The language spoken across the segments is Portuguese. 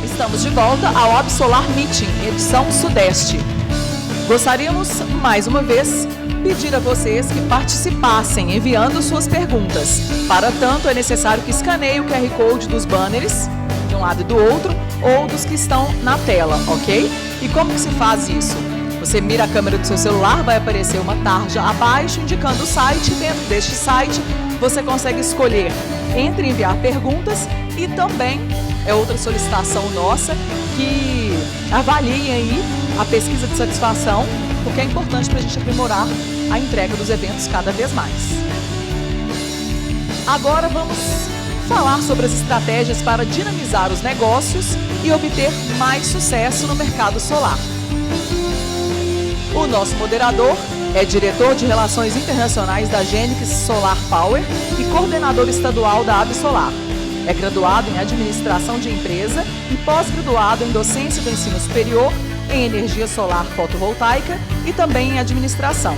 Estamos de volta ao Absolar Meeting, edição Sudeste. Gostaríamos, mais uma vez, pedir a vocês que participassem enviando suas perguntas. Para tanto, é necessário que escaneie o QR Code dos banners, de um lado e do outro, ou dos que estão na tela, ok? E como que se faz isso? Você mira a câmera do seu celular, vai aparecer uma tarja abaixo indicando o site. Dentro deste site, você consegue escolher entre enviar perguntas e também é outra solicitação nossa que avaliem aí a pesquisa de satisfação, porque é importante para a gente aprimorar a entrega dos eventos cada vez mais. Agora vamos falar sobre as estratégias para dinamizar os negócios e obter mais sucesso no mercado solar. O nosso moderador é diretor de Relações Internacionais da Genix Solar Power e coordenador estadual da Absolar. É graduado em Administração de Empresa e pós-graduado em Docência do Ensino Superior, em Energia Solar Fotovoltaica e também em Administração.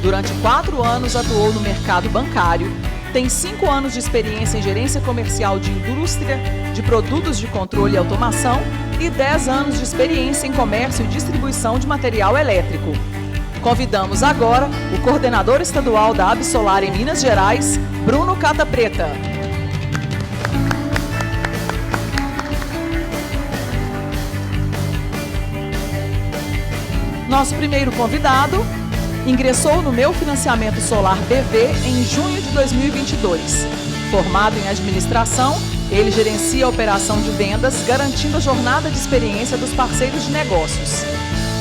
Durante 4 anos atuou no mercado bancário, tem 5 anos de experiência em gerência comercial de indústria, de produtos de controle e automação e 10 anos de experiência em comércio e distribuição de material elétrico. Convidamos agora o coordenador estadual da Absolar em Minas Gerais, Bruno Cata Preta. Nosso primeiro convidado ingressou no Meu Financiamento Solar BV em junho de 2022. Formado em administração, ele gerencia a operação de vendas, garantindo a jornada de experiência dos parceiros de negócios.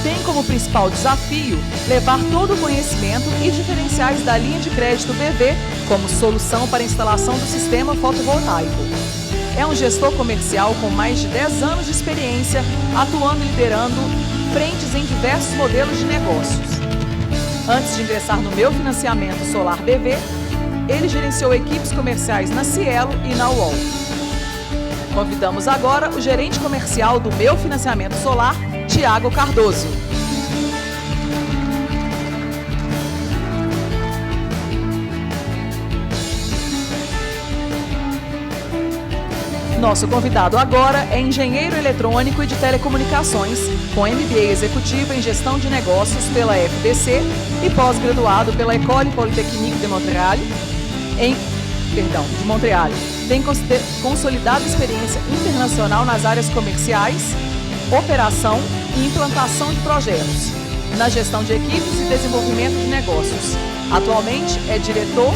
Tem como principal desafio levar todo o conhecimento e diferenciais da linha de crédito BV como solução para a instalação do sistema fotovoltaico. É um gestor comercial com mais de 10 anos de experiência, atuando e liderando frentes em diversos modelos de negócios. Antes de ingressar no Meu Financiamento Solar BV, ele gerenciou equipes comerciais na Cielo e na UOL. Convidamos agora o gerente comercial do Meu Financiamento Solar, Tiago Cardoso. Nosso convidado agora é engenheiro eletrônico e de telecomunicações, com MBA executivo em gestão de negócios pela FBC e pós-graduado pela École Polytechnique de Montréal, Tem consolidada experiência internacional nas áreas comerciais, operação e implantação de projetos, na gestão de equipes e desenvolvimento de negócios. Atualmente é diretor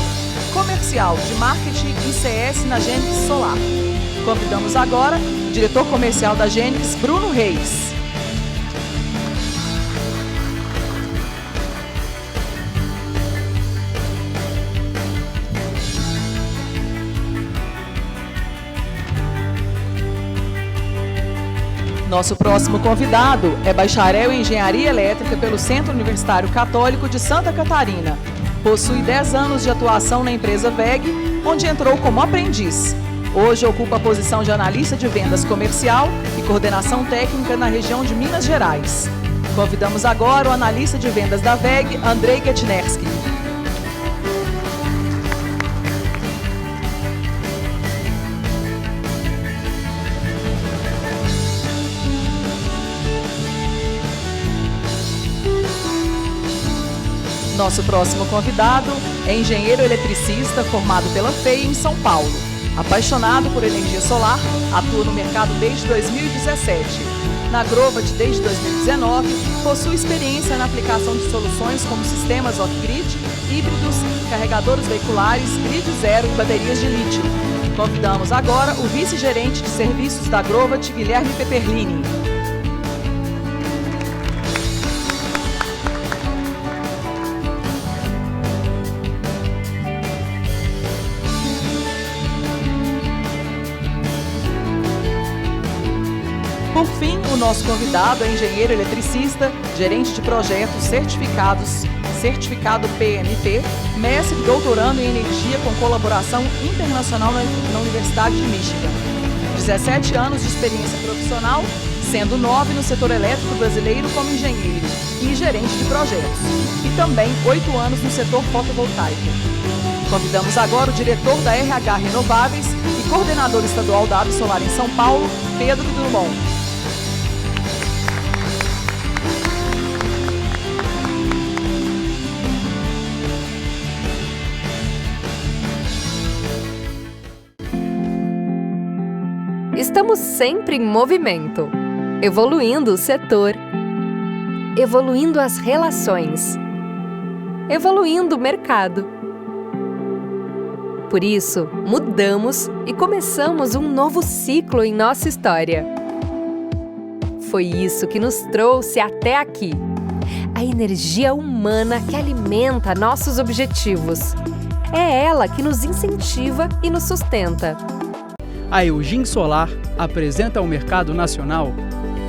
comercial de marketing e CS na Genix Solar. Convidamos agora o diretor comercial da Genix, Bruno Reis. Nosso próximo convidado é bacharel em Engenharia Elétrica pelo Centro Universitário Católico de Santa Catarina. Possui 10 anos de atuação na empresa WEG, onde entrou como aprendiz. Hoje ocupa a posição de analista de vendas comercial e coordenação técnica na região de Minas Gerais. Convidamos agora o analista de vendas da WEG, Andrei Ketnerski. Nosso próximo convidado é engenheiro eletricista formado pela FEI em São Paulo. Apaixonado por energia solar, atua no mercado desde 2017. Na Grovat desde 2019, possui experiência na aplicação de soluções como sistemas off-grid, híbridos, carregadores veiculares, grid zero e baterias de lítio. Convidamos agora o vice-gerente de serviços da Grovat, Guilherme Peperlini. Por fim, o nosso convidado é engenheiro eletricista, gerente de projetos certificado PMP, mestre e doutorando em energia com colaboração internacional na Universidade de Michigan. 17 anos de experiência profissional, sendo 9 no setor elétrico brasileiro como engenheiro e gerente de projetos, e também 8 anos no setor fotovoltaico. Convidamos agora o diretor da RH Renováveis e coordenador estadual da Absolar em São Paulo, Pedro Drummond. Estamos sempre em movimento, evoluindo o setor, evoluindo as relações, evoluindo o mercado. Por isso, mudamos e começamos um novo ciclo em nossa história. Foi isso que nos trouxe até aqui. A energia humana que alimenta nossos objetivos. É ela que nos incentiva e nos sustenta. A Eugin Solar apresenta ao mercado nacional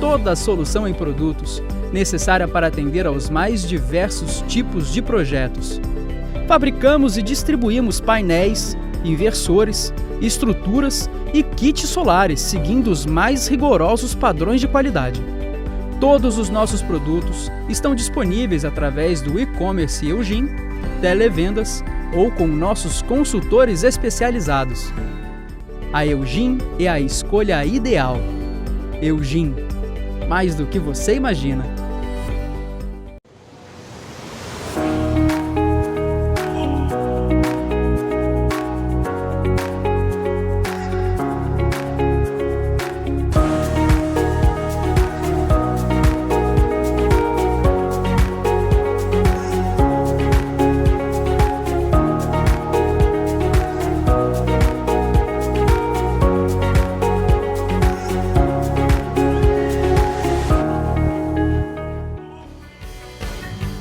toda a solução em produtos necessária para atender aos mais diversos tipos de projetos. Fabricamos e distribuímos painéis, inversores, estruturas e kits solares, seguindo os mais rigorosos padrões de qualidade. Todos os nossos produtos estão disponíveis através do e-commerce Eugin, televendas ou com nossos consultores especializados. A Eugin é a escolha ideal. Eugin, mais do que você imagina.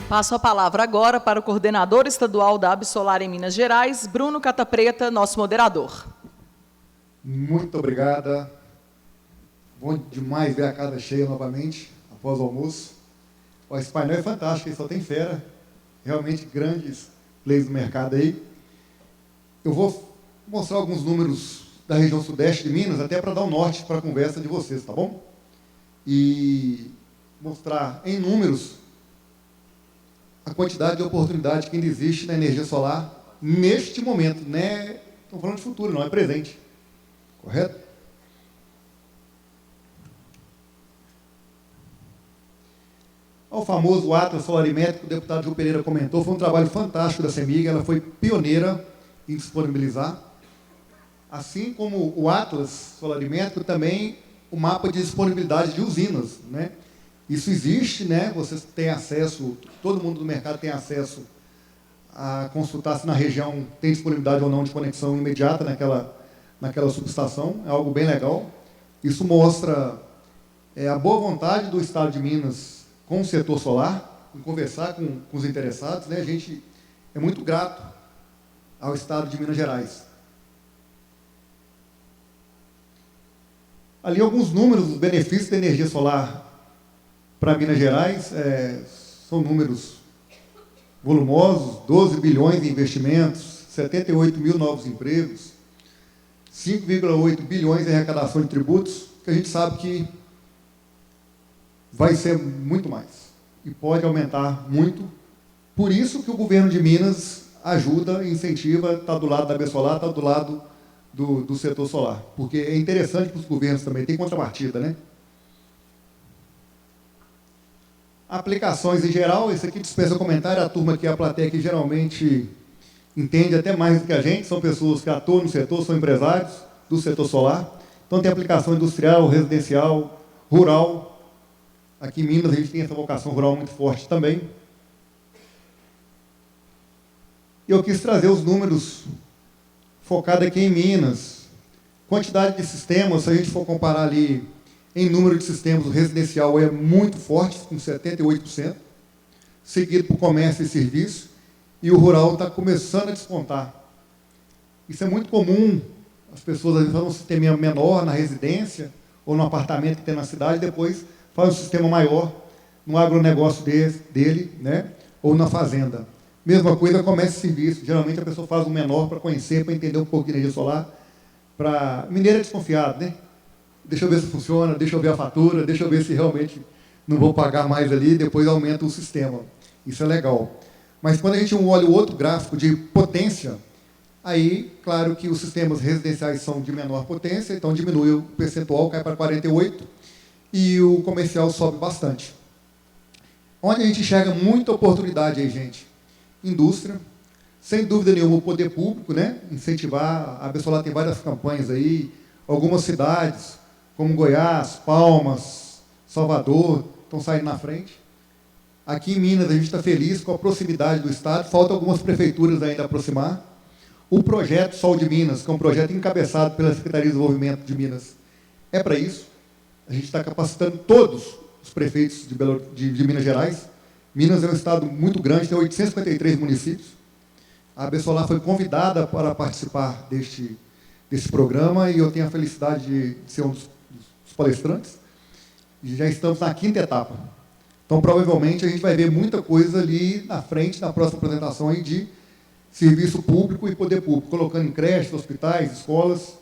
Passo a palavra agora para o coordenador estadual da Absolar em Minas Gerais, Bruno Catapreta, nosso moderador. Muito obrigada. Bom demais ver a casa cheia novamente, após o almoço. Esse painel é fantástico, ele só tem fera. Realmente grandes players do mercado aí. Eu vou mostrar alguns números da região sudeste de Minas, até para dar um norte para a conversa de vocês, tá bom? E mostrar em números a quantidade de oportunidade que ainda existe na energia solar neste momento, né? Estamos falando de futuro, não é presente. Correto? O famoso Atlas Solarimétrico, que o deputado Gil Pereira comentou, foi um trabalho fantástico da CEMIG, ela foi pioneira em disponibilizar. Assim como o Atlas Solarimétrico, também o mapa de disponibilidade de usinas, né? Isso existe, né? Vocês têm acesso, todo mundo do mercado tem acesso a consultar se na região tem disponibilidade ou não de conexão imediata naquela subestação. É algo bem legal. Isso mostra a boa vontade do Estado de Minas com o setor solar, em conversar com os interessados, né? A gente é muito grato ao Estado de Minas Gerais. Ali alguns números dos benefícios da energia solar para Minas Gerais, são números volumosos, 12 bilhões de investimentos, 78 mil novos empregos, 5,8 bilhões em arrecadação de tributos, que a gente sabe que vai ser muito mais e pode aumentar muito. Por isso que o governo de Minas ajuda, incentiva, está do lado da Absolar, está do lado do setor solar, porque é interessante para os governos também, tem contrapartida, né? Aplicações em geral, esse aqui dispensa comentário, a turma aqui, a plateia que geralmente entende até mais do que a gente, são pessoas que atuam no setor, são empresários do setor solar. Então tem aplicação industrial, residencial, rural. Aqui em Minas a gente tem essa vocação rural muito forte também. E eu quis trazer os números focados aqui em Minas. Quantidade de sistemas, se a gente for comparar ali em número de sistemas, o residencial é muito forte, com 78%, seguido por comércio e serviço, e o rural está começando a despontar. Isso é muito comum, as pessoas às vezes fazem um sistema menor na residência, ou no apartamento que tem na cidade, depois faz um sistema maior no agronegócio dele, né? Ou na fazenda. Mesma coisa, comércio e serviço. Geralmente a pessoa faz um menor para conhecer, para entender um pouco de energia solar. Mineiro é desconfiado, né? Deixa eu ver se funciona, deixa eu ver a fatura, deixa eu ver se realmente não vou pagar mais ali, depois aumenta o sistema. Isso é legal. Mas quando a gente olha o outro gráfico de potência, Aí, claro que os sistemas residenciais são de menor potência, então diminui o percentual, cai para 48%, e o comercial sobe bastante. Onde a gente enxerga muita oportunidade aí, gente? Indústria, sem dúvida nenhuma o poder público, né? Incentivar, a Absolar tem várias campanhas aí, algumas cidades, como Goiás, Palmas, Salvador, estão saindo na frente. Aqui em Minas a gente está feliz com a proximidade do Estado, falta algumas prefeituras ainda aproximar. O projeto Sol de Minas, que é um projeto encabeçado pela Secretaria de Desenvolvimento de Minas, é para isso. A gente está capacitando todos os prefeitos de Minas Gerais. Minas é um estado muito grande, tem 853 municípios. A Absolar foi convidada para participar desse programa e eu tenho a felicidade de ser um dos palestrantes. E já estamos na 5ª etapa. Então, provavelmente, a gente vai ver muita coisa ali na frente, na próxima apresentação, aí, de serviço público e poder público, colocando em creches, hospitais, escolas.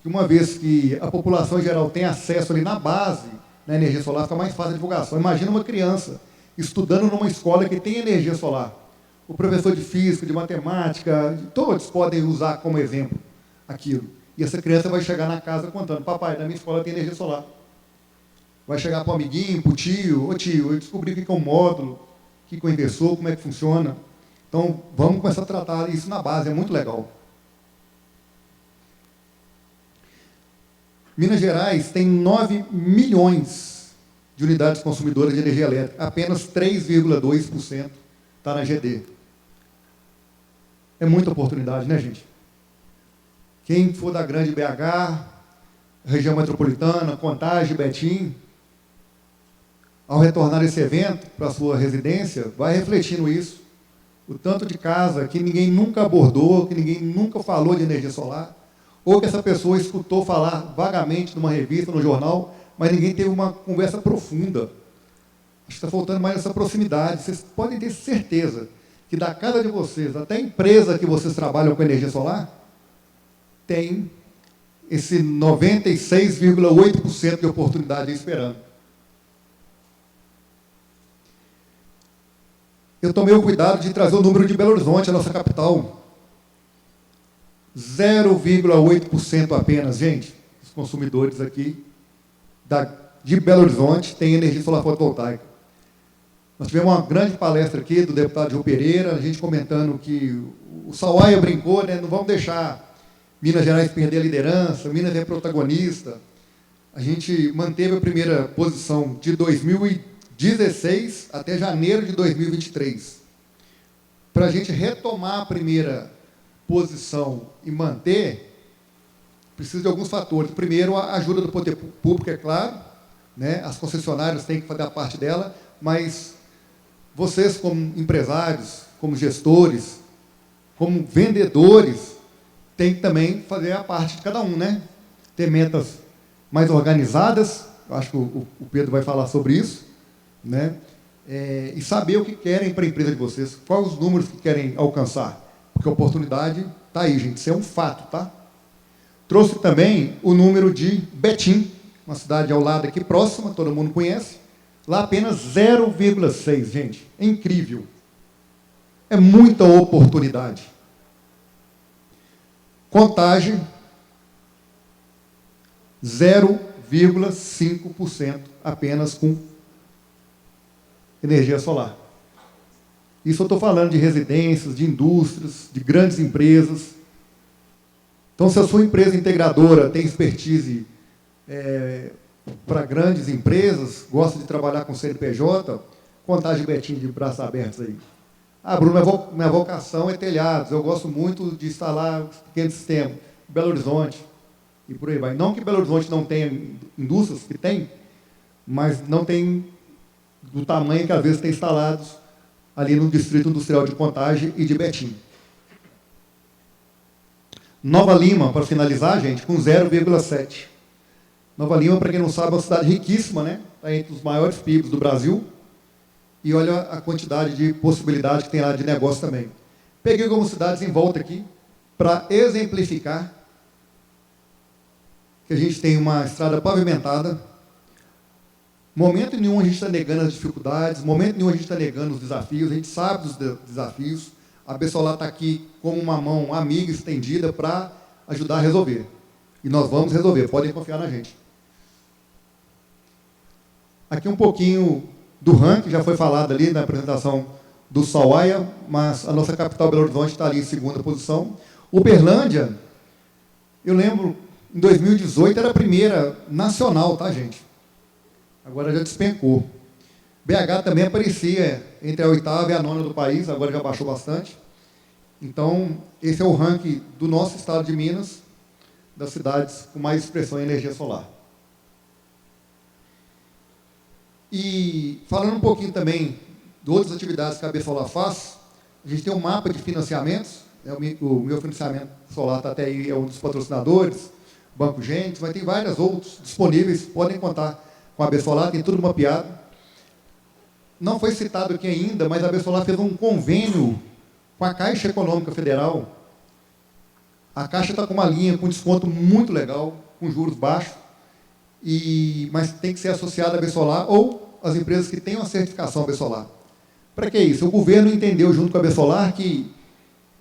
E uma vez que a população em geral tem acesso ali na base, na energia solar, fica mais fácil a divulgação. Imagina uma criança estudando numa escola que tem energia solar. O professor de física, de matemática, todos podem usar como exemplo aquilo. E essa criança vai chegar na casa contando: papai, na minha escola tem energia solar. Vai chegar para o amiguinho, para o tio: ô tio, eu descobri o que é um módulo, o que é um inversor, como é que funciona. Então, vamos começar a tratar isso na base, é muito legal. Minas Gerais tem 9 milhões de unidades consumidoras de energia elétrica, apenas 3,2% está na GD. É muita oportunidade, né, gente? Quem for da grande BH, região metropolitana, Contagem, Betim, ao retornar esse evento para a sua residência, vai refletindo isso. O tanto de casa que ninguém nunca abordou, que ninguém nunca falou de energia solar, ou que essa pessoa escutou falar vagamente numa revista, no jornal, mas ninguém teve uma conversa profunda. Acho que está faltando mais essa proximidade. Vocês podem ter certeza que da casa de vocês, até a empresa que vocês trabalham com energia solar, tem esse 96,8% de oportunidade aí esperando. Eu tomei o cuidado de trazer o número de Belo Horizonte, a nossa capital. 0,8% apenas, gente, os consumidores aqui de Belo Horizonte têm energia solar fotovoltaica. Nós tivemos uma grande palestra aqui do deputado João Pereira, a gente comentando que o Sawaia brincou, né, não vamos deixar Minas Gerais perder a liderança, Minas é protagonista. A gente manteve a primeira posição de 2016 até janeiro de 2023. Para a gente retomar a primeira posição e manter, precisa de alguns fatores. Primeiro, a ajuda do poder público, é claro, né? As concessionárias têm que fazer a parte dela, mas vocês, como empresários, como gestores, como vendedores, têm que também fazer a parte de cada um, né? Ter metas mais organizadas, eu acho que o Pedro vai falar sobre isso, né? E saber o que querem para a empresa de vocês, quais os números que querem alcançar, porque a oportunidade está aí, gente, isso é um fato, tá? Trouxe também o número de Betim, uma cidade ao lado aqui próxima, todo mundo conhece, lá apenas 0,6, gente, é incrível, é muita oportunidade. Contagem, 0,5% apenas com energia solar. Isso eu estou falando de residências, de indústrias, de grandes empresas. Então, se a sua empresa integradora tem expertise para grandes empresas, gosta de trabalhar com CNPJ, Contagem Betim de braços abertos aí. Ah, Bruno, minha vocação é telhados, eu gosto muito de instalar pequenos sistemas. Belo Horizonte, e por aí vai. Não que Belo Horizonte não tenha indústrias, que tem, mas não tem do tamanho que às vezes tem instalados ali no Distrito Industrial de Contagem e de Betim. Nova Lima, para finalizar, gente, com 0,7. Nova Lima, para quem não sabe, é uma cidade riquíssima, né? Está entre os maiores PIBs do Brasil. E olha a quantidade de possibilidades que tem lá de negócio também. Peguei algumas cidades em volta aqui para exemplificar que a gente tem uma estrada pavimentada. Momento nenhum a gente está negando as dificuldades, momento nenhum a gente está negando os desafios, a gente sabe dos desafios. a Bessolar está aqui como uma mão amiga estendida para ajudar a resolver. E nós vamos resolver, podem confiar na gente. Aqui um pouquinho do ranking, já foi falado ali na apresentação do Sauaia, mas a nossa capital, Belo Horizonte, está ali em segunda posição. Uberlândia, eu lembro, em 2018 era a primeira nacional, tá, gente? Agora já despencou. BH também aparecia entre a 8ª e a 9ª do país, agora já baixou bastante. Então, esse é o ranking do nosso estado de Minas, das cidades com mais expressão em energia solar. E falando um pouquinho também de outras atividades que a Bessolar faz, a gente tem um mapa de financiamentos, né? O meu financiamento solar está até aí, é um dos patrocinadores, Banco Gênesis, mas tem vários outros disponíveis, podem contar com a Bessolar, tem tudo mapeado. Não foi citado aqui ainda, mas a Bessolar fez um convênio com a Caixa Econômica Federal. A Caixa está com uma linha com desconto muito legal, com juros baixos, mas tem que ser associada à Bessolar ou as empresas que tenham a certificação Bessolar. Para que isso? O governo entendeu, junto com a Bessolar, que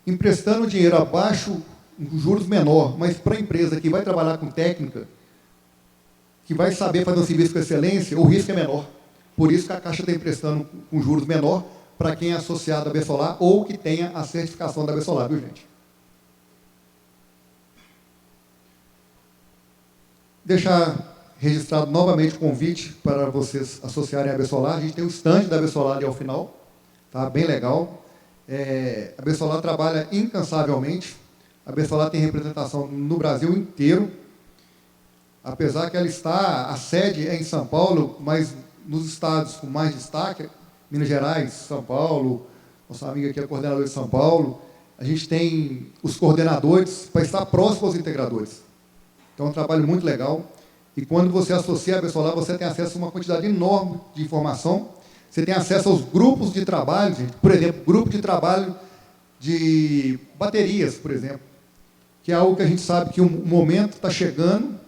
emprestando dinheiro abaixo, com juros menor, mas para a empresa que vai trabalhar com técnica, que vai saber fazer um serviço com excelência, o risco é menor. Por isso que a Caixa está emprestando com juros menor para quem é associado à Bessolar ou que tenha a certificação da Bessolar, viu, gente? Deixar registrado novamente o convite para vocês associarem à Bessolar. A gente tem o stand da Bessolar ali ao final, tá? Bem legal. A Bessolar trabalha incansavelmente. A Bessolar tem representação no Brasil inteiro. Apesar que ela a sede é em São Paulo, mas nos estados com mais destaque, Minas Gerais, São Paulo, nossa amiga aqui é a coordenadora de São Paulo, a gente tem os coordenadores para estar próximo aos integradores. Então é um trabalho muito legal. E quando você associa a Bessolar, você tem acesso a uma quantidade enorme de informação. Você tem acesso aos grupos de trabalho, gente. Por exemplo, grupo de trabalho de baterias, por exemplo, que é algo que a gente sabe que o momento está chegando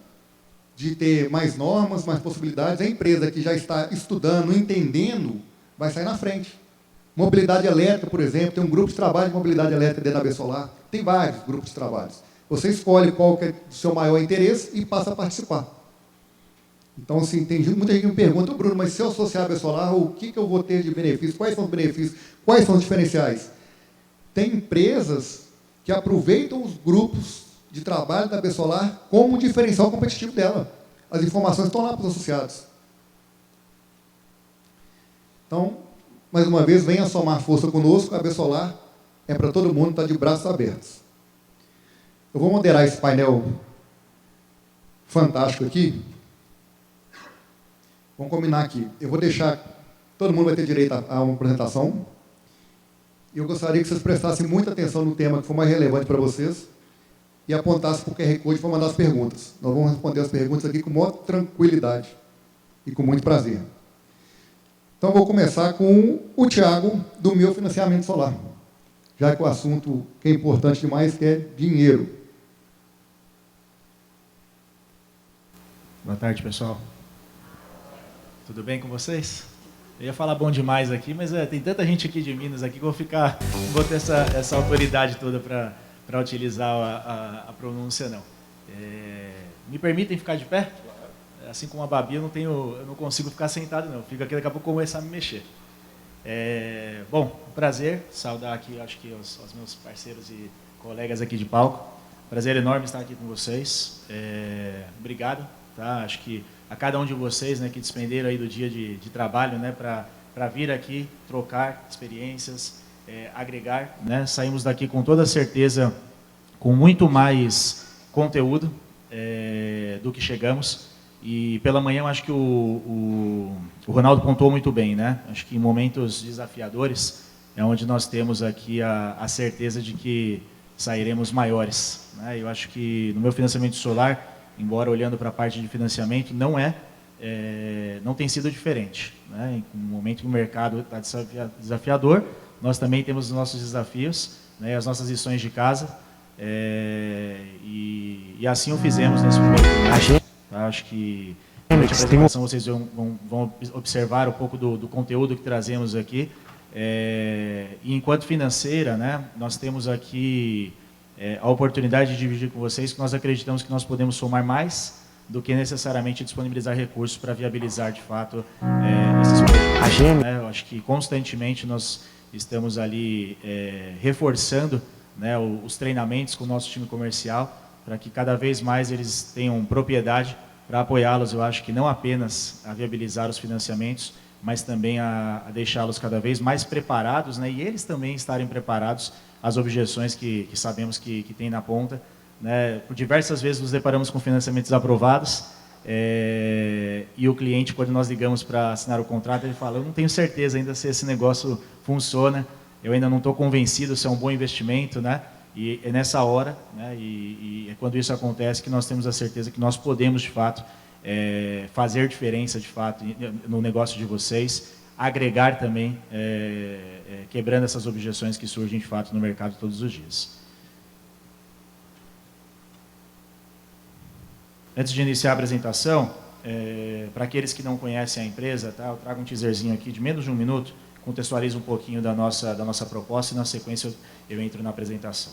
de ter mais normas, mais possibilidades. A empresa que já está estudando, entendendo, vai sair na frente. Mobilidade elétrica, por exemplo, tem um grupo de trabalho de mobilidade elétrica dentro da Bessolar. Tem vários grupos de trabalho. Você escolhe qual que é o seu maior interesse e passa a participar. Então, assim, tem muita gente que me pergunta, Bruno, mas se eu associar a Bessolar, o que eu vou ter de benefício? Quais são os benefícios? Quais são os diferenciais? Tem empresas que aproveitam os grupos de trabalho da Bessolar como um diferencial competitivo dela. As informações estão lá para os associados. Então, mais uma vez, venha somar força conosco. A Bessolar é para todo mundo, está de braços abertos. Eu vou moderar esse painel fantástico aqui. Vamos combinar aqui. Eu vou deixar... Todo mundo vai ter direito a uma apresentação. E eu gostaria que vocês prestassem muita atenção no tema que for mais relevante para vocês e apontassem para o QR Code para mandar as perguntas. Nós vamos responder as perguntas aqui com maior tranquilidade e com muito prazer. Então, vou começar com o Thiago, do meu financiamento solar. Já que o assunto que é importante demais, que é dinheiro. Boa tarde, pessoal. Tudo bem com vocês? Eu ia falar bom demais aqui, mas tem tanta gente aqui de Minas aqui que eu vou ter essa autoridade toda para utilizar a pronúncia, não. Me permitem ficar de pé? Assim como a Babi, eu não consigo ficar sentado, não. Fico aqui, daqui a pouco começar a me mexer. Bom, prazer saudar aqui, acho que os meus parceiros e colegas aqui de palco. Prazer enorme estar aqui com vocês. Obrigado. Tá? Acho que a cada um de vocês, né, que despenderam aí do dia de trabalho, né, para vir aqui trocar experiências, agregar, né? Saímos daqui com toda certeza com muito mais conteúdo do que chegamos. E pela manhã eu acho que o Ronaldo pontuou muito bem, né? Acho que em momentos desafiadores é onde nós temos aqui a certeza de que sairemos maiores, né? Eu acho que no meu financiamento solar, embora olhando para a parte de financiamento, não tem sido diferente, né? No momento que o mercado está desafiador, nós também temos os nossos desafios, né? As nossas lições de casa, e assim o fizemos nesse primeiro trimestre. Tá? Acho que durante a apresentação vocês vão observar um pouco do conteúdo que trazemos aqui. E enquanto financeira, né, nós temos aqui a oportunidade de dividir com vocês que nós acreditamos que nós podemos somar mais do que necessariamente disponibilizar recursos para viabilizar, de fato, esses projetos. Eu acho que constantemente nós estamos ali reforçando, né, os treinamentos com o nosso time comercial, para que cada vez mais eles tenham propriedade para apoiá-los, eu acho que não apenas a viabilizar os financiamentos, mas também a deixá-los cada vez mais preparados, né, e eles também estarem preparados às objeções que sabemos que tem na ponta. Né? Por diversas vezes nos deparamos com financiamentos aprovados, e o cliente, quando nós ligamos para assinar o contrato, ele fala: eu não tenho certeza ainda se esse negócio funciona, eu ainda não estou convencido se é um bom investimento, né? E é nessa hora, né, e é quando isso acontece que nós temos a certeza que nós podemos, de fato, fazer diferença, de fato, no negócio de vocês, agregar também, quebrando essas objeções que surgem, de fato, no mercado todos os dias. Antes de iniciar a apresentação, para aqueles que não conhecem a empresa, tá, eu trago um teaserzinho aqui de menos de 1 minuto, contextualizo um pouquinho da nossa proposta e, na sequência, eu entro na apresentação.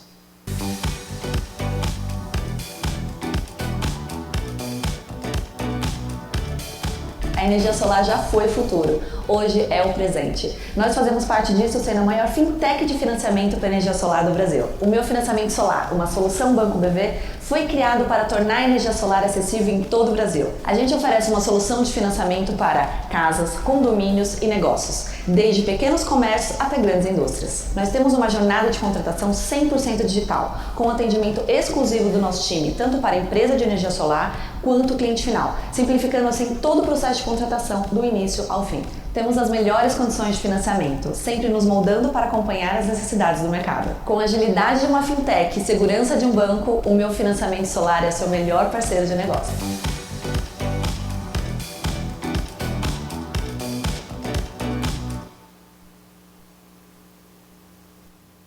A energia solar já foi futuro, hoje é o presente. Nós fazemos parte disso sendo a maior fintech de financiamento para energia solar do Brasil. O Meu Financiamento Solar, uma solução Banco BV, foi criado para tornar a energia solar acessível em todo o Brasil. A gente oferece uma solução de financiamento para casas, condomínios e negócios, desde pequenos comércios até grandes indústrias. Nós temos uma jornada de contratação 100% digital, com atendimento exclusivo do nosso time, tanto para a empresa de energia solar quanto o cliente final, simplificando assim todo o processo de contratação, do início ao fim. Temos as melhores condições de financiamento, sempre nos moldando para acompanhar as necessidades do mercado. Com a agilidade de uma fintech e segurança de um banco, o Meu Financiamento Solar é seu melhor parceiro de negócio.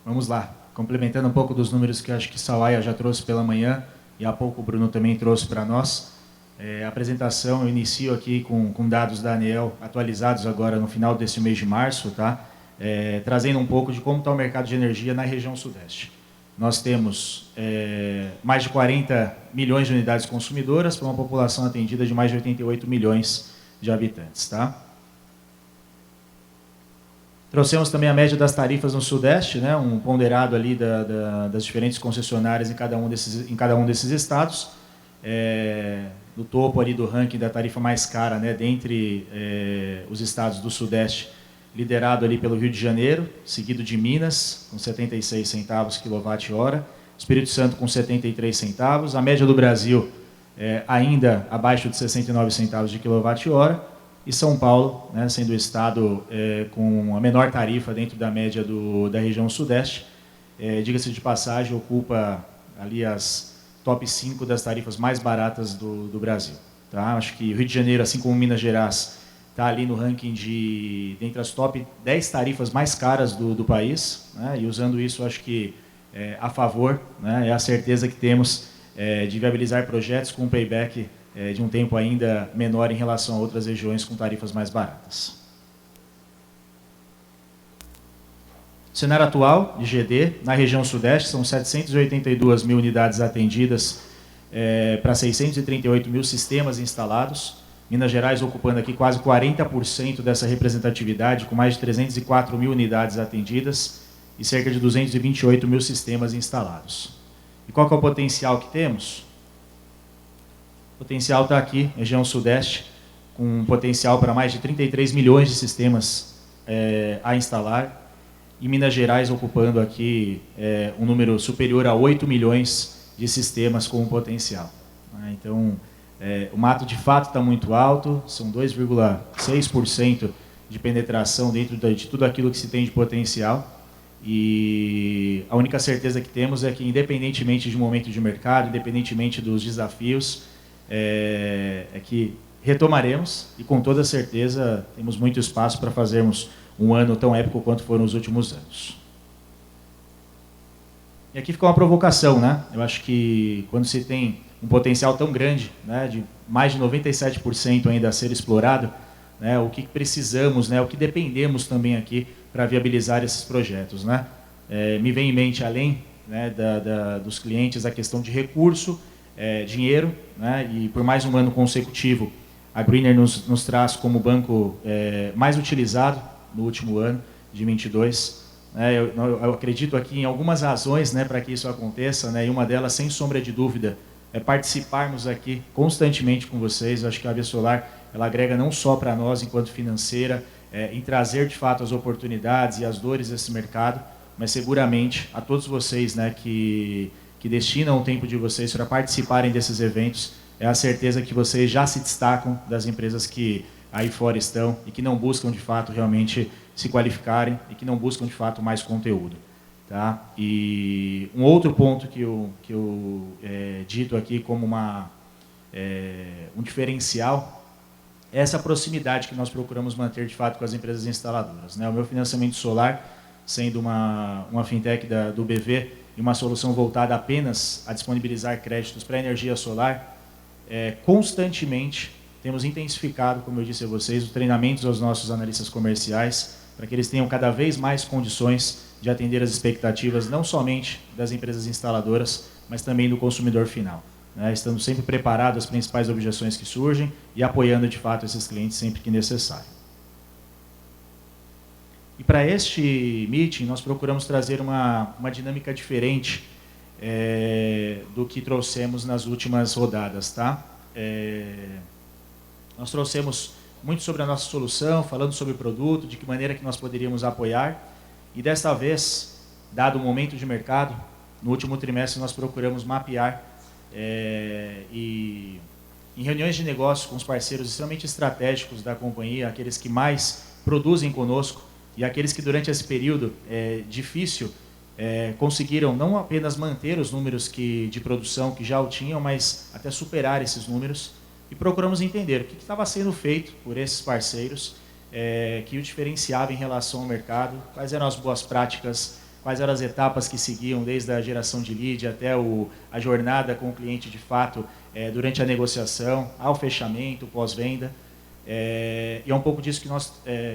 Vamos lá, complementando um pouco dos números que acho que Sawaia já trouxe pela manhã, e há pouco o Bruno também trouxe para nós. A apresentação eu inicio aqui com dados da ANEEL atualizados agora no final desse mês de março, tá? Trazendo um pouco de como está o mercado de energia na região sudeste. Nós temos mais de 40 milhões de unidades consumidoras para uma população atendida de mais de 88 milhões de habitantes, tá? Trouxemos também a média das tarifas no Sudeste, né, um ponderado ali das diferentes concessionárias em cada um desses estados. No topo ali do ranking da tarifa mais cara, né, dentre os estados do Sudeste, liderado ali pelo Rio de Janeiro, seguido de Minas, com 76 centavos kWh, Espírito Santo com 73 centavos, a média do Brasil ainda abaixo de 69 centavos de kWh, e São Paulo, né, sendo o estado com a menor tarifa dentro da média da região sudeste, diga-se de passagem, ocupa ali as top 5 das tarifas mais baratas do Brasil. Tá? Acho que o Rio de Janeiro, assim como Minas Gerais, está ali no ranking dentre as top 10 tarifas mais caras do país, né, e usando isso, acho que a favor, né, é a certeza que temos de viabilizar projetos com payback de um tempo ainda menor em relação a outras regiões com tarifas mais baratas. O cenário atual de GD, na região sudeste, são 782 mil unidades atendidas para 638 mil sistemas instalados. Minas Gerais ocupando aqui quase 40% dessa representatividade, com mais de 304 mil unidades atendidas e cerca de 228 mil sistemas instalados. E qual que é o potencial que temos? O potencial está aqui, região sudeste, com um potencial para mais de 33 milhões de sistemas a instalar, e Minas Gerais ocupando aqui um número superior a 8 milhões de sistemas com potencial. Então, o mato de fato está muito alto, são 2,6% de penetração dentro de tudo aquilo que se tem de potencial, e a única certeza que temos é que, independentemente de momento de mercado, independentemente dos desafios, que retomaremos e, com toda certeza, temos muito espaço para fazermos um ano tão épico quanto foram os últimos anos. E aqui fica uma provocação, né? Eu acho que quando se tem um potencial tão grande, né, de mais de 97% ainda a ser explorado, né, o que precisamos, né, o que dependemos também aqui para viabilizar esses projetos, né? Me vem em mente, além, né, dos clientes, a questão de recurso, dinheiro, né, e por mais um ano consecutivo, a Greener nos traz como banco mais utilizado no último ano de 22. Eu acredito aqui em algumas razões, né, para que isso aconteça, né, e uma delas, sem sombra de dúvida, é participarmos aqui constantemente com vocês. Eu acho que a AV Solar, ela agrega não só para nós, enquanto financeira, em trazer de fato as oportunidades e as dores desse mercado, mas seguramente a todos vocês, né, que destinam o tempo de vocês para participarem desses eventos, é a certeza que vocês já se destacam das empresas que aí fora estão e que não buscam de fato realmente se qualificarem e que não buscam de fato mais conteúdo. Tá? E um outro ponto que eu dito aqui como um diferencial é essa proximidade que nós procuramos manter de fato com as empresas instaladoras, né? O meu financiamento solar, sendo uma fintech do BV e uma solução voltada apenas a disponibilizar créditos para energia solar, constantemente temos intensificado, como eu disse a vocês, os treinamentos aos nossos analistas comerciais para que eles tenham cada vez mais condições de atender as expectativas não somente das empresas instaladoras, mas também do consumidor final, né? Estando sempre preparados às principais objeções que surgem e apoiando de fato esses clientes sempre que necessário. E para este meeting nós procuramos trazer uma dinâmica diferente do que trouxemos nas últimas rodadas, tá? Nós trouxemos muito sobre a nossa solução, falando sobre o produto, de que maneira que nós poderíamos apoiar. E desta vez, dado o momento de mercado, no último trimestre nós procuramos mapear e em reuniões de negócio com os parceiros extremamente estratégicos da companhia, aqueles que mais produzem conosco e aqueles que durante esse período difícil conseguiram não apenas manter os números de produção que já o tinham, mas até superar esses números. E procuramos entender o que estava sendo feito por esses parceiros que o diferenciava em relação ao mercado, quais eram as boas práticas, quais eram as etapas que seguiam desde a geração de lead até a jornada com o cliente de fato durante a negociação, ao fechamento, pós-venda. E é um pouco disso que nós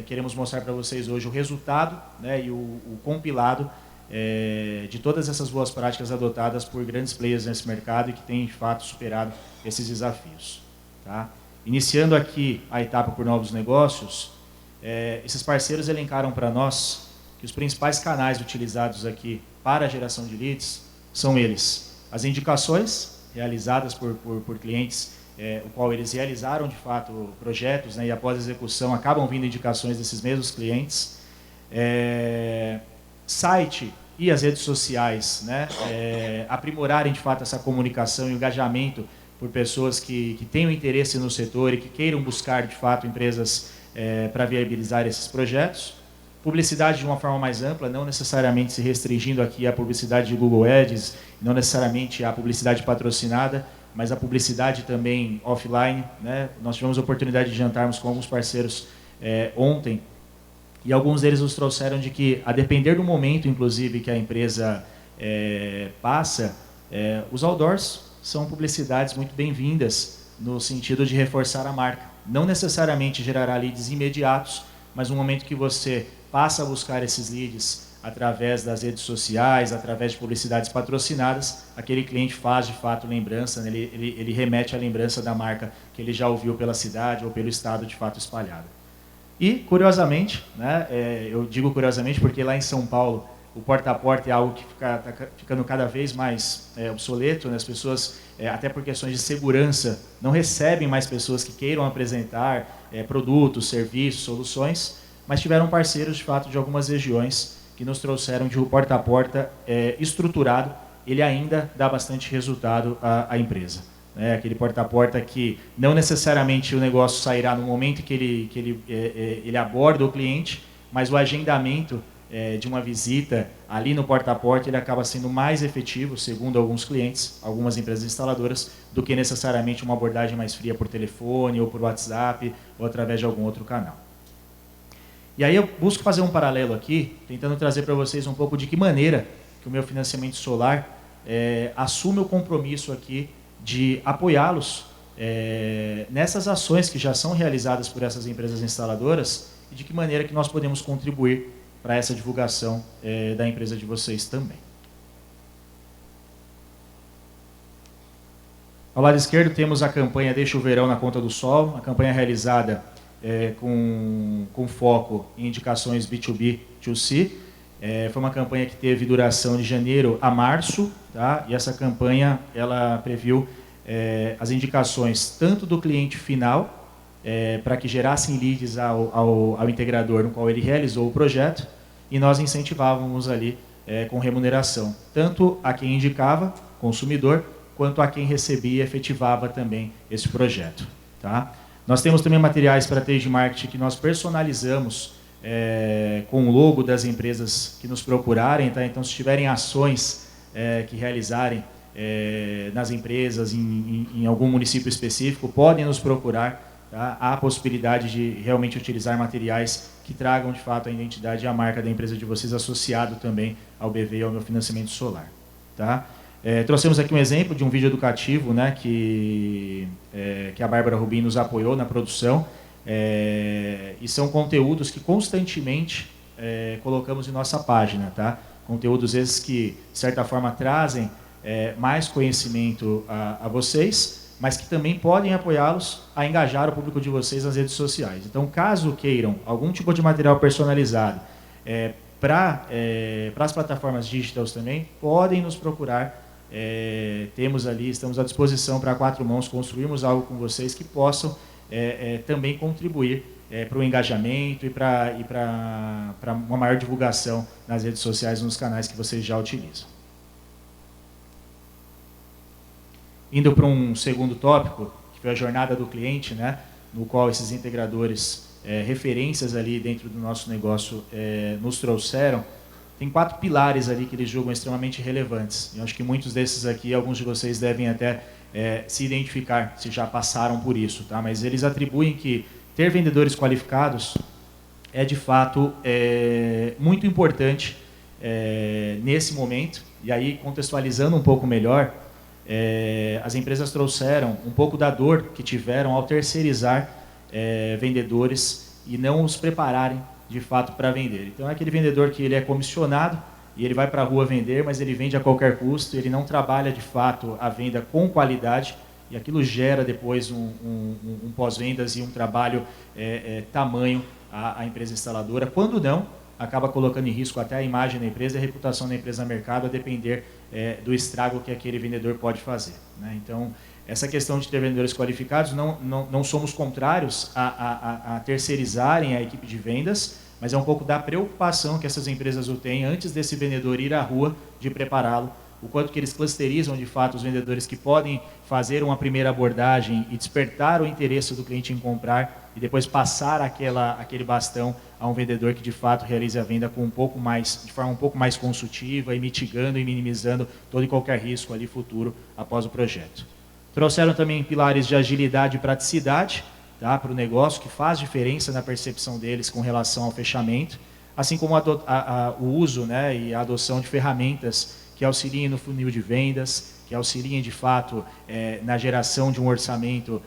queremos mostrar para vocês hoje, o resultado, né, e o compilado de todas essas boas práticas adotadas por grandes players nesse mercado e que têm de fato superado esses desafios. Tá? Iniciando aqui a etapa por novos negócios, esses parceiros elencaram para nós que os principais canais utilizados aqui para a geração de leads são eles: as indicações realizadas por clientes, o qual eles realizaram de fato projetos, né, e após a execução acabam vindo indicações desses mesmos clientes, site e as redes sociais, né, aprimorarem de fato essa comunicação e engajamento por pessoas que tenham interesse no setor e que queiram buscar, de fato, empresas para viabilizar esses projetos. Publicidade de uma forma mais ampla, não necessariamente se restringindo aqui à publicidade de Google Ads, não necessariamente à publicidade patrocinada, mas a publicidade também offline, né? Nós tivemos a oportunidade de jantarmos com alguns parceiros ontem, e alguns deles nos trouxeram de que, a depender do momento, inclusive, que a empresa passa, os outdoors são publicidades muito bem-vindas no sentido de reforçar a marca. Não necessariamente gerará leads imediatos, mas no momento que você passa a buscar esses leads através das redes sociais, através de publicidades patrocinadas, aquele cliente faz de fato lembrança, né? ele remete à lembrança da marca que ele já ouviu pela cidade ou pelo estado de fato espalhado. E, curiosamente, né, eu digo curiosamente porque lá em São Paulo o porta a porta é algo que está ficando cada vez mais obsoleto, né? As pessoas, até por questões de segurança, não recebem mais pessoas que queiram apresentar produtos, serviços, soluções, mas tiveram parceiros, de fato, de algumas regiões que nos trouxeram de o porta a porta estruturado, ele ainda dá bastante resultado à empresa. Aquele porta a porta que não necessariamente o negócio sairá no momento que ele aborda o cliente, mas o agendamento de uma visita ali no porta a porta, ele acaba sendo mais efetivo, segundo alguns clientes, algumas empresas instaladoras, do que necessariamente uma abordagem mais fria por telefone, ou por WhatsApp, ou através de algum outro canal. E aí eu busco fazer um paralelo aqui, tentando trazer para vocês um pouco de que maneira que o meu financiamento solar assume o compromisso aqui de apoiá-los nessas ações que já são realizadas por essas empresas instaladoras e de que maneira que nós podemos contribuir para essa divulgação da empresa de vocês também. Ao lado esquerdo temos a campanha Deixa o Verão na Conta do Sol, a campanha realizada com foco em indicações B2B, B2C. Foi uma campanha que teve duração de janeiro a março, tá? E essa campanha ela previu as indicações tanto do cliente final, para que gerassem leads ao integrador no qual ele realizou o projeto, e nós incentivávamos ali com remuneração, tanto a quem indicava, consumidor, quanto a quem recebia e efetivava também esse projeto. Tá? Nós temos também materiais para trade marketing que nós personalizamos com o logo das empresas que nos procurarem. Tá? Então, se tiverem ações que realizarem nas empresas em algum município específico, podem nos procurar. Tá? Há a possibilidade de realmente utilizar materiais que tragam de fato a identidade e a marca da empresa de vocês, associado também ao BV e ao meu financiamento solar. Tá? Trouxemos aqui um exemplo de um vídeo educativo, né, que a Bárbara Rubim nos apoiou na produção, e são conteúdos que constantemente colocamos em nossa página. Tá? Conteúdos esses que, de certa forma, trazem mais conhecimento a vocês, mas que também podem apoiá-los a engajar o público de vocês nas redes sociais. Então, caso queiram algum tipo de material personalizado para as plataformas digitais também, podem nos procurar. Temos ali, estamos à disposição para 4 mãos construirmos algo com vocês que possam também contribuir para o engajamento e para uma maior divulgação nas redes sociais, nos canais que vocês já utilizam. Indo para um segundo tópico, que foi a jornada do cliente, né, no qual esses integradores, referências ali dentro do nosso negócio, nos trouxeram. Tem 4 pilares ali que eles julgam extremamente relevantes. Eu acho que muitos desses aqui, alguns de vocês devem até se identificar, se já passaram por isso. Tá? Mas eles atribuem que ter vendedores qualificados é, de fato, muito importante nesse momento. E aí, contextualizando um pouco melhor, as empresas trouxeram um pouco da dor que tiveram ao terceirizar vendedores e não os prepararem de fato para vender. Então é aquele vendedor que ele é comissionado e ele vai para a rua vender, mas ele vende a qualquer custo, ele não trabalha de fato a venda com qualidade, e aquilo gera depois um pós-vendas e um trabalho tamanho à empresa instaladora. Quando não, acaba colocando em risco até a imagem da empresa e a reputação da empresa no mercado, a depender do estrago que aquele vendedor pode fazer. Né? Então, essa questão de ter vendedores qualificados, não somos contrários a terceirizarem a equipe de vendas, mas é um pouco da preocupação que essas empresas o têm antes desse vendedor ir à rua, de prepará-lo, o quanto que eles clusterizam de fato os vendedores que podem fazer uma primeira abordagem e despertar o interesse do cliente em comprar e depois passar aquele bastão a um vendedor que de fato realize a venda com de forma um pouco mais consultiva e mitigando e minimizando todo e qualquer risco ali futuro após o projeto. Trouxeram também pilares de agilidade e praticidade, tá, para o negócio, que faz diferença na percepção deles com relação ao fechamento, assim como o uso, né, e a adoção de ferramentas que auxiliem no funil de vendas, que auxiliem de fato na geração de um orçamento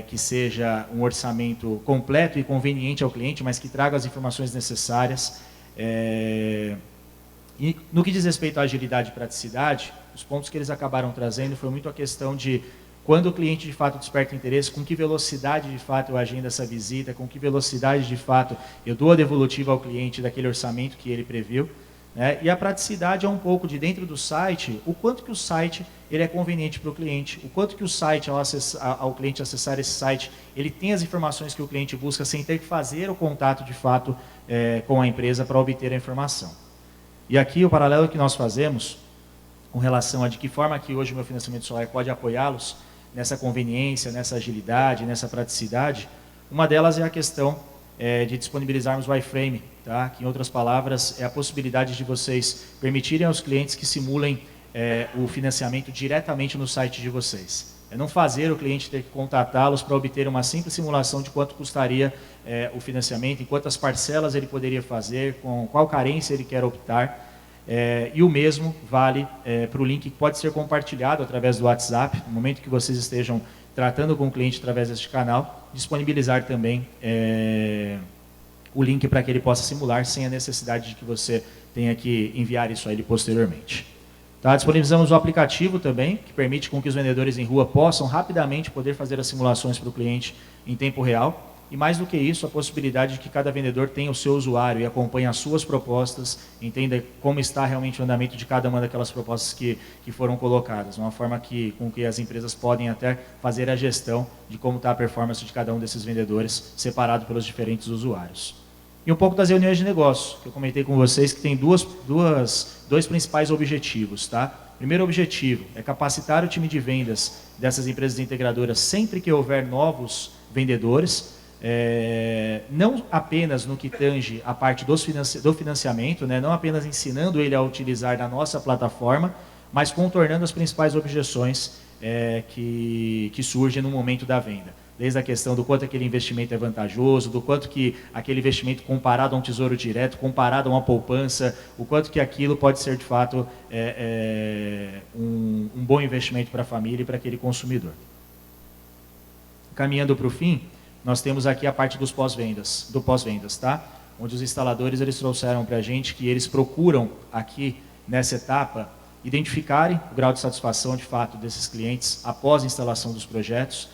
que seja um orçamento completo e conveniente ao cliente, mas que traga as informações necessárias. E no que diz respeito à agilidade e praticidade, os pontos que eles acabaram trazendo foi muito a questão de quando o cliente de fato desperta interesse, com que velocidade de fato eu agendo essa visita, com que velocidade de fato eu dou a devolutiva ao cliente daquele orçamento que ele previu. E a praticidade é um pouco de dentro do site, o quanto que o site ele é conveniente para o cliente, o quanto que o site, ao cliente acessar esse site, ele tem as informações que o cliente busca sem ter que fazer o contato de fato com a empresa para obter a informação. E aqui o paralelo que nós fazemos com relação a de que forma que hoje o meu financiamento solar pode apoiá-los nessa conveniência, nessa agilidade, nessa praticidade, uma delas é a questão de disponibilizarmos o iframe, tá? Que em outras palavras é a possibilidade de vocês permitirem aos clientes que simulem o financiamento diretamente no site de vocês. É não fazer o cliente ter que contatá-los para obter uma simples simulação de quanto custaria o financiamento, em quantas parcelas ele poderia fazer, com qual carência ele quer optar. E o mesmo vale para o link que pode ser compartilhado através do WhatsApp. No momento que vocês estejam tratando com o cliente através deste canal, disponibilizar também o link para que ele possa simular sem a necessidade de que você tenha que enviar isso a ele posteriormente. Tá? Disponibilizamos o aplicativo também, que permite com que os vendedores em rua possam rapidamente poder fazer as simulações para o cliente em tempo real. E mais do que isso, a possibilidade de que cada vendedor tenha o seu usuário e acompanhe as suas propostas, entenda como está realmente o andamento de cada uma daquelas propostas que foram colocadas. Uma forma com que as empresas podem até fazer a gestão de como está a performance de cada um desses vendedores, separado pelos diferentes usuários. E um pouco das reuniões de negócio, que eu comentei com vocês, que tem dois principais objetivos. Tá? Primeiro objetivo é capacitar o time de vendas dessas empresas integradoras sempre que houver novos vendedores, não apenas no que tange a parte do financiamento, né, não apenas ensinando ele a utilizar da nossa plataforma, mas contornando as principais objeções que surgem no momento da venda. Desde a questão do quanto aquele investimento é vantajoso, do quanto que aquele investimento comparado a um tesouro direto, comparado a uma poupança, o quanto que aquilo pode ser de fato um bom investimento para a família e para aquele consumidor. Caminhando para o fim, nós temos aqui a parte do pós-vendas, tá? Onde os instaladores eles trouxeram para a gente que eles procuram aqui nessa etapa identificarem o grau de satisfação de fato desses clientes após a instalação dos projetos.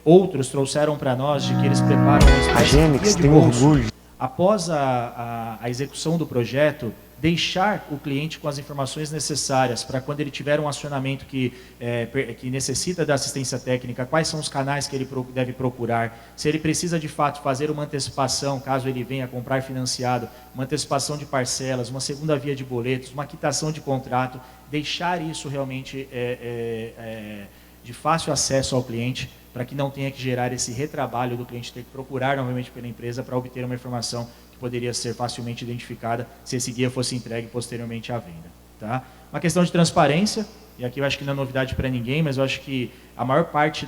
Outros trouxeram para nós de que eles preparam uma espécie de bolso após a execução do projeto, deixar o cliente com as informações necessárias para quando ele tiver um acionamento que necessita da assistência técnica, quais são os canais que ele deve procurar, se ele precisa de fato fazer uma antecipação, caso ele venha comprar financiado, uma antecipação de parcelas, uma segunda via de boletos, uma quitação de contrato, deixar isso realmente de fácil acesso ao cliente, para que não tenha que gerar esse retrabalho do cliente ter que procurar novamente pela empresa para obter uma informação que poderia ser facilmente identificada se esse guia fosse entregue posteriormente à venda. Tá? Uma questão de transparência, e aqui eu acho que não é novidade para ninguém, mas eu acho que a maior parte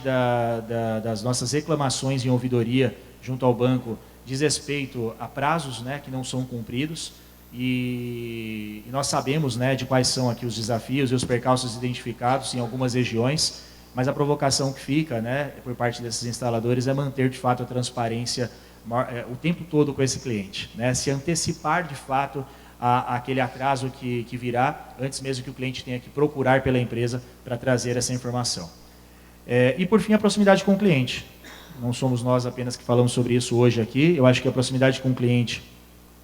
das nossas reclamações em ouvidoria junto ao banco diz respeito a prazos, né, que não são cumpridos, e nós sabemos, né, de quais são aqui os desafios e os percalços identificados em algumas regiões, mas a provocação que fica, né, por parte desses instaladores é manter de fato a transparência o tempo todo com esse cliente, né, se antecipar de fato aquele atraso que virá, antes mesmo que o cliente tenha que procurar pela empresa para trazer essa informação. E por fim, a proximidade com o cliente. Não somos nós apenas que falamos sobre isso hoje aqui, eu acho que a proximidade com o cliente,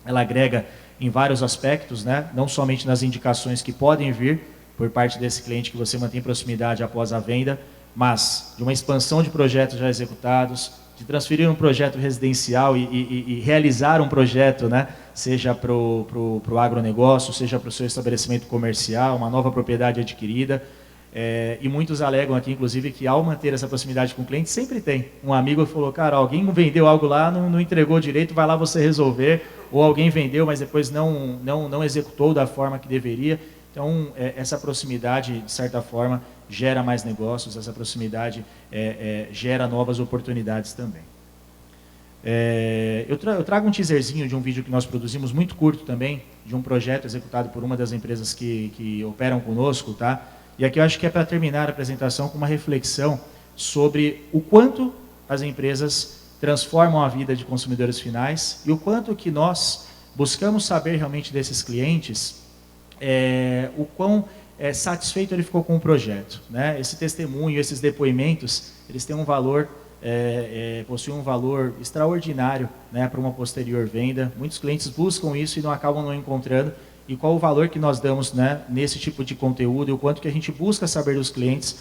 ela agrega em vários aspectos, né, não somente nas indicações que podem vir por parte desse cliente que você mantém proximidade após a venda, mas de uma expansão de projetos já executados, de transferir um projeto residencial e realizar um projeto, né, seja para o agronegócio, seja para o seu estabelecimento comercial, uma nova propriedade adquirida. E muitos alegam aqui, inclusive, que ao manter essa proximidade com o cliente, sempre tem um amigo que falou, cara, alguém vendeu algo lá, não entregou direito, vai lá você resolver, ou alguém vendeu, mas depois não executou da forma que deveria. Então, essa proximidade, de certa forma, gera mais negócios, essa proximidade gera novas oportunidades também. Eu trago um teaserzinho de um vídeo que nós produzimos, muito curto também, de um projeto executado por uma das empresas que operam conosco, tá? E aqui eu acho que é para terminar a apresentação com uma reflexão sobre o quanto as empresas transformam a vida de consumidores finais e o quanto que nós buscamos saber realmente desses clientes, o quão satisfeito ele ficou com o projeto, né? Esse testemunho, esses depoimentos, eles têm um valor, possuem um valor extraordinário, né, para uma posterior venda. Muitos clientes buscam isso e acabam não encontrando. E qual o valor que nós damos, né, nesse tipo de conteúdo e o quanto que a gente busca saber dos clientes,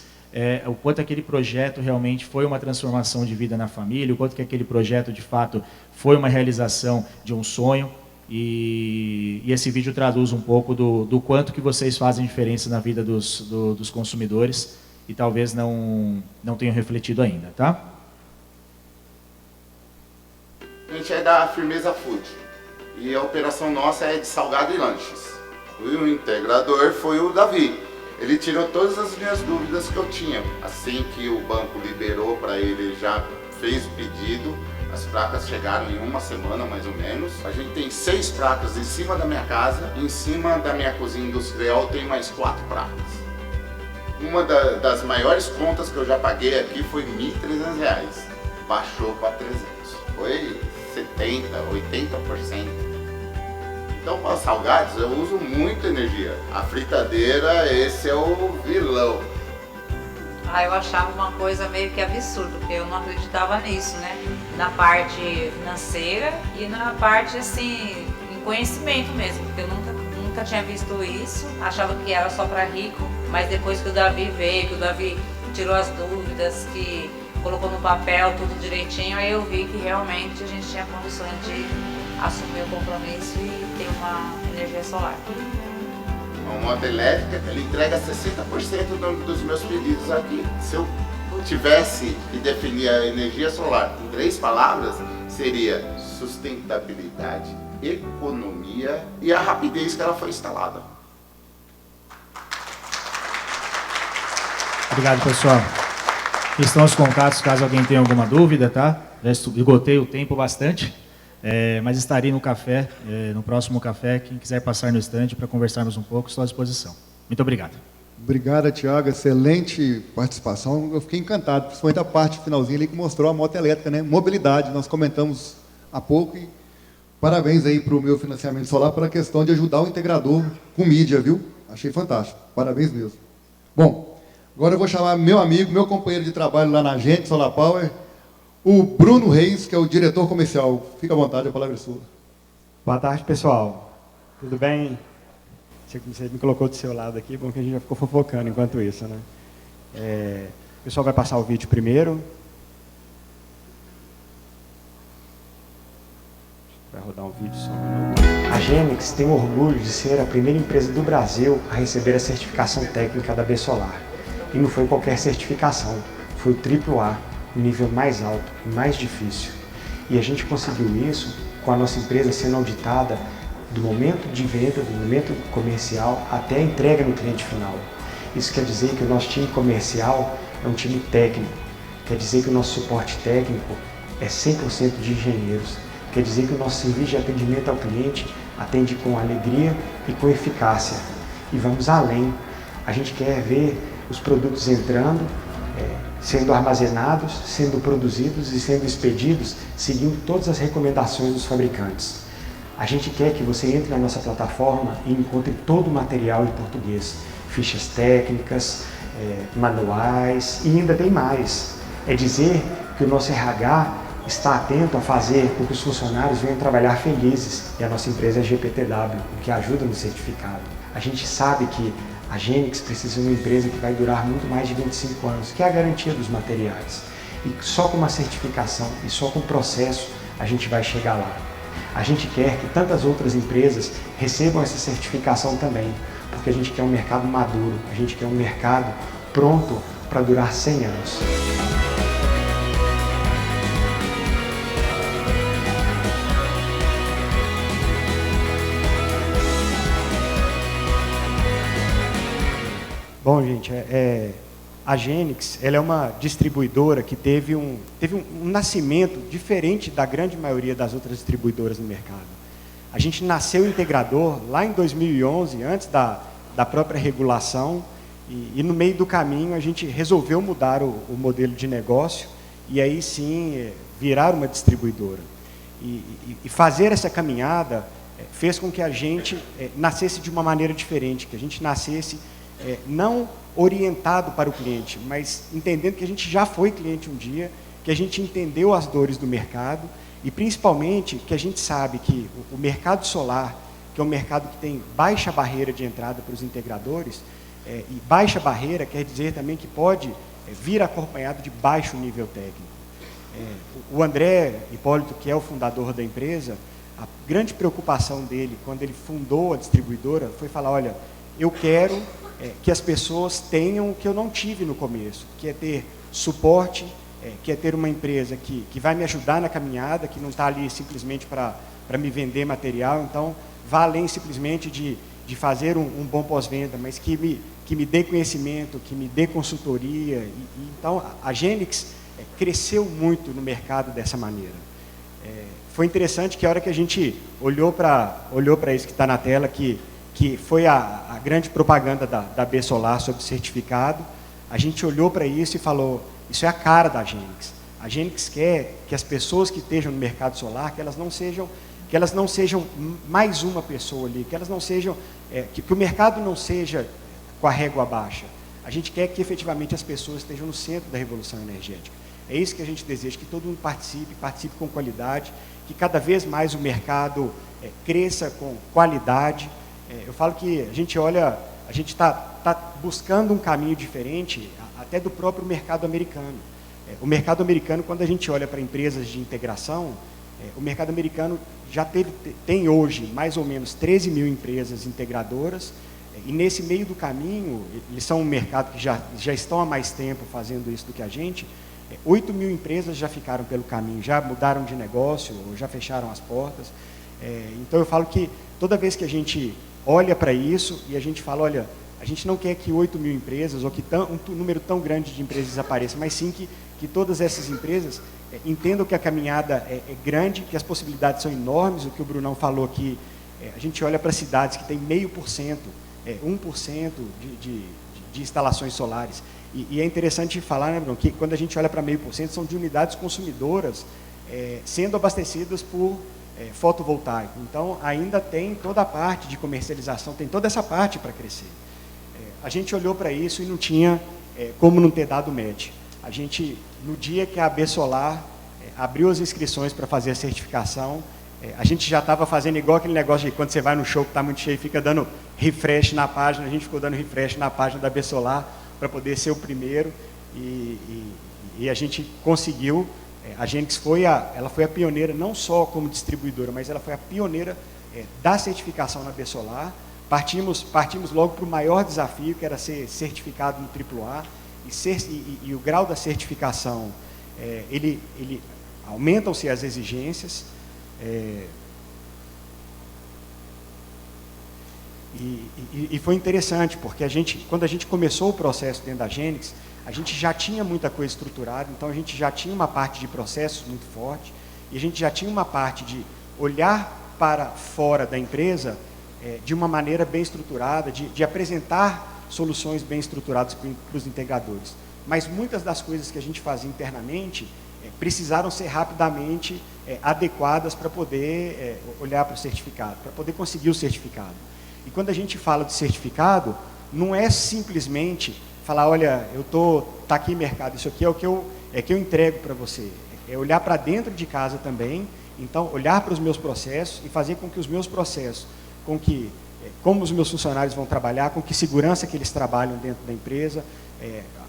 o quanto aquele projeto realmente foi uma transformação de vida na família, o quanto que aquele projeto de fato foi uma realização de um sonho. E esse vídeo traduz um pouco do quanto que vocês fazem diferença na vida dos consumidores e talvez não tenham refletido ainda, tá? A gente é da Firmeza Food e a operação nossa é de salgado e lanches. O integrador foi o Davi. Ele tirou todas as minhas dúvidas que eu tinha. Assim que o banco liberou para ele, já fez o pedido. As placas chegaram em uma semana, mais ou menos. A gente tem 6 placas em cima da minha casa. Em cima da minha cozinha industrial tem mais 4 placas. Uma das maiores contas que eu já paguei aqui foi R$ 1.300. Baixou para 300. Foi 70%, 80%. Então, para salgados, eu uso muita energia. A fritadeira, esse é o vilão. Eu achava uma coisa meio que absurda, porque eu não acreditava nisso, né? Na parte financeira e na parte, assim, em conhecimento mesmo, porque eu nunca tinha visto isso. Achava que era só para rico, mas depois que o Davi veio, que o Davi tirou as dúvidas, que colocou no papel tudo direitinho, aí eu vi que realmente a gente tinha condições de assumir o compromisso e ter uma energia solar. Uma moto elétrica, ela entrega 60% dos meus pedidos aqui. Se eu tivesse que definir a energia solar em 3 palavras, seria sustentabilidade, economia e a rapidez que ela foi instalada. Obrigado, pessoal. Aqui estão os contatos, caso alguém tenha alguma dúvida, tá? Já esgotei o tempo bastante, mas estarei no café, no próximo café. Quem quiser passar no estande para conversarmos um pouco, estou à disposição. Muito obrigado. Obrigado, Tiago. Excelente participação. Eu fiquei encantado, principalmente a parte finalzinha ali que mostrou a moto elétrica, né? Mobilidade, nós comentamos há pouco. E parabéns aí para o meu financiamento solar pela questão de ajudar o integrador com mídia, viu? Achei fantástico. Parabéns mesmo. Bom, agora eu vou chamar meu amigo, meu companheiro de trabalho lá na Agente Solar Power, o Bruno Reis, que é o diretor comercial. Fica à vontade, a palavra é sua. Boa tarde, pessoal. Tudo bem? Você me colocou do seu lado aqui, bom que a gente já ficou fofocando enquanto isso, né? O pessoal vai passar o vídeo primeiro. Vai rodar um vídeo só um minuto. A Genix tem o orgulho de ser a primeira empresa do Brasil a receber a certificação técnica da B-Solar. E não foi qualquer certificação, foi o AAA, o nível mais alto e mais difícil. E a gente conseguiu isso com a nossa empresa sendo auditada do momento de venda, do momento comercial, até a entrega no cliente final. Isso quer dizer que o nosso time comercial é um time técnico, quer dizer que o nosso suporte técnico é 100% de engenheiros, quer dizer que o nosso serviço de atendimento ao cliente atende com alegria e com eficácia. E vamos além, a gente quer ver os produtos entrando, sendo armazenados, sendo produzidos e sendo expedidos, seguindo todas as recomendações dos fabricantes. A gente quer que você entre na nossa plataforma e encontre todo o material em português, fichas técnicas, manuais e ainda tem mais. É dizer que o nosso RH está atento a fazer com que os funcionários venham trabalhar felizes e a nossa empresa é GPTW, o que ajuda no certificado. A gente sabe que a Genix precisa de uma empresa que vai durar muito mais de 25 anos, que é a garantia dos materiais. E só com uma certificação e só com o processo a gente vai chegar lá. A gente quer que tantas outras empresas recebam essa certificação também, porque a gente quer um mercado maduro, a gente quer um mercado pronto para durar 100 anos. Bom, gente, a Genix ela é uma distribuidora que teve um nascimento diferente da grande maioria das outras distribuidoras no mercado. A gente nasceu integrador lá em 2011, antes da própria regulação, e no meio do caminho a gente resolveu mudar o modelo de negócio e aí sim virar uma distribuidora. E fazer essa caminhada fez com que a gente nascesse de uma maneira diferente, que a gente nascesse não orientado para o cliente, mas entendendo que a gente já foi cliente um dia, que a gente entendeu as dores do mercado e principalmente que a gente sabe que o mercado solar, que é um mercado que tem baixa barreira de entrada para os integradores, e baixa barreira quer dizer também que pode vir acompanhado de baixo nível técnico. O André Hipólito, que é o fundador da empresa, a grande preocupação dele quando ele fundou a distribuidora foi falar, olha, eu quero que as pessoas tenham o que eu não tive no começo, que é ter suporte, que é ter uma empresa que vai me ajudar na caminhada, que não está ali simplesmente para me vender material, então vá além simplesmente de fazer um bom pós-venda, mas que me dê conhecimento, que me dê consultoria. Então a Genix cresceu muito no mercado dessa maneira. Foi interessante que a hora que a gente olhou para isso que está na tela, que que foi a grande propaganda da B Solar sobre certificado, a gente olhou para isso e falou, isso é a cara da Genix. A Genix quer que as pessoas que estejam no mercado solar, que elas não sejam mais uma pessoa ali, que elas não sejam, que o mercado não seja com a régua baixa. A gente quer que efetivamente as pessoas estejam no centro da revolução energética. É isso que a gente deseja, que todo mundo participe com qualidade, que cada vez mais o mercado cresça com qualidade. Eu falo que a gente está buscando um caminho diferente até do próprio mercado americano. O mercado americano, quando a gente olha para empresas de integração, o mercado americano já tem hoje mais ou menos 13 mil empresas integradoras, e nesse meio do caminho, eles são um mercado que já estão há mais tempo fazendo isso do que a gente, 8 mil empresas já ficaram pelo caminho, já mudaram de negócio, ou já fecharam as portas. Então eu falo que toda vez que a gente olha para isso e a gente fala, olha, a gente não quer que 8 mil empresas, ou que um número tão grande de empresas apareça, mas sim que todas essas empresas entendam que a caminhada é grande, que as possibilidades são enormes. O que o Brunão falou aqui, a gente olha para cidades que tem 0,5%, 1% de instalações solares. E é interessante falar, né, Bruno, que quando a gente olha para 0,5%, são de unidades consumidoras sendo abastecidas por fotovoltaico. Então, ainda tem toda a parte de comercialização, tem toda essa parte para crescer. A gente olhou para isso e não tinha como não ter dado match. A gente, no dia que a AB Solar abriu as inscrições para fazer a certificação, a gente já estava fazendo igual aquele negócio de quando você vai no show que está muito cheio, fica dando refresh na página. A gente ficou dando refresh na página da AB Solar para poder ser o primeiro, e a gente conseguiu. A Genix ela foi a pioneira, não só como distribuidora, mas ela foi a pioneira da certificação na AB Solar. Partimos logo para o maior desafio, que era ser certificado no AAA, e o grau da certificação, aumentam-se as exigências, e foi interessante, porque quando a gente começou o processo dentro da Genix, a gente já tinha muita coisa estruturada, então a gente já tinha uma parte de processos muito forte, e a gente já tinha uma parte de olhar para fora da empresa de uma maneira bem estruturada, de apresentar soluções bem estruturadas para os integradores. Mas muitas das coisas que a gente fazia internamente precisaram ser rapidamente adequadas para poder olhar para o certificado, para poder conseguir o certificado. E quando a gente fala de certificado, não é simplesmente falar, olha, tá aqui mercado, isso aqui é o que eu entrego para você. É olhar para dentro de casa também, então olhar para os meus processos e fazer com que os meus processos, como os meus funcionários vão trabalhar, com que segurança que eles trabalham dentro da empresa,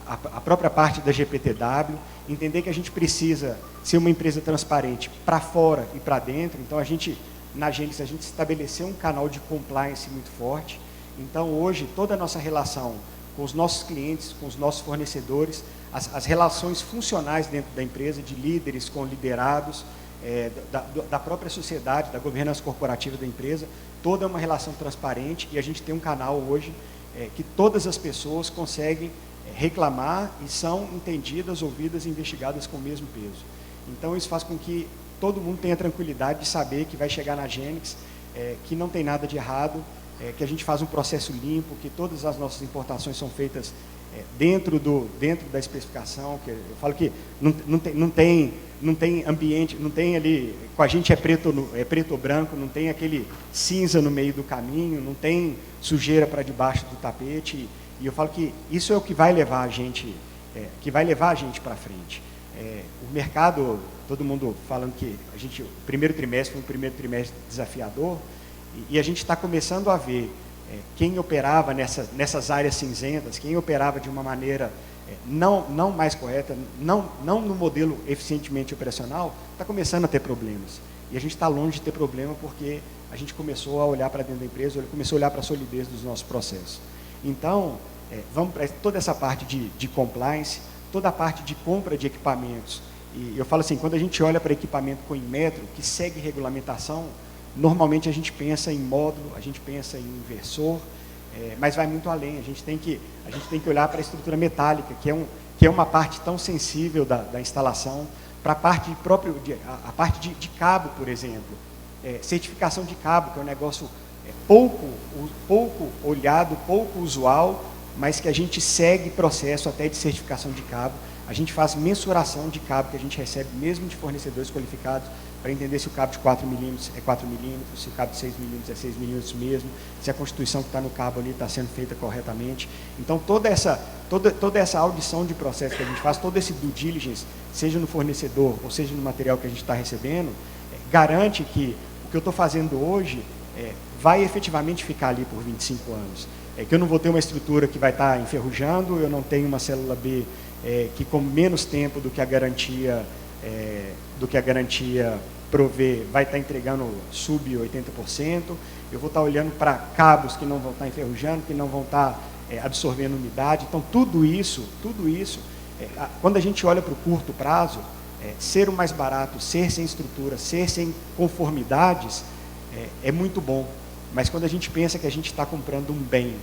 a própria parte da GPTW, entender que a gente precisa ser uma empresa transparente para fora e para dentro. Então na Genix a gente estabeleceu um canal de compliance muito forte. Então hoje toda a nossa relação com os nossos clientes, com os nossos fornecedores, as relações funcionais dentro da empresa, de líderes com liderados, da própria sociedade, da governança corporativa da empresa, toda é uma relação transparente, e a gente tem um canal hoje que todas as pessoas conseguem reclamar e são entendidas, ouvidas e investigadas com o mesmo peso. Então isso faz com que todo mundo tenha tranquilidade de saber que vai chegar na Genix, que não tem nada de errado, que a gente faz um processo limpo, que todas as nossas importações são feitas dentro da especificação, que eu falo que não tem ambiente, não tem ali, com a gente é preto ou branco, não tem aquele cinza no meio do caminho, não tem sujeira para debaixo do tapete, e eu falo que isso é o que vai levar a gente, para frente. O mercado, todo mundo falando que o primeiro trimestre foi um primeiro trimestre desafiador, e a gente está começando a ver quem operava nessas áreas cinzentas, quem operava de uma maneira não mais correta, não no modelo eficientemente operacional, está começando a ter problemas. E a gente está longe de ter problema porque a gente começou a olhar para dentro da empresa, começou a olhar para a solidez dos nossos processos. Então, vamos para toda essa parte de compliance, toda a parte de compra de equipamentos. E eu falo assim, quando a gente olha para equipamento com Inmetro, que segue regulamentação, normalmente a gente pensa em módulo, a gente pensa em inversor, mas vai muito além. A gente tem que olhar para a estrutura metálica, que é uma parte tão sensível da instalação, para a parte parte de cabo, por exemplo. Certificação de cabo, que é um negócio pouco olhado, pouco usual, mas que a gente segue processo até de certificação de cabo. A gente faz mensuração de cabo que a gente recebe mesmo de fornecedores qualificados para entender se o cabo de 4 milímetros é 4 milímetros, se o cabo de 6 milímetros é 6 milímetros mesmo, se a constituição que está no cabo ali está sendo feita corretamente. Então, toda essa audição de processo que a gente faz, todo esse due diligence, seja no fornecedor ou seja no material que a gente está recebendo, garante que o que eu estou fazendo hoje vai efetivamente ficar ali por 25 anos. Que eu não vou ter uma estrutura que vai estar enferrujando, eu não tenho uma célula B que com menos tempo do que a garantia provê vai estar entregando sub 80%, eu vou estar olhando para cabos que não vão estar enferrujando, que não vão estar absorvendo umidade. Então, tudo isso, quando a gente olha para o curto prazo, ser o mais barato, ser sem estrutura, ser sem conformidades, é muito bom. Mas quando a gente pensa que a gente está comprando um bem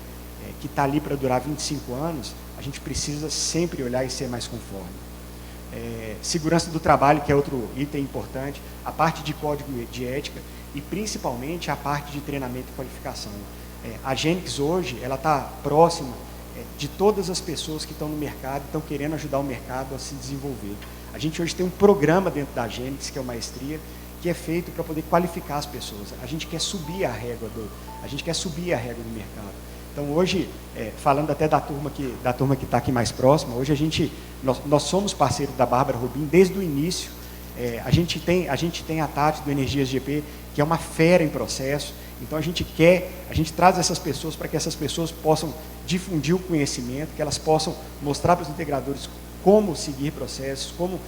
que está ali para durar 25 anos, a gente precisa sempre olhar e ser mais conforme. Segurança do trabalho, que é outro item importante, a parte de código de ética e principalmente a parte de treinamento e qualificação. A Genix hoje, ela está próxima de todas as pessoas que estão no mercado, estão querendo ajudar o mercado a se desenvolver. A gente hoje tem um programa dentro da Genix, que é uma maestria, que é feito para poder qualificar as pessoas. A gente quer subir a régua do mercado. Então hoje, falando até da turma que está aqui mais próxima, hoje nós somos parceiros da Bárbara Rubim desde o início. A gente tem a Tati do Energias GP, que é uma fera em processo. Então a gente traz essas pessoas para que essas pessoas possam difundir o conhecimento, que elas possam mostrar para os integradores como seguir processos, como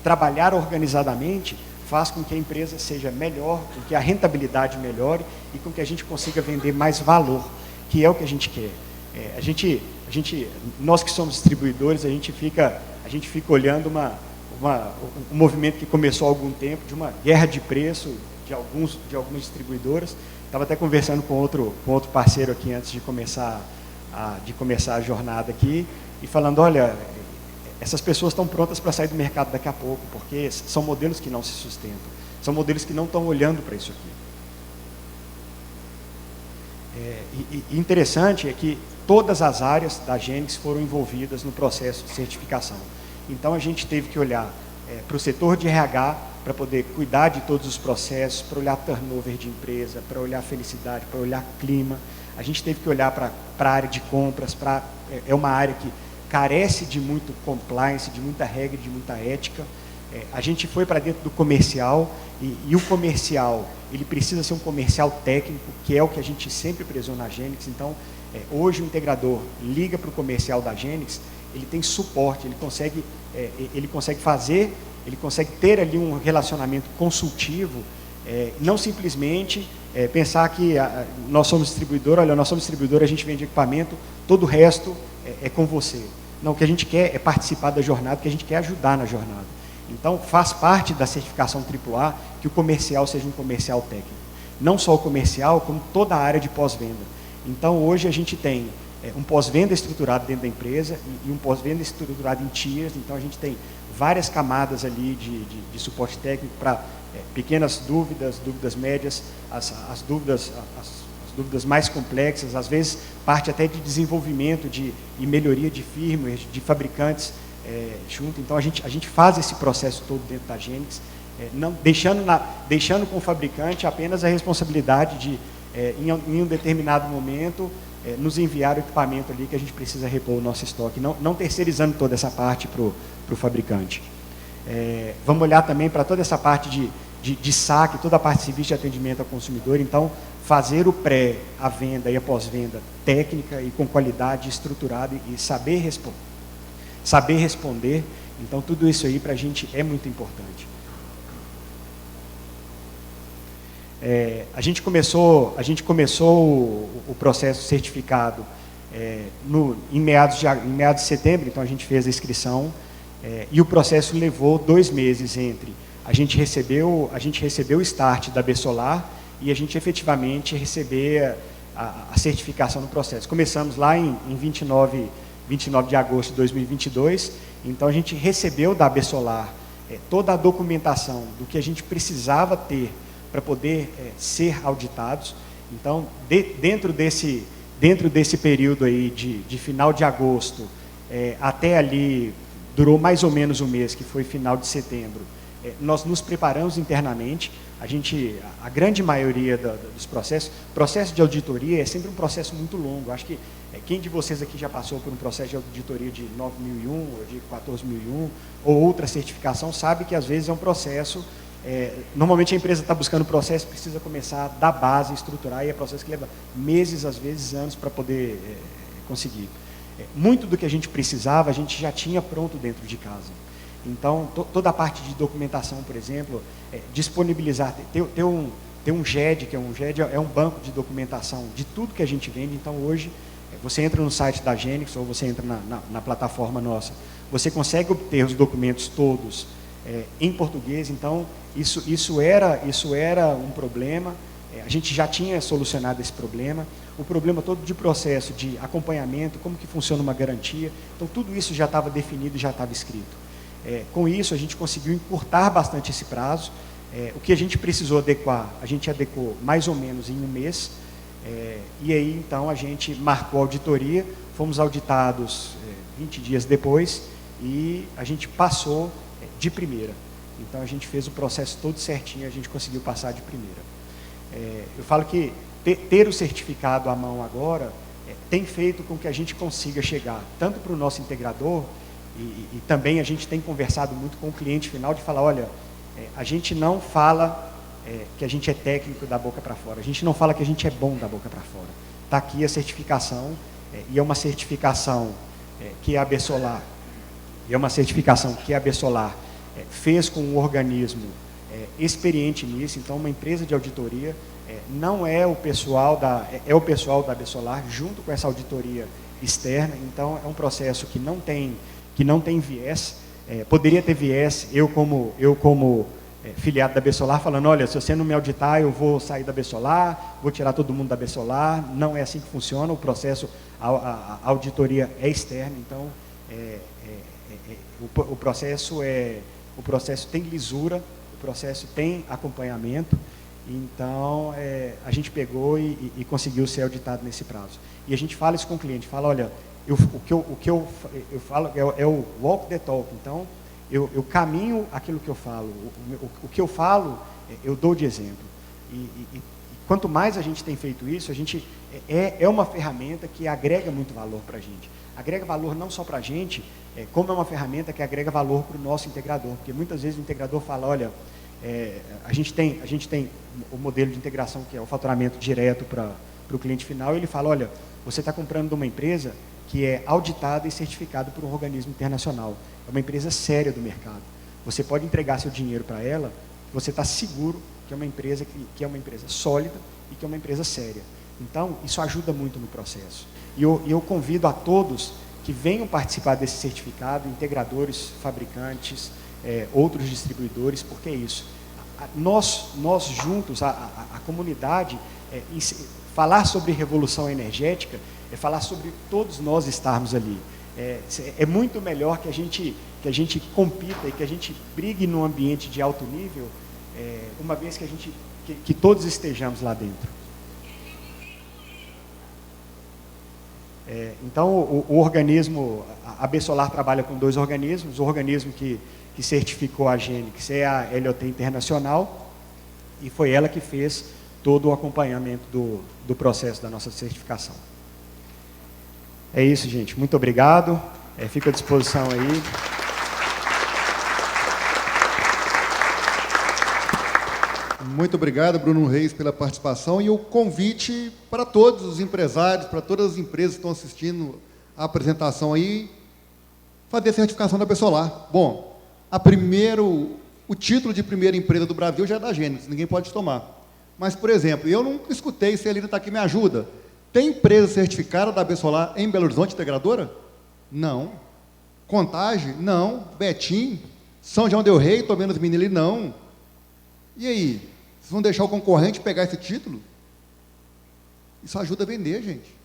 trabalhar organizadamente, faz com que a empresa seja melhor, com que a rentabilidade melhore e com que a gente consiga vender mais valor, que é o que a gente quer. Nós que somos distribuidores, a gente fica olhando um movimento que começou há algum tempo, de uma guerra de preço de alguns distribuidores. Estava até conversando com outro parceiro aqui antes de começar a jornada aqui, e falando, olha, essas pessoas estão prontas para sair do mercado daqui a pouco, porque são modelos que não se sustentam, são modelos que não estão olhando para isso aqui. E interessante é que todas as áreas da Genix foram envolvidas no processo de certificação. Então, a gente teve que olhar para o setor de RH, para poder cuidar de todos os processos, para olhar turnover de empresa, para olhar felicidade, para olhar clima. A gente teve que olhar para a área de compras, é uma área que carece de muito compliance, de muita regra, de muita ética. A gente foi para dentro do comercial, e o comercial, ele precisa ser um comercial técnico, que é o que a gente sempre prezou na Genix. Então, hoje o integrador liga para o comercial da Genix, ele tem suporte, ele consegue ter ali um relacionamento consultivo, não simplesmente pensar que nós somos distribuidor, a gente vende equipamento, todo o resto é com você. Não, o que a gente quer é participar da jornada, o que a gente quer é ajudar na jornada. Então, faz parte da certificação AAA que o comercial seja um comercial técnico. Não só o comercial, como toda a área de pós-venda. Então, hoje a gente tem um pós-venda estruturado dentro da empresa e um pós-venda estruturado em tiers. Então, a gente tem várias camadas ali de suporte técnico para pequenas dúvidas médias, as dúvidas mais complexas, às vezes parte até de desenvolvimento e melhoria de firmware, de fabricantes junto. Então, a gente faz esse processo todo dentro da Genix, não deixando com o fabricante apenas a responsabilidade de, em um determinado momento, nos enviar o equipamento ali que a gente precisa repor o nosso estoque, não terceirizando toda essa parte para o fabricante. Vamos olhar também para toda essa parte de saque, toda a parte de serviço de atendimento ao consumidor. Então, fazer o pré, a venda e a pós-venda técnica e com qualidade estruturada e saber responder. Então, tudo isso aí para a gente é muito importante. A gente começou o processo certificado em meados de setembro, então a gente fez a inscrição, e o processo levou 2 meses entre a gente recebeu o start da B-Solar e a gente efetivamente receber a certificação do processo. Começamos lá em 29 de agosto de 2022, então a gente recebeu da B-Solar toda a documentação do que a gente precisava ter para poder ser auditados. Então, dentro desse período aí de final de agosto até ali, durou mais ou menos um mês, que foi final de setembro, nós nos preparamos internamente. A grande maioria dos processo de auditoria é sempre um processo muito longo. Acho que quem de vocês aqui já passou por um processo de auditoria de 9001, ou de 14001, ou outra certificação, sabe que às vezes é um processo, normalmente a empresa está buscando o processo, precisa começar da base, estruturar, e é processo que leva meses, às vezes anos, para poder conseguir. Muito do que a gente precisava, a gente já tinha pronto dentro de casa. Então, toda a parte de documentação, por exemplo, disponibilizar, ter um GED, que é um banco de documentação de tudo que a gente vende. Então, hoje, você entra no site da Genix, ou você entra na plataforma nossa, você consegue obter os documentos todos em português. Então, isso era um problema. A gente já tinha solucionado esse problema. O problema todo de processo, de acompanhamento, como que funciona uma garantia. Então, tudo isso já estava definido e já estava escrito. Com isso, a gente conseguiu encurtar bastante esse prazo. O que a gente precisou adequar, a gente adequou mais ou menos em um mês. E aí, então, a gente marcou a auditoria, fomos auditados 20 dias depois e a gente passou de primeira. Então, a gente fez o processo todo certinho, a gente conseguiu passar de primeira. Eu falo que ter o certificado à mão agora tem feito com que a gente consiga chegar tanto para o nosso integrador, e também a gente tem conversado muito com o cliente final de falar, olha, a gente não fala que a gente é técnico da boca para fora, a gente não fala que a gente é bom da boca para fora. Está aqui a certificação, e é uma certificação que a Bessolar, fez com um organismo experiente nisso. Então, uma empresa de auditoria não é o pessoal o pessoal da Bessolar junto com essa auditoria externa. Então, é um processo que não tem viés. Poderia ter viés, eu como filiado da Bessolar, falando, olha, se você não me auditar, eu vou sair da Bessolar, vou tirar todo mundo da Bessolar. Não é assim que funciona. O processo, a auditoria é externa. Então, o processo tem lisura, o processo tem acompanhamento. Então, a gente pegou e conseguiu ser auditado nesse prazo. E a gente fala isso com o cliente, fala, olha, o que eu falo é o walk the talk. Então, eu caminho aquilo que eu falo. O que eu falo, eu dou de exemplo. E quanto mais a gente tem feito isso, a gente é uma ferramenta que agrega muito valor para a gente. Agrega valor não só para a gente, como é uma ferramenta que agrega valor para o nosso integrador. Porque muitas vezes o integrador fala, olha, a gente tem o modelo de integração que é o faturamento direto para o cliente final, e ele fala, olha, você está comprando de uma empresa que é auditada e certificada por um organismo internacional. É uma empresa séria do mercado. Você pode entregar seu dinheiro para ela, você está seguro que é uma empresa que é uma empresa sólida e que é uma empresa séria. Então, isso ajuda muito no processo. E eu convido a todos que venham participar desse certificado, integradores, fabricantes, outros distribuidores, porque é isso. Nós juntos, a comunidade, falar sobre revolução energética é falar sobre todos nós estarmos ali. É muito melhor que a gente compita e que a gente brigue num ambiente de alto nível, uma vez que todos estejamos lá dentro. Então, o organismo, a Bessolar trabalha com 2 organismos. O organismo que certificou a Genix é a LOT Internacional, e foi ela que fez todo o acompanhamento do processo da nossa certificação. É isso, gente. Muito obrigado. Fico à disposição aí. Muito obrigado, Bruno Reis, pela participação, e o convite para todos os empresários, para todas as empresas que estão assistindo a apresentação aí, fazer a certificação da Bessolar. Bom, o título de primeira empresa do Brasil já é da Genix, ninguém pode tomar. Mas, por exemplo, eu nunca escutei, se a Celina está aqui, me ajuda. Tem empresa certificada da Bessolar em Belo Horizonte, integradora? Não. Contagem? Não. Betim? São João del Rei, Tomenos Minili? Não. E aí? Vocês vão deixar o concorrente pegar esse título? Isso ajuda a vender, gente.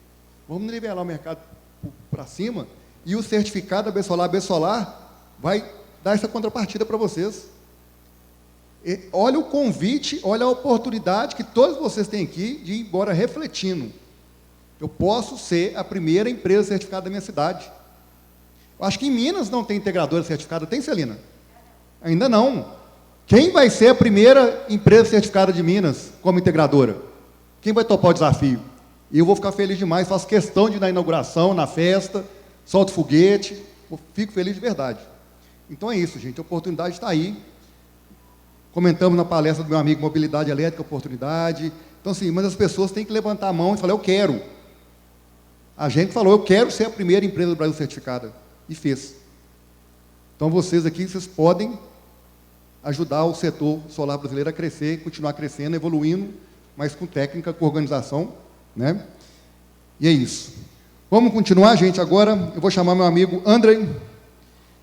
Vamos nivelar o mercado para cima, e o certificado da Bessolar vai dar essa contrapartida para vocês. olha o convite, olha a oportunidade que todos vocês têm aqui de ir embora refletindo. Eu posso ser a primeira empresa certificada da minha cidade. Eu acho que em Minas não tem integradora certificada, tem, Celina? Ainda não. Quem vai ser a primeira empresa certificada de Minas como integradora? Quem vai topar o desafio? E eu vou ficar feliz demais, faço questão de ir na inauguração, na festa, solto foguete, fico feliz de verdade. Então é isso, gente, a oportunidade está aí. Comentamos na palestra do meu amigo Mobilidade Elétrica, oportunidade. Então, assim, mas as pessoas têm que levantar a mão e falar, eu quero. A gente falou, eu quero ser a primeira empresa do Brasil certificada. E fez. Então, vocês aqui, vocês podem ajudar o setor solar brasileiro a crescer, continuar crescendo, evoluindo, mas com técnica, com organização, né? E é isso. Vamos continuar, gente. Agora eu vou chamar meu amigo Andrei,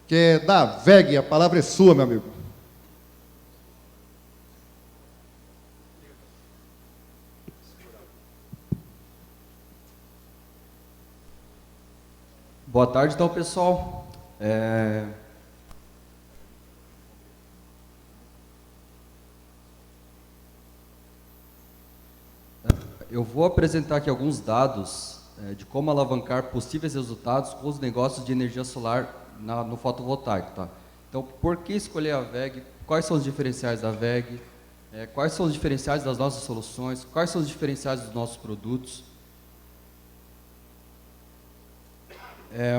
que é da VEG. A palavra é sua, meu amigo. Boa tarde, então, pessoal. Eu vou apresentar aqui alguns dados de como alavancar possíveis resultados com os negócios de energia solar no fotovoltaico. Tá? Então, por que escolher a VEG? Quais são os diferenciais da VEG? Quais são os diferenciais das nossas soluções? Quais são os diferenciais dos nossos produtos?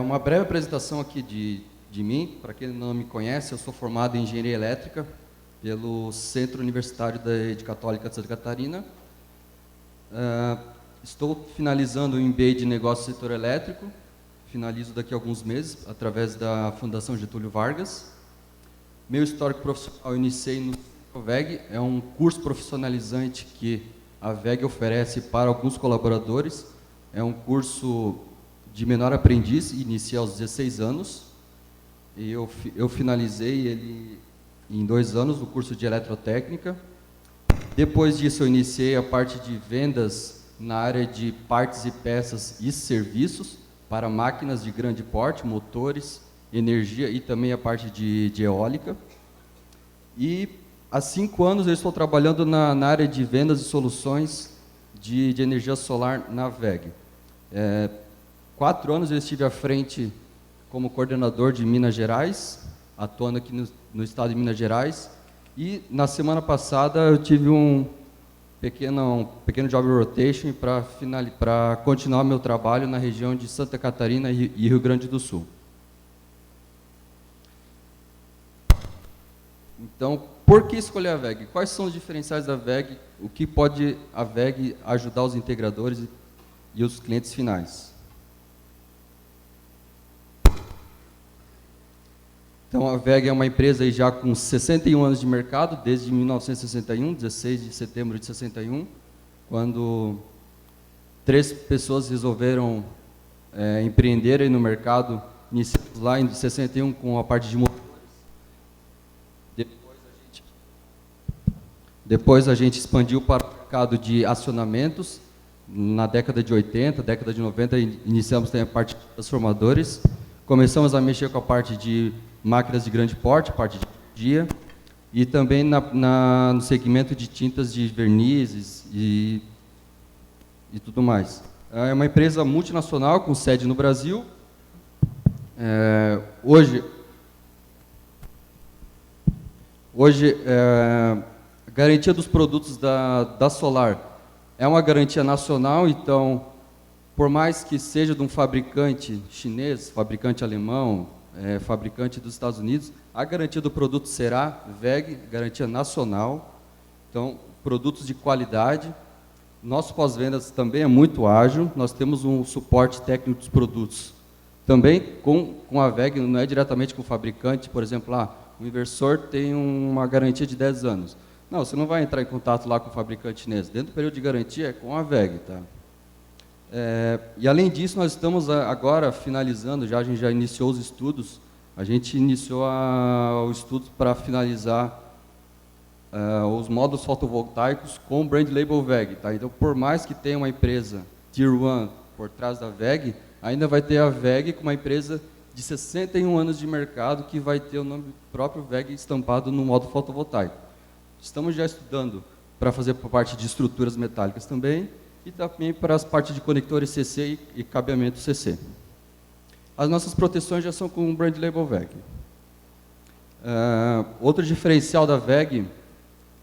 Uma breve apresentação aqui de mim. Para quem não me conhece, eu sou formado em Engenharia Elétrica pelo Centro Universitário da Rede Católica de Santa Catarina. Estou finalizando o MBA de Negócios do Setor Elétrico, finalizo daqui a alguns meses, através da Fundação Getúlio Vargas. Meu histórico profissional eu iniciei no VEG, é um curso profissionalizante que a VEG oferece para alguns colaboradores. É um curso de menor aprendiz, iniciei aos 16 anos, e eu finalizei ele em 2 anos, o curso de eletrotécnica. Depois disso, eu iniciei a parte de vendas na área de partes e peças e serviços para máquinas de grande porte, motores, energia e também a parte de eólica. E há 5 anos eu estou trabalhando na área de vendas e soluções de energia solar na VEG. 4 anos eu estive à frente como coordenador de Minas Gerais, atuando aqui no estado de Minas Gerais. E na semana passada eu tive um pequeno job rotation para continuar meu trabalho na região de Santa Catarina e Rio Grande do Sul. Então, por que escolher a VEG? Quais são os diferenciais da VEG? O que pode a VEG ajudar os integradores e os clientes finais? Então, a VEG é uma empresa aí já com 61 anos de mercado, desde 1961, 16 de setembro de 61, quando 3 pessoas resolveram empreender aí no mercado, iniciamos lá em 61 com a parte de motores. Depois a gente expandiu para o mercado de acionamentos. Na década de 80, década de 90, iniciamos também a parte de transformadores. Começamos a mexer com a parte de máquinas de grande porte, parte de energia, e também no segmento de tintas de vernizes e tudo mais. É uma empresa multinacional com sede no Brasil. Hoje a garantia dos produtos da Solar é uma garantia nacional, então, por mais que seja de um fabricante chinês, fabricante alemão, fabricante dos Estados Unidos, a garantia do produto será VEG, garantia nacional. Então, produtos de qualidade. Nosso pós-vendas também é muito ágil, nós temos um suporte técnico dos produtos. Também com a VEG, não é diretamente com o fabricante, por exemplo, o inversor tem uma garantia de 10 anos. Não, você não vai entrar em contato lá com o fabricante chinês. Dentro do período de garantia é com a VEG, tá? E além disso, nós estamos agora finalizando, a gente já iniciou os estudos, a gente iniciou o estudo para finalizar os módulos fotovoltaicos com o brand label VEG. Tá? Então, por mais que tenha uma empresa Tier 1 por trás da VEG, ainda vai ter a VEG com uma empresa de 61 anos de mercado que vai ter o nome próprio VEG estampado no módulo fotovoltaico. Estamos já estudando para fazer parte de estruturas metálicas também, e também para as partes de conectores CC e cabeamento CC. As nossas proteções já são com o brand label WEG. Outro diferencial da WEG,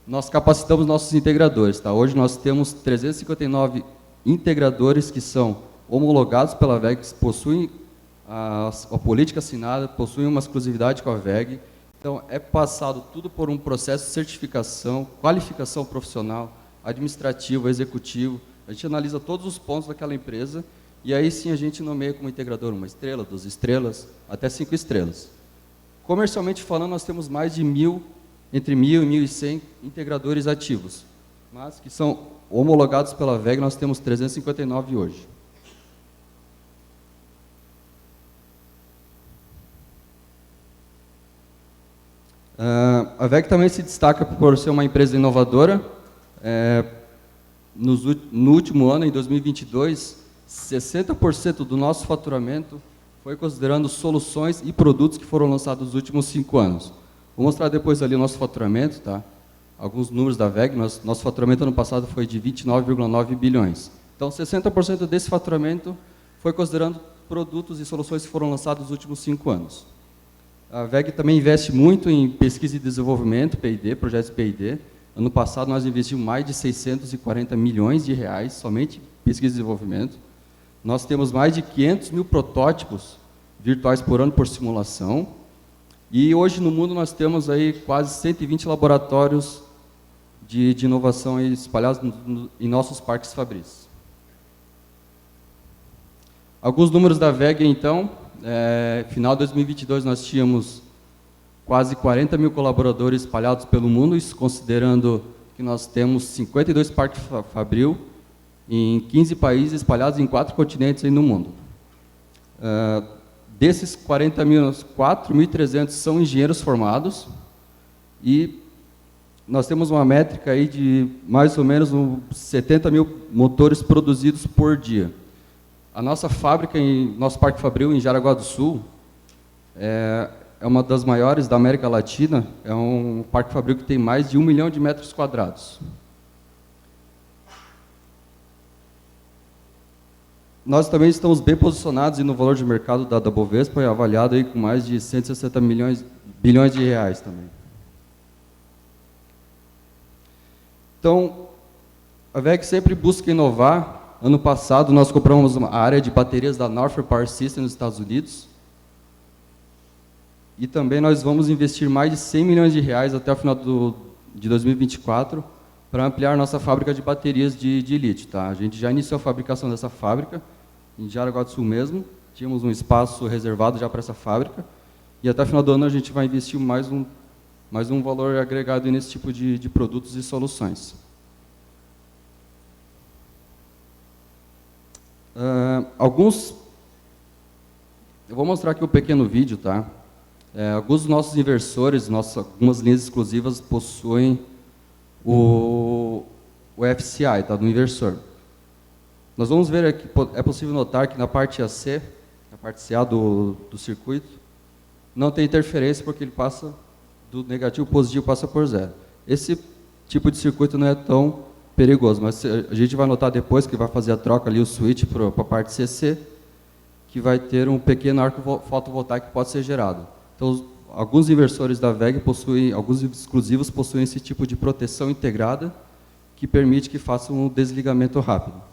nós capacitamos nossos integradores. Tá? Hoje nós temos 359 integradores que são homologados pela WEG, que possuem a política assinada, possuem uma exclusividade com a WEG. Então, é passado tudo por um processo de certificação, qualificação profissional, administrativo, executivo. A gente analisa todos os pontos daquela empresa e aí sim a gente nomeia como integrador 1 estrela, 2 estrelas, até 5 estrelas. Comercialmente falando, nós temos mais de entre 1.000 e 1.100 integradores ativos, mas que são homologados pela WEG, nós temos 359 hoje. A WEG também se destaca por ser uma empresa inovadora. No último ano, em 2022, 60% do nosso faturamento foi considerando soluções e produtos que foram lançados nos últimos 5 anos. Vou mostrar depois ali o nosso faturamento, tá? Alguns números da WEG. Nosso faturamento ano passado foi de 29,9 bilhões. Então, 60% desse faturamento foi considerando produtos e soluções que foram lançados nos últimos 5 anos. A WEG também investe muito em pesquisa e desenvolvimento, P&D, projetos P&D. Ano passado nós investimos mais de 640 milhões de reais somente em pesquisa e desenvolvimento. Nós temos mais de 500 mil protótipos virtuais por ano por simulação. E hoje no mundo nós temos aí quase 120 laboratórios de inovação espalhados em nossos parques fabris. Alguns números da WEG, então. Final de 2022 nós tínhamos quase 40 mil colaboradores espalhados pelo mundo, isso considerando que nós temos 52 parques fabril em 15 países espalhados em 4 continentes aí no mundo. Desses 40 mil, 4.300 são engenheiros formados e nós temos uma métrica aí de mais ou menos 70 mil motores produzidos por dia. A nossa fábrica, nosso Parque Fabril, em Jaraguá do Sul, é uma das maiores da América Latina. É um Parque Fabril que tem mais de 1 milhão de metros quadrados. Nós também estamos bem posicionados no valor de mercado da Bovespa, avaliado aí com mais de 160 bilhões de reais também. Então, a WEG sempre busca inovar. Ano passado, nós compramos a área de baterias da Norfolk Power Systems nos Estados Unidos. E também nós vamos investir mais de 100 milhões de reais até o final de 2024 para ampliar nossa fábrica de baterias de lítio. Tá? A gente já iniciou a fabricação dessa fábrica, em Jaraguá do Sul mesmo. Tínhamos um espaço reservado já para essa fábrica. E até o final do ano a gente vai investir mais um valor agregado nesse tipo de produtos e soluções. Eu vou mostrar aqui um pequeno vídeo, tá? Alguns dos nossos inversores, algumas linhas exclusivas possuem o FCI, tá? Do inversor. Nós vamos ver aqui, é possível notar que na parte AC, na parte CA do circuito, não tem interferência porque ele passa do negativo para o positivo, passa por zero. Esse tipo de circuito não é tão perigoso, mas a gente vai notar depois que vai fazer a troca ali, o switch para a parte CC, que vai ter um pequeno arco fotovoltaico que pode ser gerado. Então, alguns inversores da WEG possuem, alguns exclusivos possuem esse tipo de proteção integrada, que permite que faça um desligamento rápido.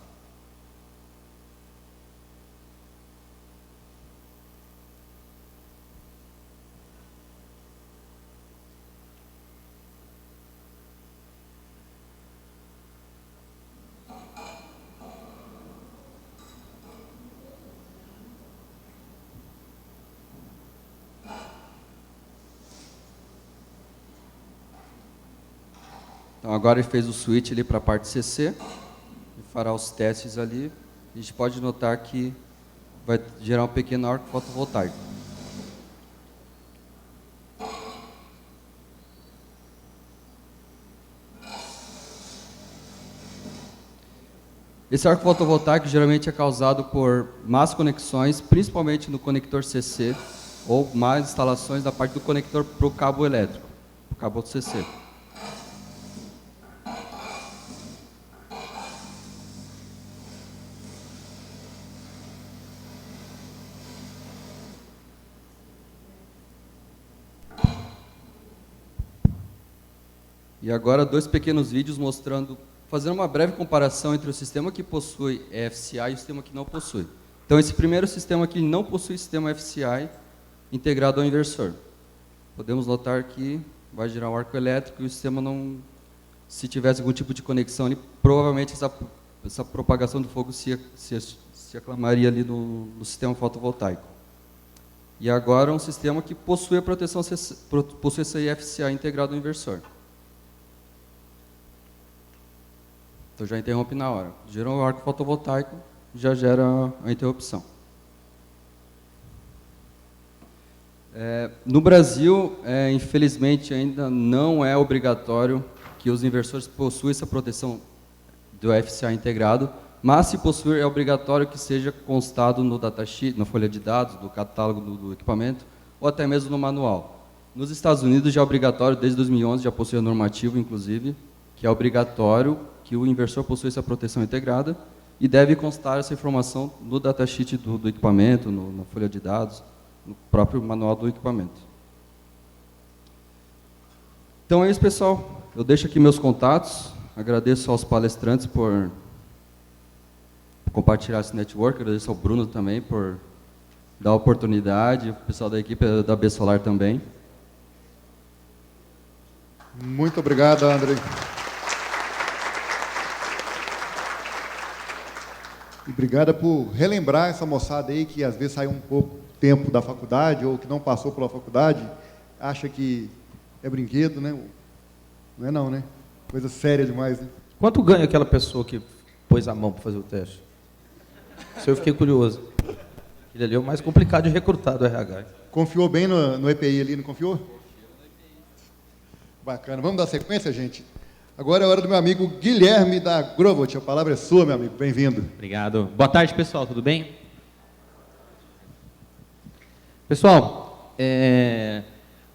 Então, agora ele fez o switch ali para a parte CC, e fará os testes ali. A gente pode notar que vai gerar um pequeno arco fotovoltaico. Esse arco fotovoltaico geralmente é causado por más conexões, principalmente no conector CC, ou más instalações da parte do conector para o cabo elétrico, para o cabo CC. E agora 2 pequenos vídeos mostrando, fazendo uma breve comparação entre o sistema que possui FCI e o sistema que não possui. Então, esse primeiro sistema aqui não possui sistema FCI integrado ao inversor. Podemos notar que vai girar um arco elétrico e o sistema não, se tivesse algum tipo de conexão ali, provavelmente essa propagação do fogo se aclamaria ali no sistema fotovoltaico. E agora um sistema que possui a proteção, possui esse FCI integrado ao inversor. Então já interrompe na hora. Gera um arco fotovoltaico, já gera a interrupção. No Brasil, infelizmente, ainda não é obrigatório que os inversores possuam essa proteção do FCI integrado, mas se possuir, é obrigatório que seja constado no datasheet, na folha de dados, do catálogo do equipamento, ou até mesmo no manual. Nos Estados Unidos já é obrigatório, desde 2011 já possui a normativa, inclusive, que é obrigatório que o inversor possua essa proteção integrada e deve constar essa informação no datasheet do equipamento, na folha de dados, no próprio manual do equipamento. Então é isso, pessoal. Eu deixo aqui meus contatos. Agradeço aos palestrantes por compartilhar esse network. Agradeço ao Bruno também por dar a oportunidade, o pessoal da equipe da B Solar também. Muito obrigado, André. E obrigada por relembrar essa moçada aí que às vezes saiu um pouco tempo da faculdade ou que não passou pela faculdade, acha que é brinquedo, né? Não é não, né? Coisa séria demais, né? Quanto ganha aquela pessoa que pôs a mão para fazer o teste? Isso eu fiquei curioso. Aquele ali é o mais complicado de recrutar do RH. Confiou bem no EPI ali, não confiou? Bacana. Vamos dar sequência, gente? Agora é hora do meu amigo Guilherme da Grovot. A palavra é sua, meu amigo. Bem-vindo. Obrigado. Boa tarde, pessoal. Tudo bem? Pessoal,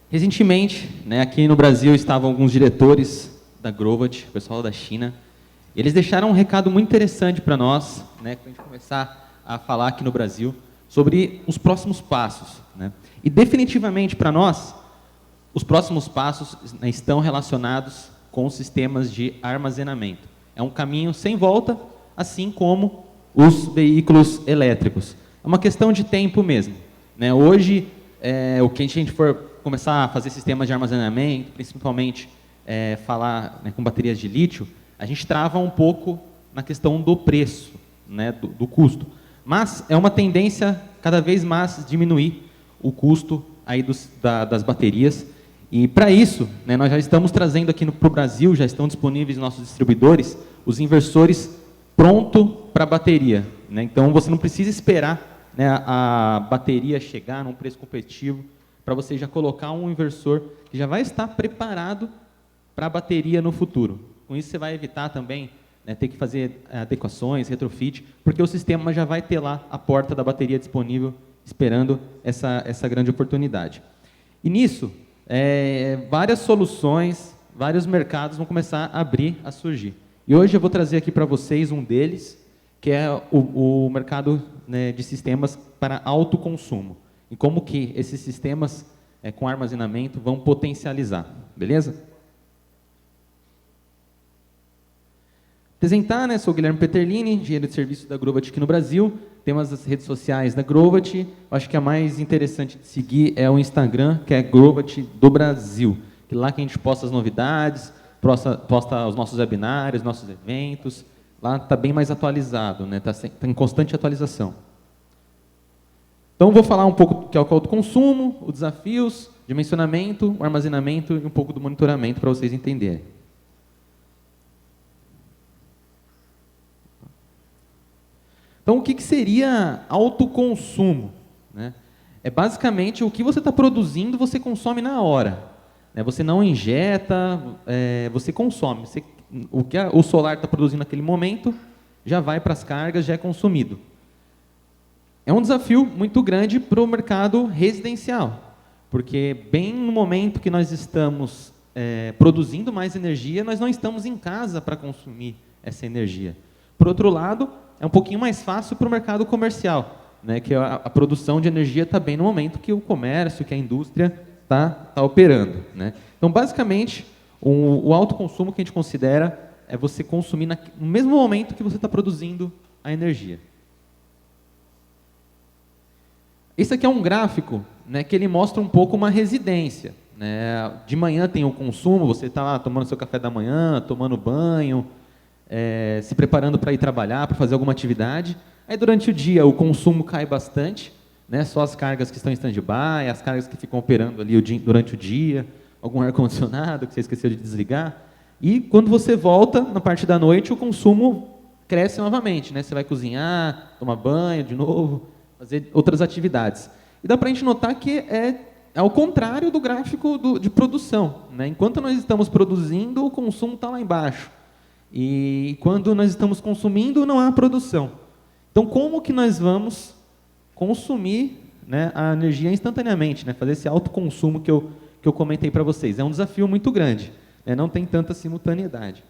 recentemente, aqui no Brasil estavam alguns diretores da Grovot, pessoal da China, e eles deixaram um recado muito interessante para nós, para a gente começar a falar aqui no Brasil, sobre os próximos passos. E definitivamente para nós, os próximos passos estão relacionados com os sistemas de armazenamento. É um caminho sem volta, assim como os veículos elétricos. É uma questão de tempo mesmo. Hoje, o que a gente for começar a fazer sistemas de armazenamento, principalmente falar com baterias de lítio, a gente trava um pouco na questão do preço, do custo. Mas é uma tendência cada vez mais diminuir o custo aí das baterias. E para isso, nós já estamos trazendo aqui para o Brasil, já estão disponíveis nossos distribuidores, os inversores pronto para a bateria. Então você não precisa esperar a bateria chegar num preço competitivo para você já colocar um inversor que já vai estar preparado para a bateria no futuro. Com isso você vai evitar também ter que fazer adequações, retrofit, porque o sistema já vai ter lá a porta da bateria disponível, esperando essa grande oportunidade. E nisso, várias soluções, vários mercados vão começar a abrir, a surgir. E hoje eu vou trazer aqui para vocês um deles, que é o mercado de sistemas para autoconsumo. E como que esses sistemas com armazenamento vão potencializar. Beleza? Apresentar, sou o Guilherme Peterlini, engenheiro de serviço da Grovot aqui no Brasil. Temos as redes sociais da Grovot. Acho que a mais interessante de seguir é o Instagram, que é Grovot do Brasil. Que lá que a gente posta as novidades, posta os nossos webinários, nossos eventos. Lá está bem mais atualizado, está em constante atualização. Então, vou falar um pouco do que é o autoconsumo, os desafios, dimensionamento, o armazenamento e um pouco do monitoramento para vocês entenderem. Então, o que seria autoconsumo? É basicamente o que você está produzindo, você consome na hora. Você não injeta, você consome. O que o solar está produzindo naquele momento já vai para as cargas, já é consumido. É um desafio muito grande para o mercado residencial, porque bem no momento que nós estamos produzindo mais energia, nós não estamos em casa para consumir essa energia. Por outro lado, é um pouquinho mais fácil para o mercado comercial, que a produção de energia está bem no momento que o comércio, que a indústria está operando. Então, basicamente, O alto consumo que a gente considera é você consumir no mesmo momento que você está produzindo a energia. Esse aqui é um gráfico, né, que ele mostra um pouco uma residência. Né? De manhã tem o consumo, você está lá tomando seu café da manhã, tomando banho, se preparando para ir trabalhar, para fazer alguma atividade. Aí durante o dia o consumo cai bastante, né? Só as cargas que estão em stand-by, as cargas que ficam operando ali durante o dia, algum ar-condicionado que você esqueceu de desligar. E quando você volta, na parte da noite, o consumo cresce novamente. Né? Você vai cozinhar, tomar banho de novo, fazer outras atividades. E dá para a gente notar que é ao contrário do gráfico de produção. Né? Enquanto nós estamos produzindo, o consumo está lá embaixo. E quando nós estamos consumindo, não há produção. Então, como que nós vamos consumir, né, a energia instantaneamente, né? Fazer esse autoconsumo que eu comentei para vocês? É um desafio muito grande. Né? Não tem tanta simultaneidade.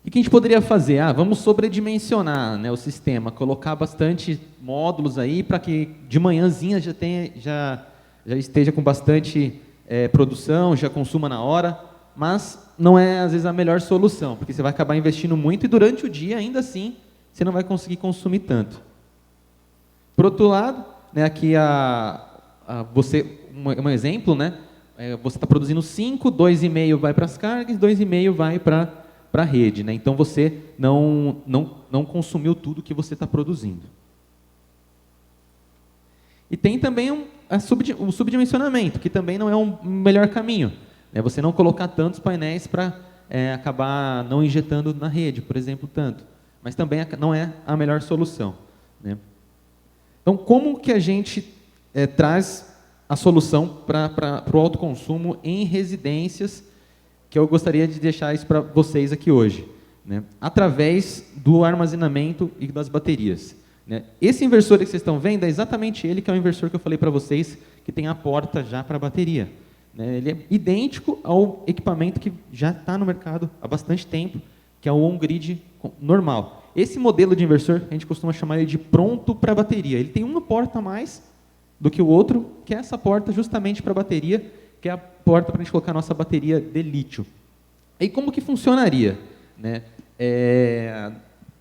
O que a gente poderia fazer? Vamos sobredimensionar, né, o sistema, colocar bastante módulos aí para que de manhãzinha já esteja com bastante produção, já consuma na hora, mas não é, às vezes, a melhor solução, porque você vai acabar investindo muito e durante o dia, ainda assim, você não vai conseguir consumir tanto. Por outro lado, né, aqui um exemplo, né, você está produzindo 5, 2,5 vai para as cargas, 2,5 vai para a rede. Né? Então, você não consumiu tudo que você está produzindo. E tem também o subdimensionamento, que também não é um melhor caminho. Né? Você não colocar tantos painéis para acabar não injetando na rede, por exemplo, tanto. Mas também não é a melhor solução. Né? Então, como que a gente traz a solução para o autoconsumo em residências, que eu gostaria de deixar isso para vocês aqui hoje, né? Através do armazenamento e das baterias. Né? Esse inversor que vocês estão vendo é exatamente ele que é o inversor que eu falei para vocês, que tem a porta já para a bateria. Né? Ele é idêntico ao equipamento que já está no mercado há bastante tempo, que é o on-grid normal. Esse modelo de inversor, a gente costuma chamar ele de pronto para bateria. Ele tem uma porta a mais do que o outro, que é essa porta justamente para a bateria, que é a porta para a gente colocar a nossa bateria de lítio. E como que funcionaria? Né?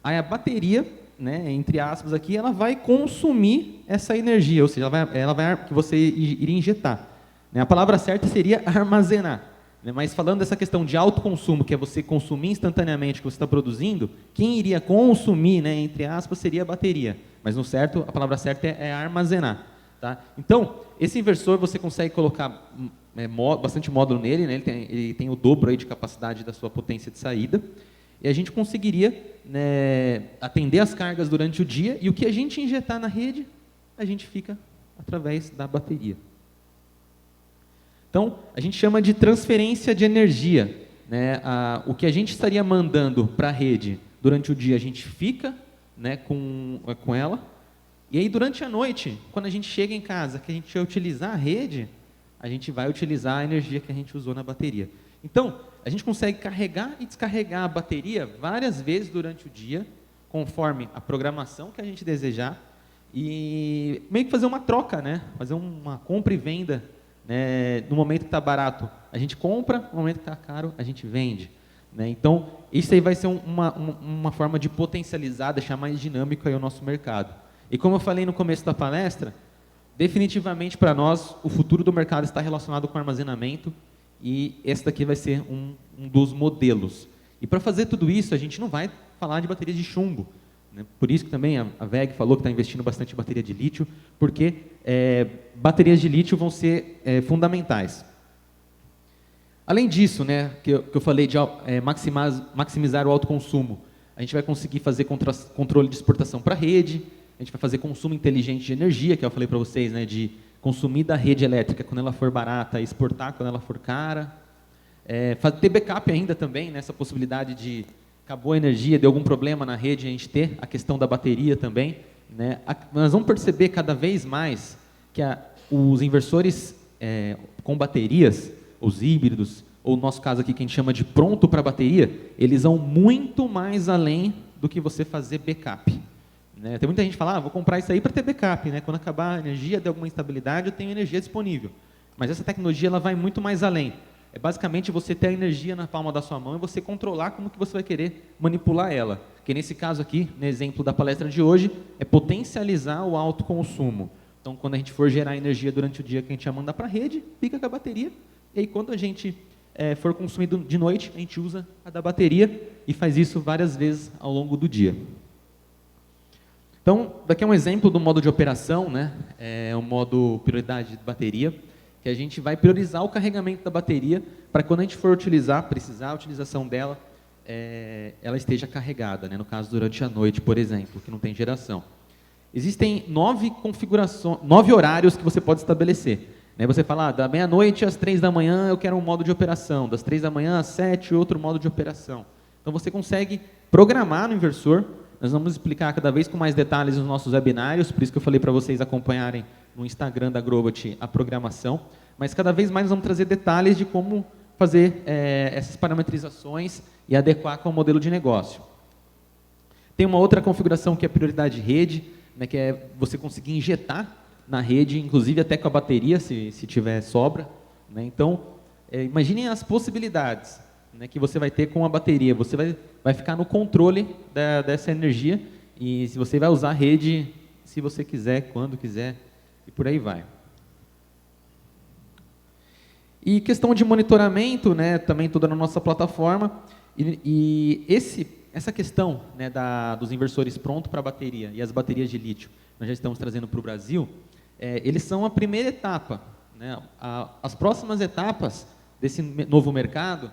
A bateria, né, entre aspas aqui, ela vai consumir essa energia, ou seja, ela vai que você iria injetar. Né? A palavra certa seria armazenar. Né? Mas falando dessa questão de autoconsumo, que é você consumir instantaneamente o que você está produzindo, quem iria consumir, né, entre aspas, seria a bateria. Mas no certo, a palavra certa é armazenar. Tá? Então, esse inversor você consegue colocar bastante módulo nele, né? Ele tem o dobro aí de capacidade da sua potência de saída, e a gente conseguiria, né, atender as cargas durante o dia, e o que a gente injetar na rede, a gente fica através da bateria. Então, a gente chama de transferência de energia. Né? O que a gente estaria mandando para a rede durante o dia, a gente fica, né, com ela. E aí, durante a noite, quando a gente chega em casa, que a gente vai utilizar a rede, a gente vai utilizar a energia que a gente usou na bateria. Então, a gente consegue carregar e descarregar a bateria várias vezes durante o dia, conforme a programação que a gente desejar, e meio que fazer uma troca, né? Fazer uma compra e venda. Né? No momento que está barato, a gente compra, no momento que está caro, a gente vende. Né? Então, isso aí vai ser uma forma de potencializar, deixar mais dinâmico aí o nosso mercado. E como eu falei no começo da palestra, definitivamente para nós, o futuro do mercado está relacionado com armazenamento, e esse daqui vai ser um dos modelos. E para fazer tudo isso, a gente não vai falar de baterias de chumbo. Né? Por isso que também a WEG falou que está investindo bastante em bateria de lítio, porque baterias de lítio vão ser fundamentais. Além disso, né, que eu falei de maximizar o autoconsumo, a gente vai conseguir fazer controle de exportação para a rede, a gente vai fazer consumo inteligente de energia, que eu falei para vocês, né, de consumir da rede elétrica quando ela for barata e exportar quando ela for cara. Ter backup ainda também, né, essa possibilidade de acabou a energia, deu algum problema na rede, a gente ter a questão da bateria também. Né? Nós vamos perceber cada vez mais que os inversores com baterias, os híbridos, ou no nosso caso aqui que a gente chama de pronto para bateria, eles vão muito mais além do que você fazer backup. Né? Tem muita gente que fala, vou comprar isso aí para ter backup. Né? Quando acabar a energia, der alguma instabilidade, eu tenho energia disponível. Mas essa tecnologia ela vai muito mais além. É basicamente você ter a energia na palma da sua mão e você controlar como que você vai querer manipular ela. Que nesse caso aqui, no exemplo da palestra de hoje, é potencializar o autoconsumo. Então, quando a gente for gerar energia durante o dia que a gente vai mandar para a rede, fica com a bateria. E aí, quando a gente for consumido de noite, a gente usa a da bateria e faz isso várias vezes ao longo do dia. Então, daqui é um exemplo do modo de operação, né? É o modo prioridade de bateria, que a gente vai priorizar o carregamento da bateria para quando a gente for precisar a utilização dela, ela esteja carregada, né? No caso, durante a noite, por exemplo, que não tem geração. Existem 9 horários que você pode estabelecer. Né? Você fala, da meia-noite às 3 da manhã eu quero um modo de operação, das 3 da manhã às 7, outro modo de operação. Então você consegue programar no inversor. Nós vamos explicar cada vez com mais detalhes nos nossos webinários, por isso que eu falei para vocês acompanharem no Instagram da Grovat a programação, mas cada vez mais nós vamos trazer detalhes de como fazer essas parametrizações e adequar com o modelo de negócio. Tem uma outra configuração que é prioridade de rede, né, que é você conseguir injetar na rede, inclusive até com a bateria, se tiver sobra. Né? Então, imaginem as possibilidades, né, que você vai ter com a bateria. Você vai ficar no controle dessa energia e se você vai usar a rede, se você quiser, quando quiser, e por aí vai. E questão de monitoramento, né, também toda na nossa plataforma. E essa questão, né, dos inversores prontos para a bateria e as baterias de lítio, nós já estamos trazendo para o Brasil, eles são a primeira etapa. Né? As próximas etapas desse novo mercado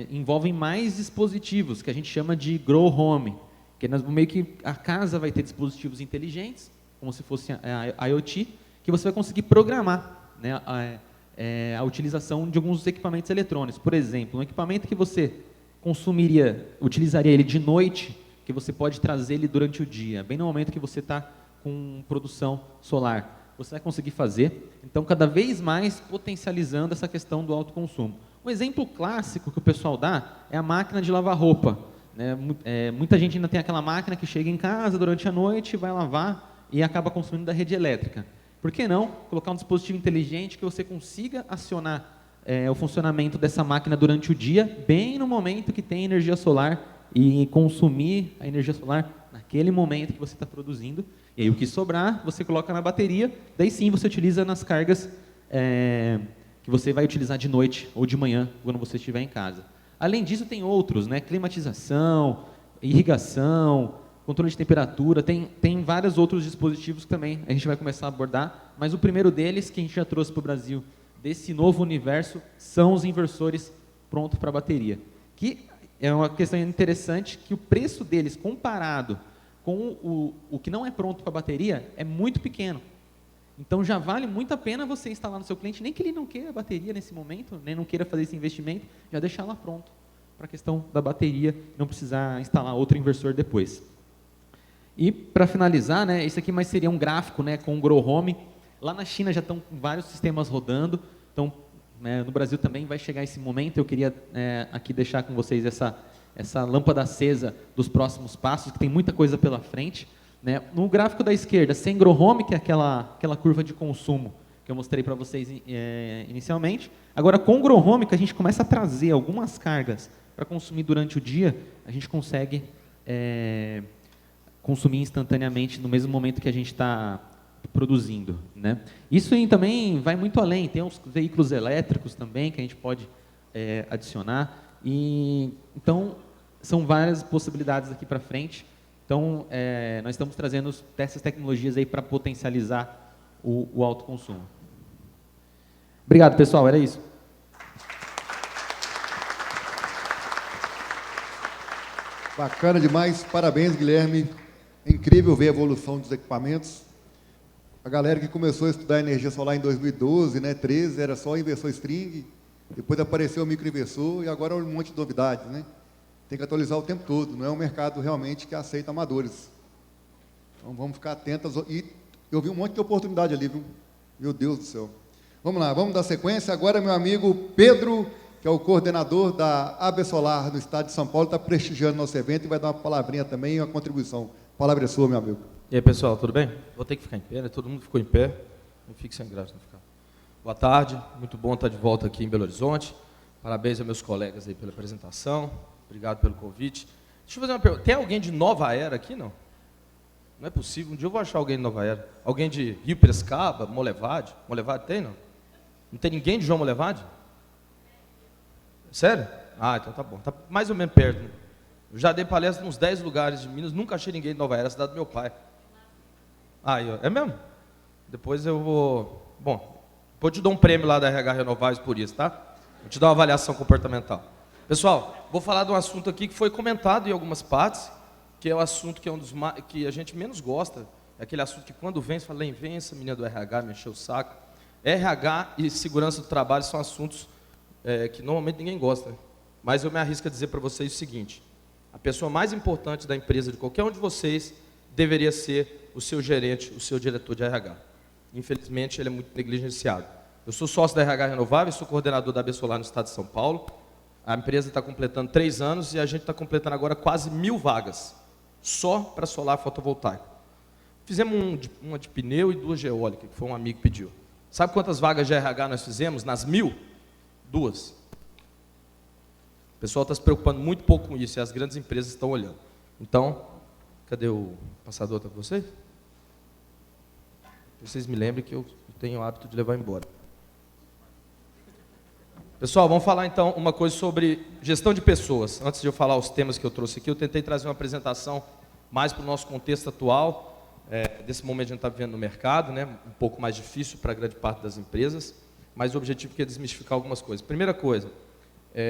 envolvem mais dispositivos, que a gente chama de Grow Home, que meio que a casa vai ter dispositivos inteligentes, como se fosse a IoT, que você vai conseguir programar, né, a utilização de alguns equipamentos eletrônicos. Por exemplo, um equipamento que você utilizaria ele de noite, que você pode trazer ele durante o dia, bem no momento que você está com produção solar. Você vai conseguir fazer, então, cada vez mais potencializando essa questão do autoconsumo. Um exemplo clássico que o pessoal dá é a máquina de lavar roupa. Né? Muita gente ainda tem aquela máquina que chega em casa durante a noite, vai lavar e acaba consumindo da rede elétrica. Por que não colocar um dispositivo inteligente que você consiga acionar o funcionamento dessa máquina durante o dia, bem no momento que tem energia solar, e consumir a energia solar naquele momento que você está produzindo. E aí o que sobrar, você coloca na bateria, daí sim você utiliza nas cargas que você vai utilizar de noite ou de manhã, quando você estiver em casa. Além disso, tem outros, né? Climatização, irrigação, controle de temperatura, tem vários outros dispositivos que também a gente vai começar a abordar, mas o primeiro deles, que a gente já trouxe para o Brasil, desse novo universo, são os inversores prontos para bateria. Que é uma questão interessante, que o preço deles, comparado com o que não é pronto para bateria, é muito pequeno. Então, já vale muito a pena você instalar no seu cliente, nem que ele não queira a bateria nesse momento, nem não queira fazer esse investimento, já deixar lá pronto para a questão da bateria, não precisar instalar outro inversor depois. E, para finalizar, né, esse aqui mais seria um gráfico, né, com o Grow Home. Lá na China já estão vários sistemas rodando, então, no Brasil também vai chegar esse momento. Eu queria aqui deixar com vocês essa lâmpada acesa dos próximos passos, que tem muita coisa pela frente. Né? No gráfico da esquerda, sem Grow Home, que é aquela curva de consumo que eu mostrei para vocês inicialmente. Agora, com o Grow Home, que a gente começa a trazer algumas cargas para consumir durante o dia, a gente consegue consumir instantaneamente no mesmo momento que a gente está produzindo. Né? Isso também vai muito além. Tem os veículos elétricos também que a gente pode adicionar. Então, são várias possibilidades aqui para frente. Então, nós estamos trazendo essas tecnologias aí para potencializar o autoconsumo. Obrigado, pessoal. Era isso. Bacana demais. Parabéns, Guilherme. É incrível ver a evolução dos equipamentos. A galera que começou a estudar energia solar em 2012, né, 13, era só inversor string. Depois apareceu o microinversor e agora um monte de novidades, né? Tem que atualizar o tempo todo, não é um mercado realmente que aceita amadores. Então vamos ficar atentos. E eu vi um monte de oportunidade ali, viu? Meu Deus do céu. Vamos lá, vamos dar sequência. Agora meu amigo Pedro, que é o coordenador da AB Solar no estado de São Paulo, está prestigiando nosso evento e vai dar uma palavrinha também, uma contribuição. A palavra é sua, meu amigo. E aí, pessoal, tudo bem? Vou ter que ficar em pé, né? Todo mundo ficou em pé. Não fique sem graça, não ficar. Boa tarde, muito bom estar de volta aqui em Belo Horizonte. Parabéns aos meus colegas aí pela apresentação. Obrigado pelo convite. Deixa eu fazer uma pergunta. Tem alguém de Nova Era aqui, não? Não é possível. Um dia eu vou achar alguém de Nova Era. Alguém de Rio Piracicaba, Molevade? Molevade tem, não? Não tem ninguém de João Molevade? Sério? Ah, então tá bom. Tá mais ou menos perto. Né? Eu já dei palestra em uns 10 lugares de Minas, nunca achei ninguém de Nova Era, cidade do meu pai. Ah, é mesmo? Depois eu vou... Bom, depois eu te dou um prêmio lá da RH Renováveis por isso, tá? Vou te dar uma avaliação comportamental. Pessoal, vou falar de um assunto aqui que foi comentado em algumas partes, que é o assunto que é um dos que a gente menos gosta. É aquele assunto que quando vem, você fala, vem essa menina do RH, me encheu o saco. RH e segurança do trabalho são assuntos que normalmente ninguém gosta. Né? Mas eu me arrisco a dizer para vocês o seguinte, a pessoa mais importante da empresa de qualquer um de vocês deveria ser o seu gerente, o seu diretor de RH. Infelizmente, ele é muito negligenciado. Eu sou sócio da RH Renováveis, sou coordenador da AB Solar no estado de São Paulo. A empresa está completando 3 anos e a gente está completando agora quase 1000 vagas, só para solar fotovoltaico. Fizemos uma de pneu e 2 de eólica, que foi um amigo que pediu. Sabe quantas vagas de RH nós fizemos? Nas 1000? 2. O pessoal está se preocupando muito pouco com isso e as grandes empresas estão olhando. Então, cadê o passador? Está com vocês? Vocês me lembrem que eu tenho o hábito de levar embora. Pessoal, vamos falar então uma coisa sobre gestão de pessoas. Antes de eu falar os temas que eu trouxe aqui, eu tentei trazer uma apresentação mais para o nosso contexto atual, desse momento que a gente está vivendo no mercado, né? Um pouco mais difícil para a grande parte das empresas, mas o objetivo é desmistificar algumas coisas. Primeira coisa,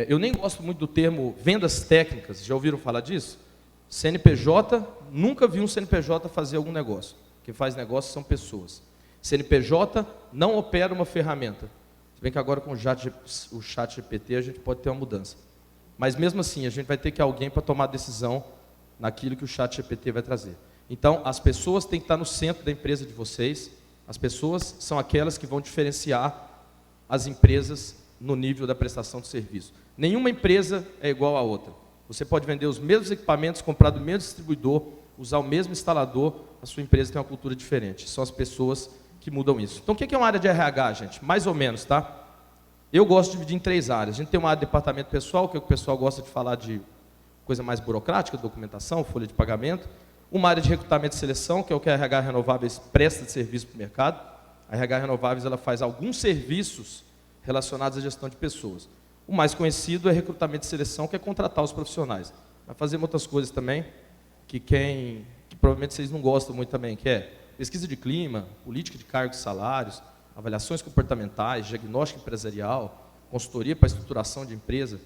eu nem gosto muito do termo vendas técnicas, já ouviram falar disso? CNPJ, nunca vi um CNPJ fazer algum negócio. Quem faz negócio são pessoas. CNPJ não opera uma ferramenta. Se bem que agora com o chat GPT a gente pode ter uma mudança. Mas mesmo assim, a gente vai ter que alguém para tomar decisão naquilo que o chat GPT vai trazer. Então, as pessoas têm que estar no centro da empresa de vocês. As pessoas são aquelas que vão diferenciar as empresas no nível da prestação de serviço. Nenhuma empresa é igual à outra. Você pode vender os mesmos equipamentos, comprar do mesmo distribuidor, usar o mesmo instalador, a sua empresa tem uma cultura diferente. São as pessoas que mudam isso. Então, o que é uma área de RH, gente? Mais ou menos, tá? Eu gosto de dividir em 3 áreas. A gente tem uma área de departamento pessoal, que é o que o pessoal gosta de falar de coisa mais burocrática, documentação, folha de pagamento. Uma área de recrutamento e seleção, que é o que a RH Renováveis presta de serviço para o mercado. A RH Renováveis ela faz alguns serviços relacionados à gestão de pessoas. O mais conhecido é recrutamento e seleção, que é contratar os profissionais. Mas fazemos outras coisas também, que provavelmente vocês não gostam muito também, que é pesquisa de clima, política de cargos e salários, avaliações comportamentais, diagnóstico empresarial, consultoria para estruturação de empresa,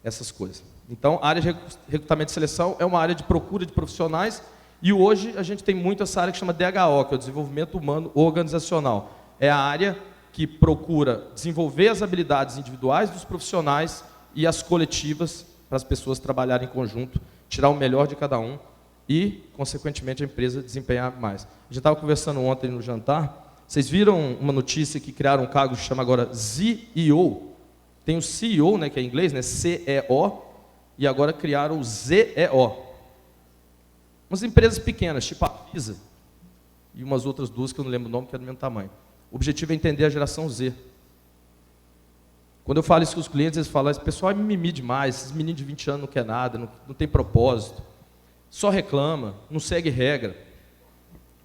essas coisas. Então, a área de recrutamento e seleção é uma área de procura de profissionais e hoje a gente tem muito essa área que chama DHO, que é o Desenvolvimento Humano Organizacional. É a área que procura desenvolver as habilidades individuais dos profissionais e as coletivas para as pessoas trabalharem em conjunto, tirar o melhor de cada um e, consequentemente, a empresa desempenhar mais. A gente estava conversando ontem no jantar, vocês viram uma notícia que criaram um cargo que chama agora CEO? Tem o CEO, né, que é em inglês, né, CEO, e agora criaram o ZEO. Umas empresas pequenas, tipo a Visa, e umas outras 2 que eu não lembro o nome, que é do mesmo tamanho. O objetivo é entender a geração Z. Quando eu falo isso com os clientes, eles falam, esse pessoal é mimimi demais, esses meninos de 20 anos não quer nada, não tem propósito, só reclama, não segue regra.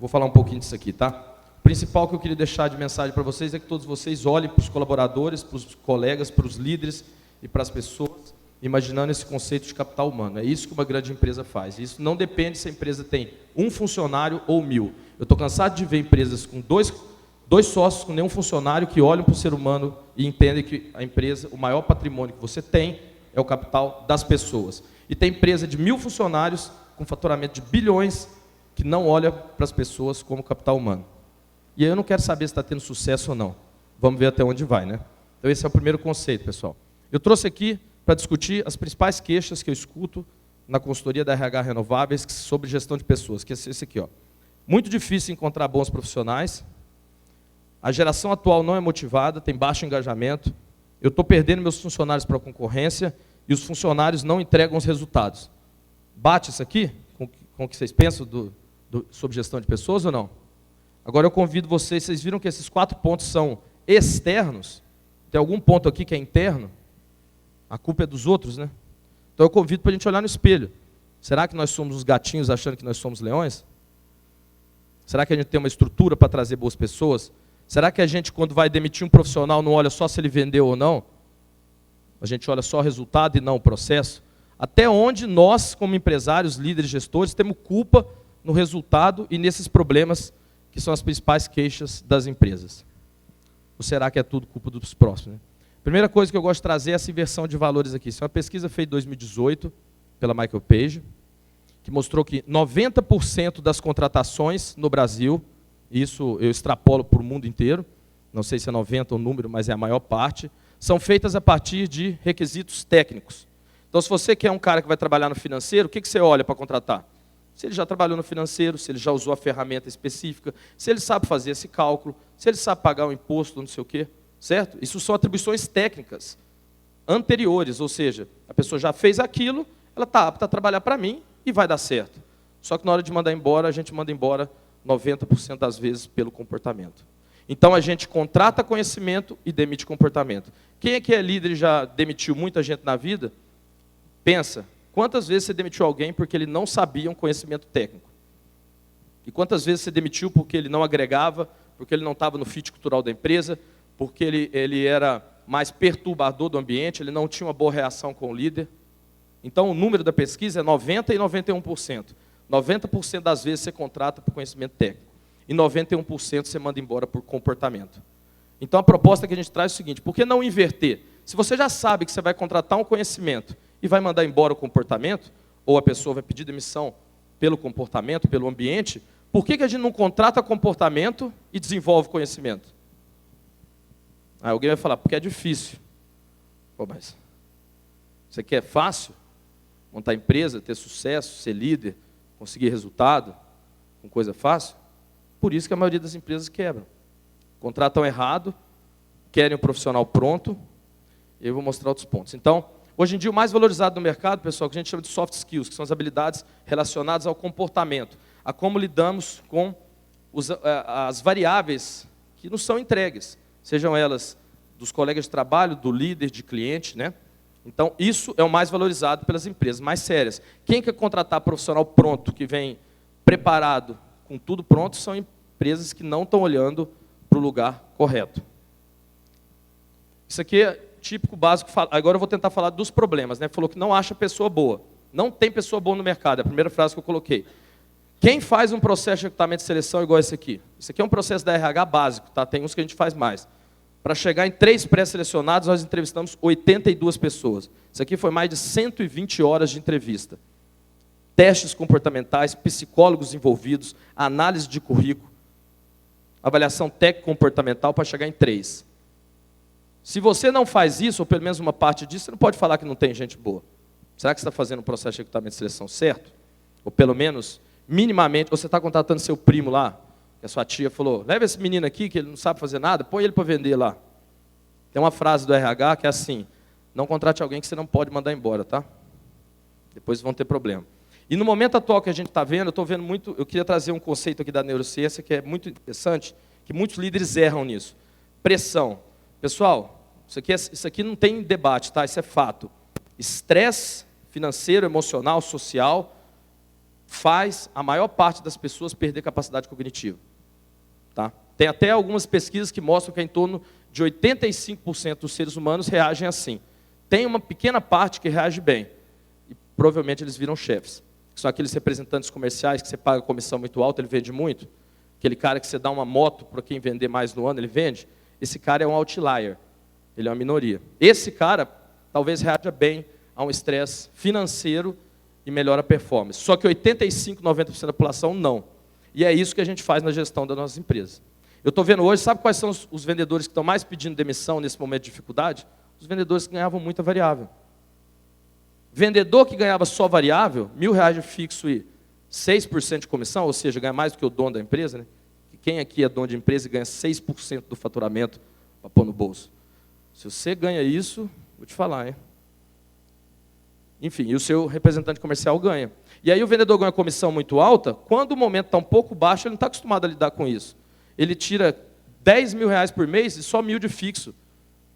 Vou falar um pouquinho disso aqui, tá? O principal que eu queria deixar de mensagem para vocês é que todos vocês olhem para os colaboradores, para os colegas, para os líderes e para as pessoas, imaginando esse conceito de capital humano. É isso que uma grande empresa faz. Isso não depende se a empresa tem 1 funcionário ou 1000. Eu estou cansado de ver empresas com dois sócios, com nenhum funcionário, que olham para o ser humano e entendem que a empresa, o maior patrimônio que você tem é o capital das pessoas. E tem empresa de 1000 funcionários com faturamento de bilhões que não olha para as pessoas como capital humano. E aí eu não quero saber se está tendo sucesso ou não. Vamos ver até onde vai, né? Então esse é o primeiro conceito, pessoal. Eu trouxe aqui para discutir as principais queixas que eu escuto na consultoria da RH Renováveis sobre gestão de pessoas, que é esse aqui, ó. Muito difícil encontrar bons profissionais. A geração atual não é motivada, tem baixo engajamento. Eu estou perdendo meus funcionários para a concorrência e os funcionários não entregam os resultados. Bate isso aqui com o que vocês pensam sobre gestão de pessoas ou não? Agora eu convido vocês viram que esses 4 pontos são externos, tem algum ponto aqui que é interno, a culpa é dos outros, né? Então eu convido para a gente olhar no espelho. Será que nós somos os gatinhos achando que nós somos leões? Será que a gente tem uma estrutura para trazer boas pessoas? Será que a gente, quando vai demitir um profissional, não olha só se ele vendeu ou não? A gente olha só o resultado e não o processo? Até onde nós, como empresários, líderes, gestores, temos culpa no resultado e nesses problemas que são as principais queixas das empresas? Ou será que é tudo culpa dos próximos, né? Primeira coisa que eu gosto de trazer é essa inversão de valores aqui. Isso é uma pesquisa feita em 2018 pela Michael Page, que mostrou que 90% das contratações no Brasil, isso eu extrapolo para o mundo inteiro, não sei se é 90 o número, mas é a maior parte, são feitas a partir de requisitos técnicos. Então, se você quer um cara que vai trabalhar no financeiro, o que você olha para contratar? Se ele já trabalhou no financeiro, se ele já usou a ferramenta específica, se ele sabe fazer esse cálculo, se ele sabe pagar o imposto, não sei o quê, certo? Isso são atribuições técnicas anteriores, ou seja, a pessoa já fez aquilo, ela está apta a trabalhar para mim e vai dar certo. Só que na hora de mandar embora, a gente manda embora 90% das vezes pelo comportamento. Então a gente contrata conhecimento e demite comportamento. Quem é que é líder e já demitiu muita gente na vida? Pensa, quantas vezes você demitiu alguém porque ele não sabia um conhecimento técnico? E quantas vezes você demitiu porque ele não agregava, porque ele não estava no fit cultural da empresa, porque ele era mais perturbador do ambiente, ele não tinha uma boa reação com o líder? Então o número da pesquisa é 90% e 91%. 90% das vezes você contrata por conhecimento técnico. E 91% você manda embora por comportamento. Então a proposta que a gente traz é o seguinte: por que não inverter? Se você já sabe que você vai contratar um conhecimento e vai mandar embora o comportamento, ou a pessoa vai pedir demissão pelo comportamento, pelo ambiente, por que a gente não contrata comportamento e desenvolve conhecimento? Aí alguém vai falar, porque é difícil. Pô, mas você quer fácil? Montar empresa, ter sucesso, ser líder, conseguir resultado, com coisa fácil? Por isso que a maioria das empresas quebram. Contratam errado, querem um profissional pronto, e eu vou mostrar outros pontos. Então, hoje em dia o mais valorizado no mercado, pessoal, que a gente chama de soft skills, que são as habilidades relacionadas ao comportamento, a como lidamos com as variáveis que nos são entregues, sejam elas dos colegas de trabalho, do líder, de cliente, né? Então, isso é o mais valorizado pelas empresas mais sérias. Quem quer contratar profissional pronto, que vem preparado, com tudo pronto, são empresas que não estão olhando para o lugar correto. Isso aqui é típico, básico. Agora eu vou tentar falar dos problemas, né? Falou que não acha pessoa boa. Não tem pessoa boa no mercado, é a primeira frase que eu coloquei. Quem faz um processo de recrutamento e seleção igual esse aqui? Isso aqui é um processo da RH básico, tá? Tem uns que a gente faz mais. Para chegar em 3 pré-selecionados, nós entrevistamos 82 pessoas. Isso aqui foi mais de 120 horas de entrevista. Testes comportamentais, psicólogos envolvidos, análise de currículo, avaliação técnico-comportamental para chegar em 3. Se você não faz isso, ou pelo menos uma parte disso, você não pode falar que não tem gente boa. Será que você está fazendo um processo de recrutamento e seleção certo? Ou pelo menos, minimamente, ou você está contratando seu primo lá, que a sua tia falou, leva esse menino aqui, que ele não sabe fazer nada, põe ele para vender lá. Tem uma frase do RH que é assim, não contrate alguém que você não pode mandar embora, tá? Depois vão ter problema. E no momento atual que a gente está vendo, eu estou vendo muito, eu queria trazer um conceito aqui da neurociência que é muito interessante, que muitos líderes erram nisso. Pressão. Pessoal, isso aqui não tem debate, tá? Isso é fato. Estresse financeiro, emocional, social, faz a maior parte das pessoas perder capacidade cognitiva. Tá? Tem até algumas pesquisas que mostram que em torno de 85% dos seres humanos reagem assim. Tem uma pequena parte que reage bem. E provavelmente eles viram chefes. São aqueles representantes comerciais que você paga comissão muito alta, ele vende muito. Aquele cara que você dá uma moto para quem vender mais no ano, ele vende. Esse cara é um outlier. Ele é uma minoria. Esse cara talvez reaja bem a um estresse financeiro e melhora a performance. Só que 85%, 90% da população não. E é isso que a gente faz na gestão das nossas empresas. Eu estou vendo hoje, sabe quais são os vendedores que estão mais pedindo demissão nesse momento de dificuldade? Os vendedores que ganhavam muita variável. Vendedor que ganhava só variável, R$1.000 de fixo e 6% de comissão, ou seja, ganha mais do que o dono da empresa, né? Quem aqui é dono de empresa e ganha 6% do faturamento para pôr no bolso? Se você ganha isso, vou te falar, hein? Enfim, e o seu representante comercial ganha. E aí o vendedor ganha comissão muito alta, quando o momento está um pouco baixo, ele não está acostumado a lidar com isso. Ele tira 10 mil reais por mês e só 1.000 de fixo.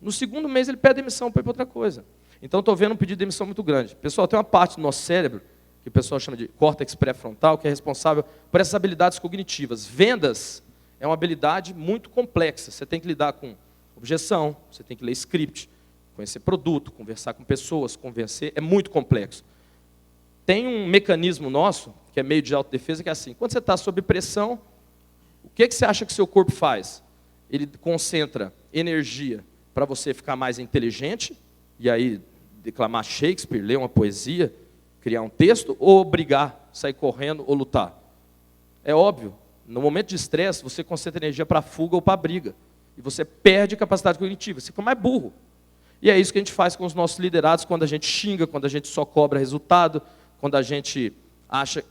No segundo mês ele pede demissão para ir para outra coisa. Então estou vendo um pedido de demissão muito grande. Pessoal, tem uma parte do nosso cérebro, que o pessoal chama de córtex pré-frontal, que é responsável por essas habilidades cognitivas. Vendas é uma habilidade muito complexa. Você tem que lidar com objeção, você tem que ler script, conhecer produto, conversar com pessoas, convencer, é muito complexo. Tem um mecanismo nosso, que é meio de autodefesa, que é assim, quando você está sob pressão, o que você acha que seu corpo faz? Ele concentra energia para você ficar mais inteligente, e aí declamar Shakespeare, ler uma poesia, criar um texto, ou brigar, sair correndo ou lutar. É óbvio, no momento de estresse, você concentra energia para a fuga ou para a briga. E você perde capacidade cognitiva, você fica mais burro. E é isso que a gente faz com os nossos liderados quando a gente xinga, quando a gente só cobra resultado, quando a gente acha,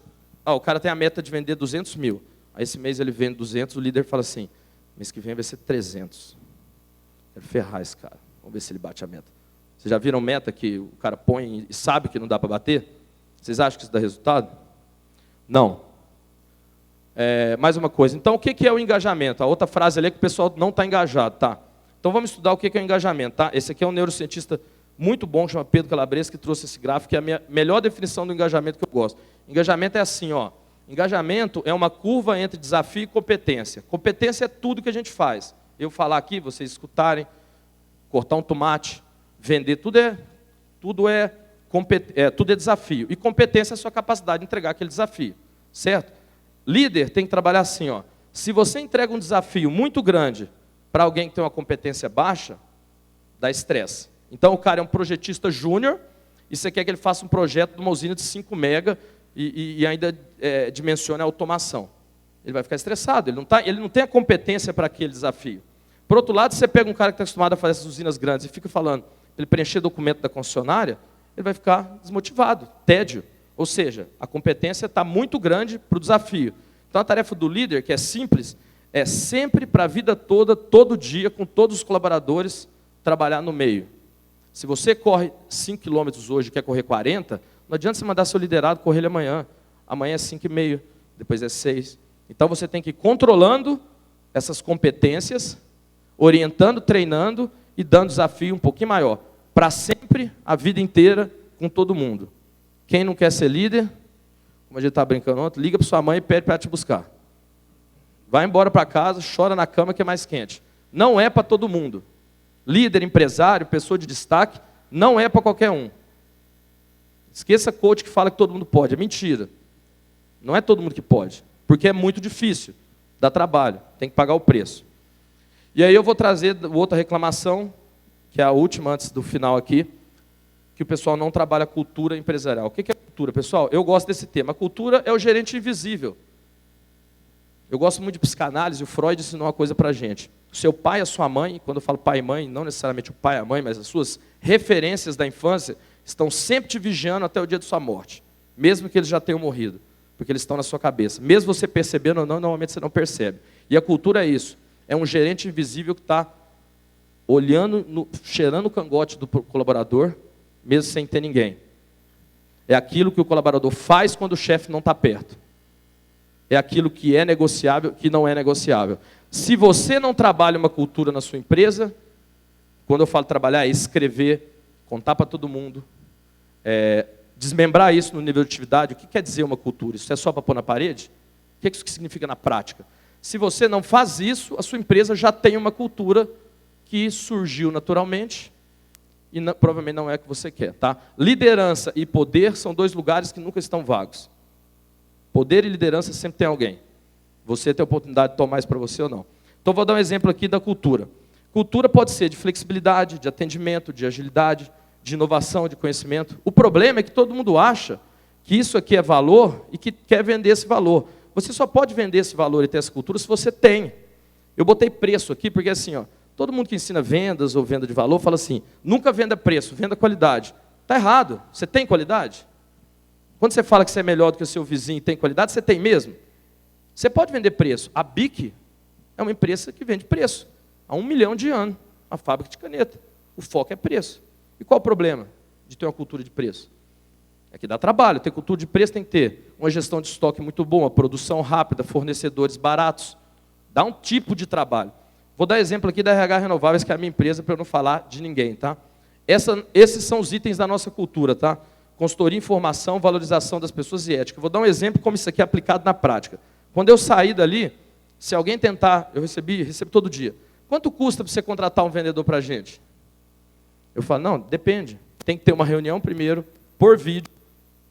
o cara tem a meta de vender 200 mil, aí esse mês ele vende 200, o líder fala assim, mês que vem vai ser 300. Quero ferrar esse cara, vamos ver se ele bate a meta. Vocês já viram meta que o cara põe e sabe que não dá para bater? Vocês acham que isso dá resultado? Não. Mais uma coisa, então o que é o engajamento? A outra frase ali é que o pessoal não está engajado, tá? Então vamos estudar o que é o engajamento, tá? Esse aqui é um neurocientista muito bom, chama Pedro Calabres, que trouxe esse gráfico, que é a minha melhor definição do engajamento que eu gosto. Engajamento é assim, ó. Engajamento é uma curva entre desafio e competência. Competência é tudo que a gente faz. Eu falar aqui, vocês escutarem, cortar um tomate, vender, tudo é desafio. E competência é a sua capacidade de entregar aquele desafio, certo? Líder tem que trabalhar assim, ó. Se você entrega um desafio muito grande para alguém que tem uma competência baixa, dá estresse. Então o cara é um projetista júnior e você quer que ele faça um projeto de uma usina de 5 mega e ainda dimensione a automação. Ele vai ficar estressado, ele não tem a competência para aquele desafio. Por outro lado, você pega um cara que está acostumado a fazer essas usinas grandes e fica falando para ele preencher documento da concessionária, ele vai ficar desmotivado, tédio. Ou seja, a competência está muito grande para o desafio. Então a tarefa do líder, que é simples, é sempre para a vida toda, todo dia, com todos os colaboradores, trabalhar no meio. Se você corre 5 km hoje e quer correr 40, não adianta você mandar seu liderado correr ele amanhã. Amanhã é 5,5, depois é 6. Então você tem que ir controlando essas competências, orientando, treinando e dando desafio um pouquinho maior. Para sempre, a vida inteira, com todo mundo. Quem não quer ser líder, como a gente estava brincando ontem, liga para sua mãe e pede para ela te buscar. Vai embora para casa, chora na cama que é mais quente. Não é para todo mundo. Líder, empresário, pessoa de destaque, não é para qualquer um. Esqueça coach que fala que todo mundo pode, é mentira. Não é todo mundo que pode, porque é muito difícil, dá trabalho, tem que pagar o preço. E aí eu vou trazer outra reclamação, que é a última antes do final aqui, que o pessoal não trabalha cultura empresarial. O que é cultura, pessoal? Eu gosto desse tema. A cultura é o gerente invisível. Eu gosto muito de psicanálise, o Freud ensinou uma coisa para a gente. O seu pai e a sua mãe, quando eu falo pai e mãe, não necessariamente o pai e a mãe, mas as suas referências da infância, estão sempre te vigiando até o dia de sua morte, mesmo que eles já tenham morrido, porque eles estão na sua cabeça. Mesmo você percebendo ou não, normalmente você não percebe. E a cultura é isso, é um gerente invisível que está olhando, cheirando o cangote do colaborador, mesmo sem ter ninguém. É aquilo que o colaborador faz quando o chefe não está perto. É aquilo que é negociável, que não é negociável. Se você não trabalha uma cultura na sua empresa, quando eu falo trabalhar, é escrever, contar para todo mundo, desmembrar isso no nível de atividade. O que quer dizer uma cultura? Isso é só para pôr na parede? O que isso significa na prática? Se você não faz isso, a sua empresa já tem uma cultura que surgiu naturalmente e provavelmente não é a que você quer. Tá? Liderança e poder são dois lugares que nunca estão vagos. Poder e liderança sempre tem alguém. Você tem a oportunidade de tomar isso para você ou não. Então vou dar um exemplo aqui da cultura. Cultura pode ser de flexibilidade, de atendimento, de agilidade, de inovação, de conhecimento. O problema é que todo mundo acha que isso aqui é valor e que quer vender esse valor. Você só pode vender esse valor e ter essa cultura se você tem. Eu botei preço aqui porque assim, ó, todo mundo que ensina vendas ou venda de valor fala assim, nunca venda preço, venda qualidade. Está errado. Você tem qualidade? Quando você fala que você é melhor do que o seu vizinho e tem qualidade, você tem mesmo? Você pode vender preço. A BIC é uma empresa que vende preço. Há 1 milhão de anos. Uma fábrica de caneta. O foco é preço. E qual o problema de ter uma cultura de preço? É que dá trabalho. Ter cultura de preço tem que ter uma gestão de estoque muito boa, produção rápida, fornecedores baratos. Dá um tipo de trabalho. Vou dar exemplo aqui da RH Renováveis, que é a minha empresa, para eu não falar de ninguém, tá? Esses são os itens da nossa cultura, tá? Consultoria, informação, valorização das pessoas e ética. Vou dar um exemplo como isso aqui é aplicado na prática. Quando eu saí dali, se alguém tentar, eu recebo todo dia. Quanto custa para você contratar um vendedor para a gente? Eu falo, não, depende. Tem que ter uma reunião primeiro, por vídeo,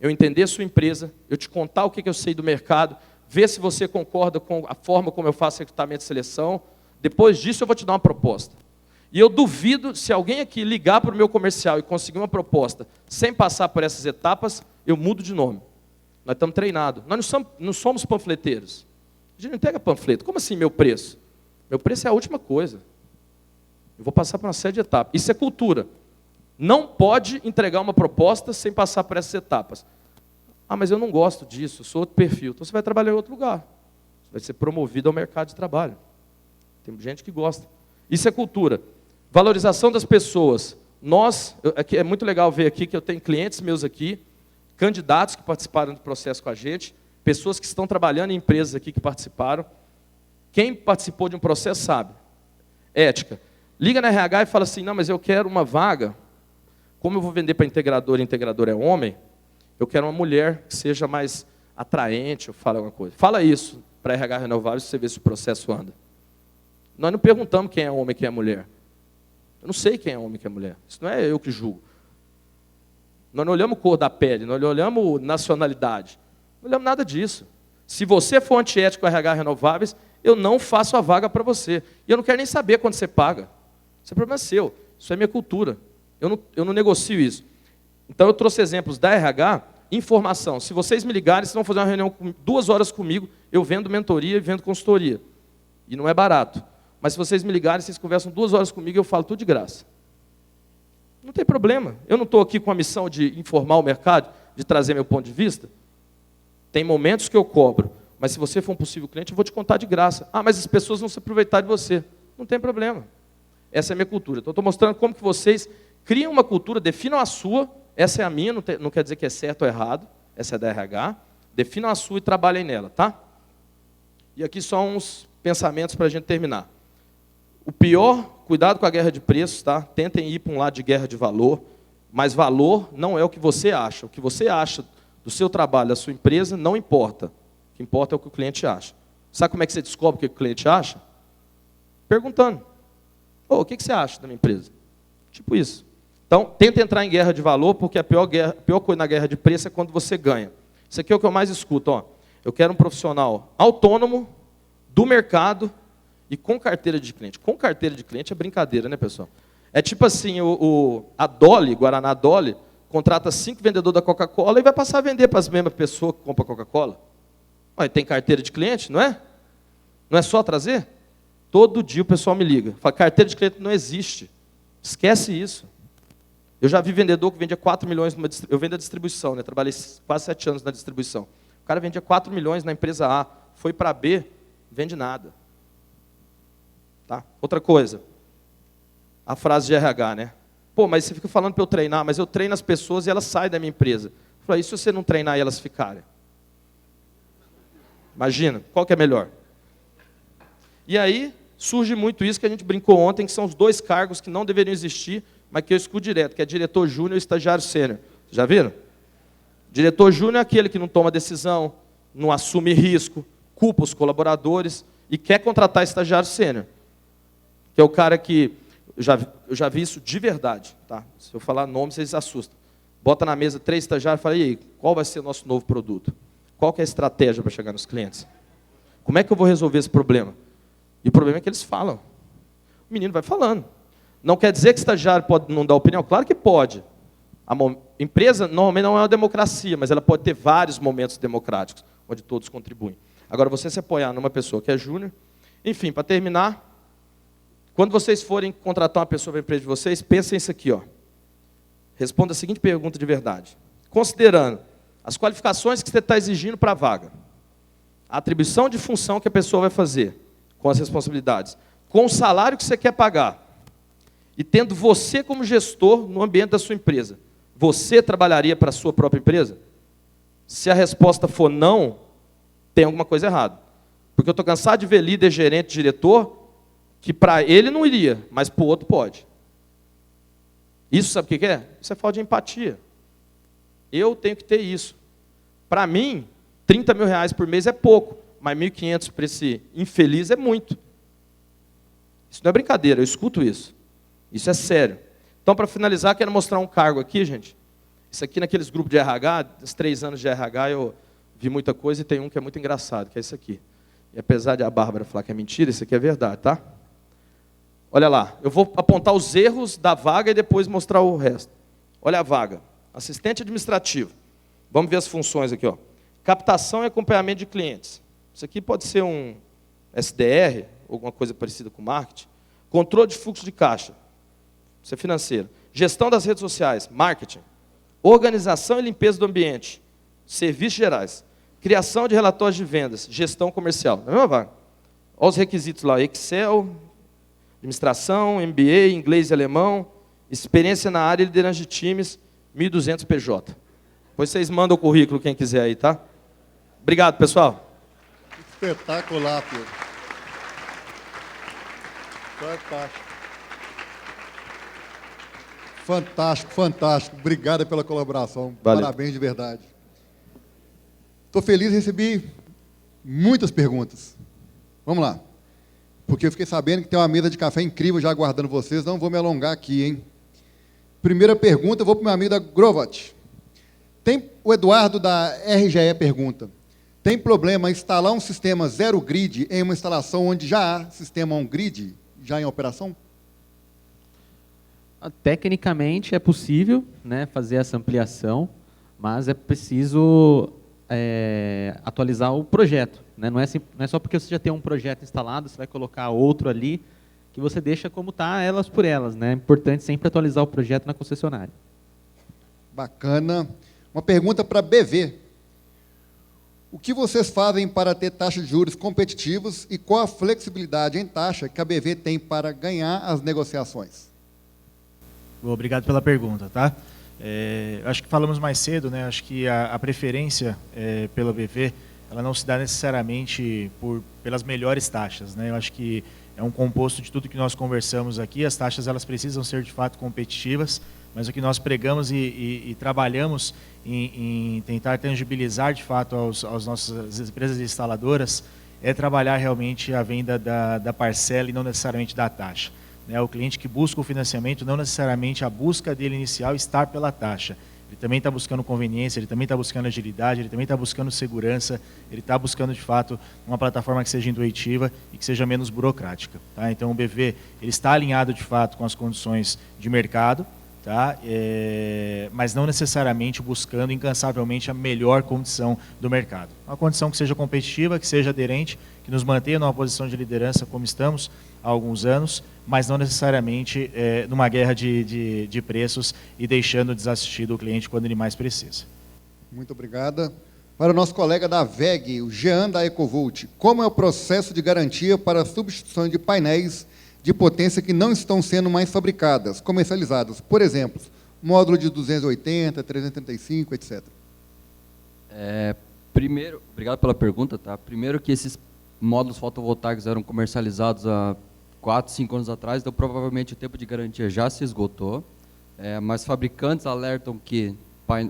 eu entender a sua empresa, eu te contar o que eu sei do mercado, ver se você concorda com a forma como eu faço recrutamento e seleção. Depois disso, eu vou te dar uma proposta. E eu duvido, se alguém aqui ligar para o meu comercial e conseguir uma proposta sem passar por essas etapas, eu mudo de nome. Nós estamos treinados. Nós não somos panfleteiros. A gente não entrega panfleto. Como assim meu preço? Meu preço é a última coisa. Eu vou passar por uma série de etapas. Isso é cultura. Não pode entregar uma proposta sem passar por essas etapas. Ah, mas eu não gosto disso, eu sou outro perfil. Então você vai trabalhar em outro lugar. Você vai ser promovido ao mercado de trabalho. Tem gente que gosta. Isso é cultura. Valorização das pessoas. É muito legal ver aqui que eu tenho clientes meus aqui, candidatos que participaram do processo com a gente, pessoas que estão trabalhando em empresas aqui que participaram. Quem participou de um processo sabe. Ética. Liga na RH e fala assim, não, mas eu quero uma vaga, como eu vou vender para integrador e integrador é homem, eu quero uma mulher que seja mais atraente, eu falo alguma coisa. Fala isso para RH Renováveis, você vê se o processo anda. Nós não perguntamos quem é homem e quem é mulher. Eu não sei quem é homem e quem é mulher. Isso não é eu que julgo. Nós não olhamos cor da pele, nós não olhamos nacionalidade. Não olhamos nada disso. Se você for antiético com RH Renováveis, eu não faço a vaga para você. E eu não quero nem saber quanto você paga. Isso é problema seu. Isso é minha cultura. Eu não negocio isso. Então eu trouxe exemplos da RH, informação. Se vocês me ligarem, vocês vão fazer uma reunião 2 horas comigo, eu vendo mentoria e vendo consultoria. E não é barato. Mas se vocês me ligarem, vocês conversam 2 horas comigo e eu falo tudo de graça. Não tem problema. Eu não estou aqui com a missão de informar o mercado, de trazer meu ponto de vista. Tem momentos que eu cobro. Mas se você for um possível cliente, eu vou te contar de graça. Ah, mas as pessoas vão se aproveitar de você. Não tem problema. Essa é a minha cultura. Então, eu estou mostrando como que vocês criam uma cultura, definam a sua. Essa é a minha, não quer dizer que é certo ou errado. Essa é da RH. Definam a sua e trabalhem nela, tá? E aqui só uns pensamentos para a gente terminar. O pior, cuidado com a guerra de preços, tá? Tentem ir para um lado de guerra de valor, mas valor não é o que você acha. O que você acha do seu trabalho, da sua empresa, não importa. O que importa é o que o cliente acha. Sabe como é que você descobre o que o cliente acha? Perguntando. O que você acha da minha empresa? Tipo isso. Então, tenta entrar em guerra de valor, porque a pior coisa na guerra de preço é quando você ganha. Isso aqui é o que eu mais escuto. Ó. Eu quero um profissional autônomo, do mercado e com carteira de cliente. Com carteira de cliente é brincadeira, né, pessoal? É tipo assim, a Dolly, Guaraná Dolly, contrata 5 vendedores da Coca-Cola e vai passar a vender para as mesmas pessoas que compram Coca-Cola. Tem carteira de cliente, não é? Não é só trazer? Todo dia o pessoal me liga. Fala, carteira de cliente não existe. Esquece isso. Eu já vi vendedor que vendia 4 milhões, eu vendo a distribuição, né? Trabalhei quase 7 anos na distribuição. O cara vendia 4 milhões na empresa A, foi para B, vende nada. Tá? Outra coisa, a frase de RH, né? Pô, mas você fica falando para eu treinar, mas eu treino as pessoas e elas saem da minha empresa. Eu falei, e se você não treinar e elas ficarem? Imagina, qual que é melhor? E aí, surge muito isso que a gente brincou ontem, que são os 2 cargos que não deveriam existir, mas que eu escuto direto, que é diretor júnior e estagiário sênior. Já viram? Diretor júnior é aquele que não toma decisão, não assume risco, culpa os colaboradores e quer contratar estagiário sênior. Que é o cara que, eu já vi isso de verdade. Tá? Se eu falar nome, vocês se assustam. Bota na mesa 3 estagiários e fala, e aí, qual vai ser o nosso novo produto? Qual que é a estratégia para chegar nos clientes? Como é que eu vou resolver esse problema? E o problema é que eles falam. O menino vai falando. Não quer dizer que o estagiário pode não dar opinião? Claro que pode. A empresa normalmente não é uma democracia, mas ela pode ter vários momentos democráticos, onde todos contribuem. Agora, você se apoiar numa pessoa que é júnior... Enfim, para terminar, quando vocês forem contratar uma pessoa para a empresa de vocês, pensem isso aqui. Ó. Responda a seguinte pergunta de verdade. Considerando as qualificações que você está exigindo para a vaga, a atribuição de função que a pessoa vai fazer, com as responsabilidades, com o salário que você quer pagar, e tendo você como gestor no ambiente da sua empresa, você trabalharia para a sua própria empresa? Se a resposta for não, tem alguma coisa errada. Porque eu estou cansado de ver líder, gerente, diretor, que para ele não iria, mas para o outro pode. Isso sabe o que é? Isso é falta de empatia. Eu tenho que ter isso. Para mim, 30 mil reais por mês é pouco, mas 1.500 para esse infeliz é muito. Isso não é brincadeira, eu escuto isso. Isso é sério. Então, para finalizar, quero mostrar um cargo aqui, gente. Isso aqui naqueles grupos de RH, dos 3 anos de RH, eu vi muita coisa e tem um que é muito engraçado, que é esse aqui. E apesar de a Bárbara falar que é mentira, isso aqui é verdade, tá? Olha lá, eu vou apontar os erros da vaga e depois mostrar o resto. Olha a vaga. Assistente administrativo. Vamos ver as funções aqui, ó. Captação e acompanhamento de clientes. Isso aqui pode ser um SDR, alguma coisa parecida com marketing. Controle de fluxo de caixa. Isso é financeiro. Gestão das redes sociais, marketing. Organização e limpeza do ambiente, serviços gerais. Criação de relatórios de vendas, gestão comercial. Na mesma vaga. Olha os requisitos lá, Excel, administração, MBA, inglês e alemão, experiência na área e liderança de times, 1.200 PJ. Depois vocês mandam o currículo, quem quiser aí, tá? Obrigado, pessoal. Espetacular, Pedro. Fantástico. Fantástico, fantástico. Obrigado pela colaboração. Valeu. Parabéns de verdade. Estou feliz, recebi muitas perguntas. Vamos lá. Porque eu fiquei sabendo que tem uma mesa de café incrível já aguardando vocês. Não vou me alongar aqui, hein? Primeira pergunta, eu vou para o meu amigo da Grovat. O Eduardo da RGE pergunta: tem problema instalar um sistema zero grid em uma instalação onde já há sistema on-grid, já em operação? Tecnicamente é possível, né, fazer essa ampliação, mas é preciso atualizar o projeto. Né? Não é só porque você já tem um projeto instalado, você vai colocar outro ali, que você deixa como está, elas por elas. Né? É importante sempre atualizar o projeto na concessionária. Bacana. Uma pergunta para a BV. O que vocês fazem para ter taxas de juros competitivos e qual a flexibilidade em taxa que a BV tem para ganhar as negociações? Obrigado pela pergunta, tá? Acho que falamos mais cedo, né? Acho que a preferência pela BV, ela não se dá necessariamente pelas melhores taxas, né? Eu acho que é um composto de tudo que nós conversamos aqui. As taxas, elas precisam ser de fato competitivas, mas o que nós pregamos e trabalhamos em tentar tangibilizar de fato às nossas empresas instaladoras é trabalhar realmente a venda da parcela e não necessariamente da taxa. O cliente que busca o financiamento, não necessariamente a busca dele inicial estar pela taxa. Ele também está buscando conveniência, ele também está buscando agilidade, ele também está buscando segurança, ele está buscando, de fato, uma plataforma que seja intuitiva e que seja menos burocrática. Tá? Então, o BV ele está alinhado, de fato, com as condições de mercado, tá? Mas não necessariamente buscando incansavelmente a melhor condição do mercado. Uma condição que seja competitiva, que seja aderente, que nos mantenha numa posição de liderança como estamos há alguns anos, mas não necessariamente numa guerra de preços e deixando desassistido o cliente quando ele mais precisa. Muito obrigada. Para o nosso colega da VEG, o Jean da Ecovolt, como é o processo de garantia para a substituição de painéis de potência que não estão sendo mais fabricadas, comercializadas? Por exemplo, módulo de 280, 335, etc. Primeiro, obrigado pela pergunta, tá? Primeiro que esses módulos fotovoltaicos eram comercializados há 4, 5 anos atrás, então provavelmente o tempo de garantia já se esgotou, mas fabricantes alertam que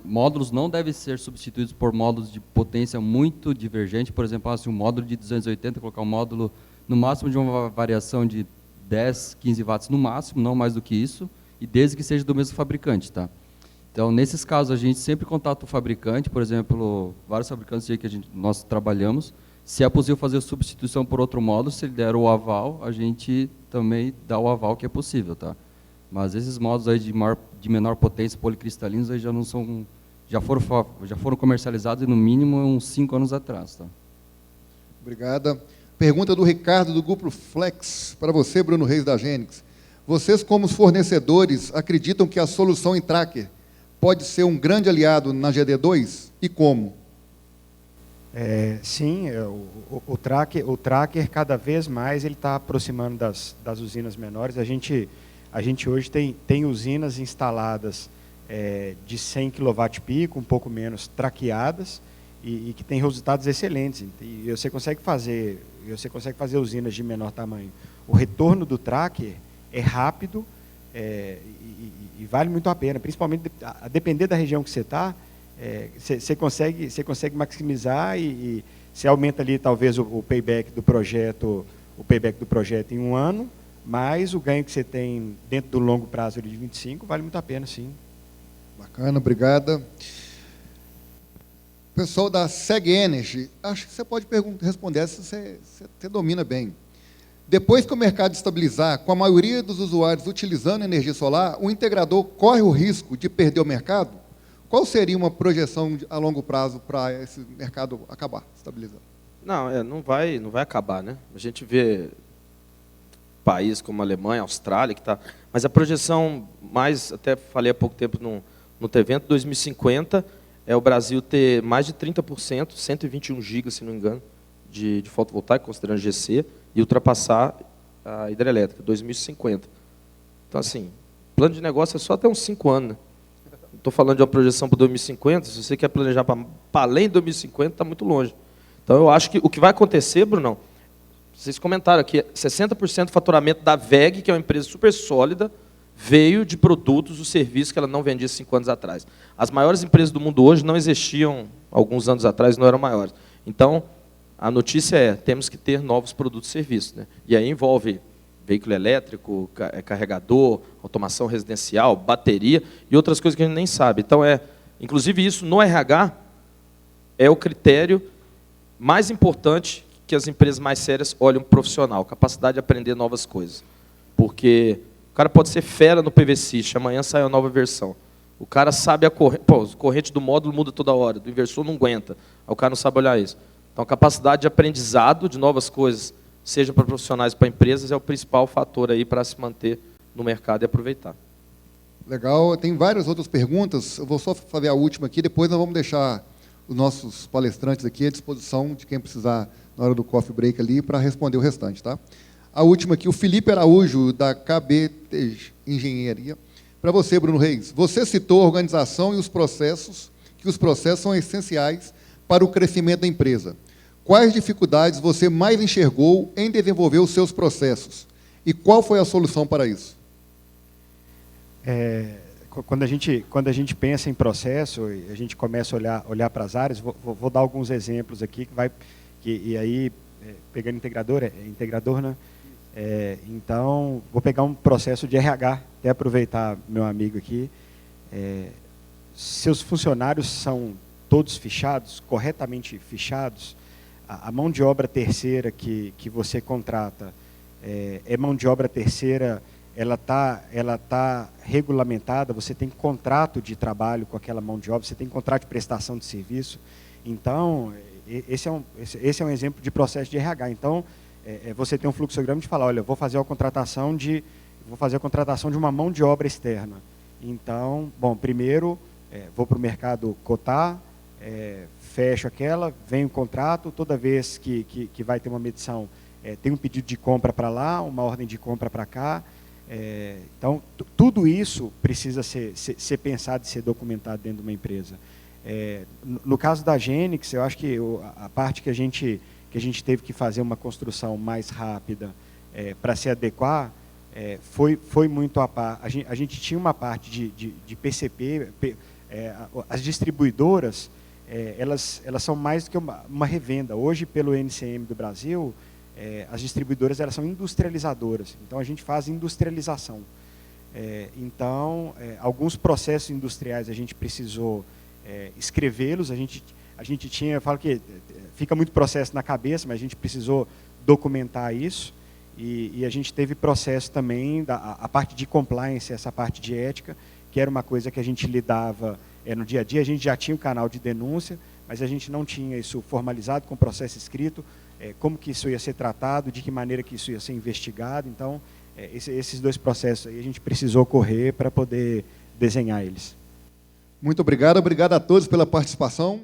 módulos não devem ser substituídos por módulos de potência muito divergente. Por exemplo, se um módulo de 280, colocar um módulo no máximo de uma variação de 10, 15 watts no máximo, não mais do que isso, e desde que seja do mesmo fabricante. Tá? Então, nesses casos, a gente sempre contata o fabricante, por exemplo, vários fabricantes aí que nós trabalhamos. Se é possível fazer a substituição por outro módulo, se ele der o aval, a gente também dá o aval que é possível. Tá? Mas esses módulos aí de menor potência, policristalinos, aí já foram comercializados e no mínimo uns 5 anos atrás. Tá? Obrigada. Pergunta do Ricardo, do Grupo Flex, para você, Bruno Reis, da Gênix. Vocês, como fornecedores, acreditam que a solução em tracker pode ser um grande aliado na GD2? E como? Sim, o tracker cada vez mais ele está aproximando das usinas menores. A gente hoje tem usinas instaladas de 100 kWp, um pouco menos traqueadas, e que tem resultados excelentes. E você consegue fazer usinas de menor tamanho. O retorno do tracker é rápido e vale muito a pena, principalmente a depender da região que você está, você consegue maximizar e você aumenta ali talvez o payback do projeto em 1 ano, mas o ganho que você tem dentro do longo prazo de 25 vale muito a pena, sim. Bacana, obrigada. Pessoal da Seg Energy, acho que você pode responder essa, você domina bem. Depois que o mercado estabilizar, com a maioria dos usuários utilizando energia solar, o integrador corre o risco de perder o mercado? Qual seria uma projeção a longo prazo para esse mercado acabar, estabilizar? Não, não vai acabar, né? A gente vê países como a Alemanha, a Austrália, que está... Mas a projeção mais, até falei há pouco tempo no evento, 2050, é o Brasil ter mais de 30%, 121 gigas, se não me engano, de fotovoltaico, considerando GC, e ultrapassar a hidrelétrica, 2050. Então, assim, plano de negócio é só até uns 5 anos, né? Estou falando de uma projeção para 2050, se você quer planejar para além de 2050, está muito longe. Então, eu acho que o que vai acontecer, Brunão, vocês comentaram aqui, 60% do faturamento da WEG, que é uma empresa super sólida, veio de produtos ou serviços que ela não vendia 5 anos atrás. As maiores empresas do mundo hoje não existiam alguns anos atrás, não eram maiores. Então, a notícia é, temos que ter novos produtos e serviços, né? E aí envolve veículo elétrico, carregador, automação residencial, bateria e outras coisas que a gente nem sabe. Então, inclusive isso no RH é o critério mais importante que as empresas mais sérias olham para o profissional, capacidade de aprender novas coisas. Porque o cara pode ser fera no PVSys, amanhã sai a nova versão. O cara sabe a corrente, corrente do módulo muda toda hora, do inversor não aguenta, aí o cara não sabe olhar isso. Então, a capacidade de aprendizado de novas coisas, seja para profissionais ou para empresas, é o principal fator aí para se manter no mercado e aproveitar. Legal, tem várias outras perguntas, eu vou só fazer a última aqui, depois nós vamos deixar os nossos palestrantes aqui à disposição de quem precisar, na hora do coffee break ali, para responder o restante, tá? A última aqui, o Felipe Araújo, da KBT Engenharia. Para você, Bruno Reis, você citou a organização e os processos, que os processos são essenciais para o crescimento da empresa. Quais dificuldades você mais enxergou em desenvolver os seus processos? E qual foi a solução para isso? Quando a gente pensa em processo, a gente começa a olhar para as áreas, vou dar alguns exemplos aqui, e aí, pegando integrador, né? Então, vou pegar um processo de RH, até aproveitar meu amigo aqui. Seus funcionários são todos fichados, corretamente fichados? A mão de obra terceira que você contrata é mão de obra terceira, ela tá regulamentada, você tem contrato de trabalho com aquela mão de obra, você tem contrato de prestação de serviço. Então, esse é um exemplo de processo de RH. Então, você tem um fluxograma de falar, olha, vou fazer a contratação de uma mão de obra externa. Então, bom, primeiro vou para o mercado cotar, fecho aquela, vem o contrato, toda vez que vai ter uma medição, tem um pedido de compra para lá, uma ordem de compra para cá. Então, tudo isso precisa ser pensado e ser documentado dentro de uma empresa. No caso da Genix, eu acho que a parte que a gente teve que fazer uma construção mais rápida para se adequar, foi muito a par. A gente tinha uma parte de PCP, as distribuidoras, elas são mais do que uma revenda. Hoje, pelo NCM do Brasil, as distribuidoras elas são industrializadoras. Então, a gente faz industrialização. Então, alguns processos industriais a gente precisou escrevê-los. A gente tinha, eu falo que fica muito processo na cabeça, mas a gente precisou documentar isso. E a gente teve processo também, a parte de compliance, essa parte de ética, que era uma coisa que a gente lidava no dia a dia. A gente já tinha um canal de denúncia, mas a gente não tinha isso formalizado com processo escrito, como que isso ia ser tratado, de que maneira que isso ia ser investigado. Então, esses dois processos aí a gente precisou correr para poder desenhar eles. Muito obrigado a todos pela participação.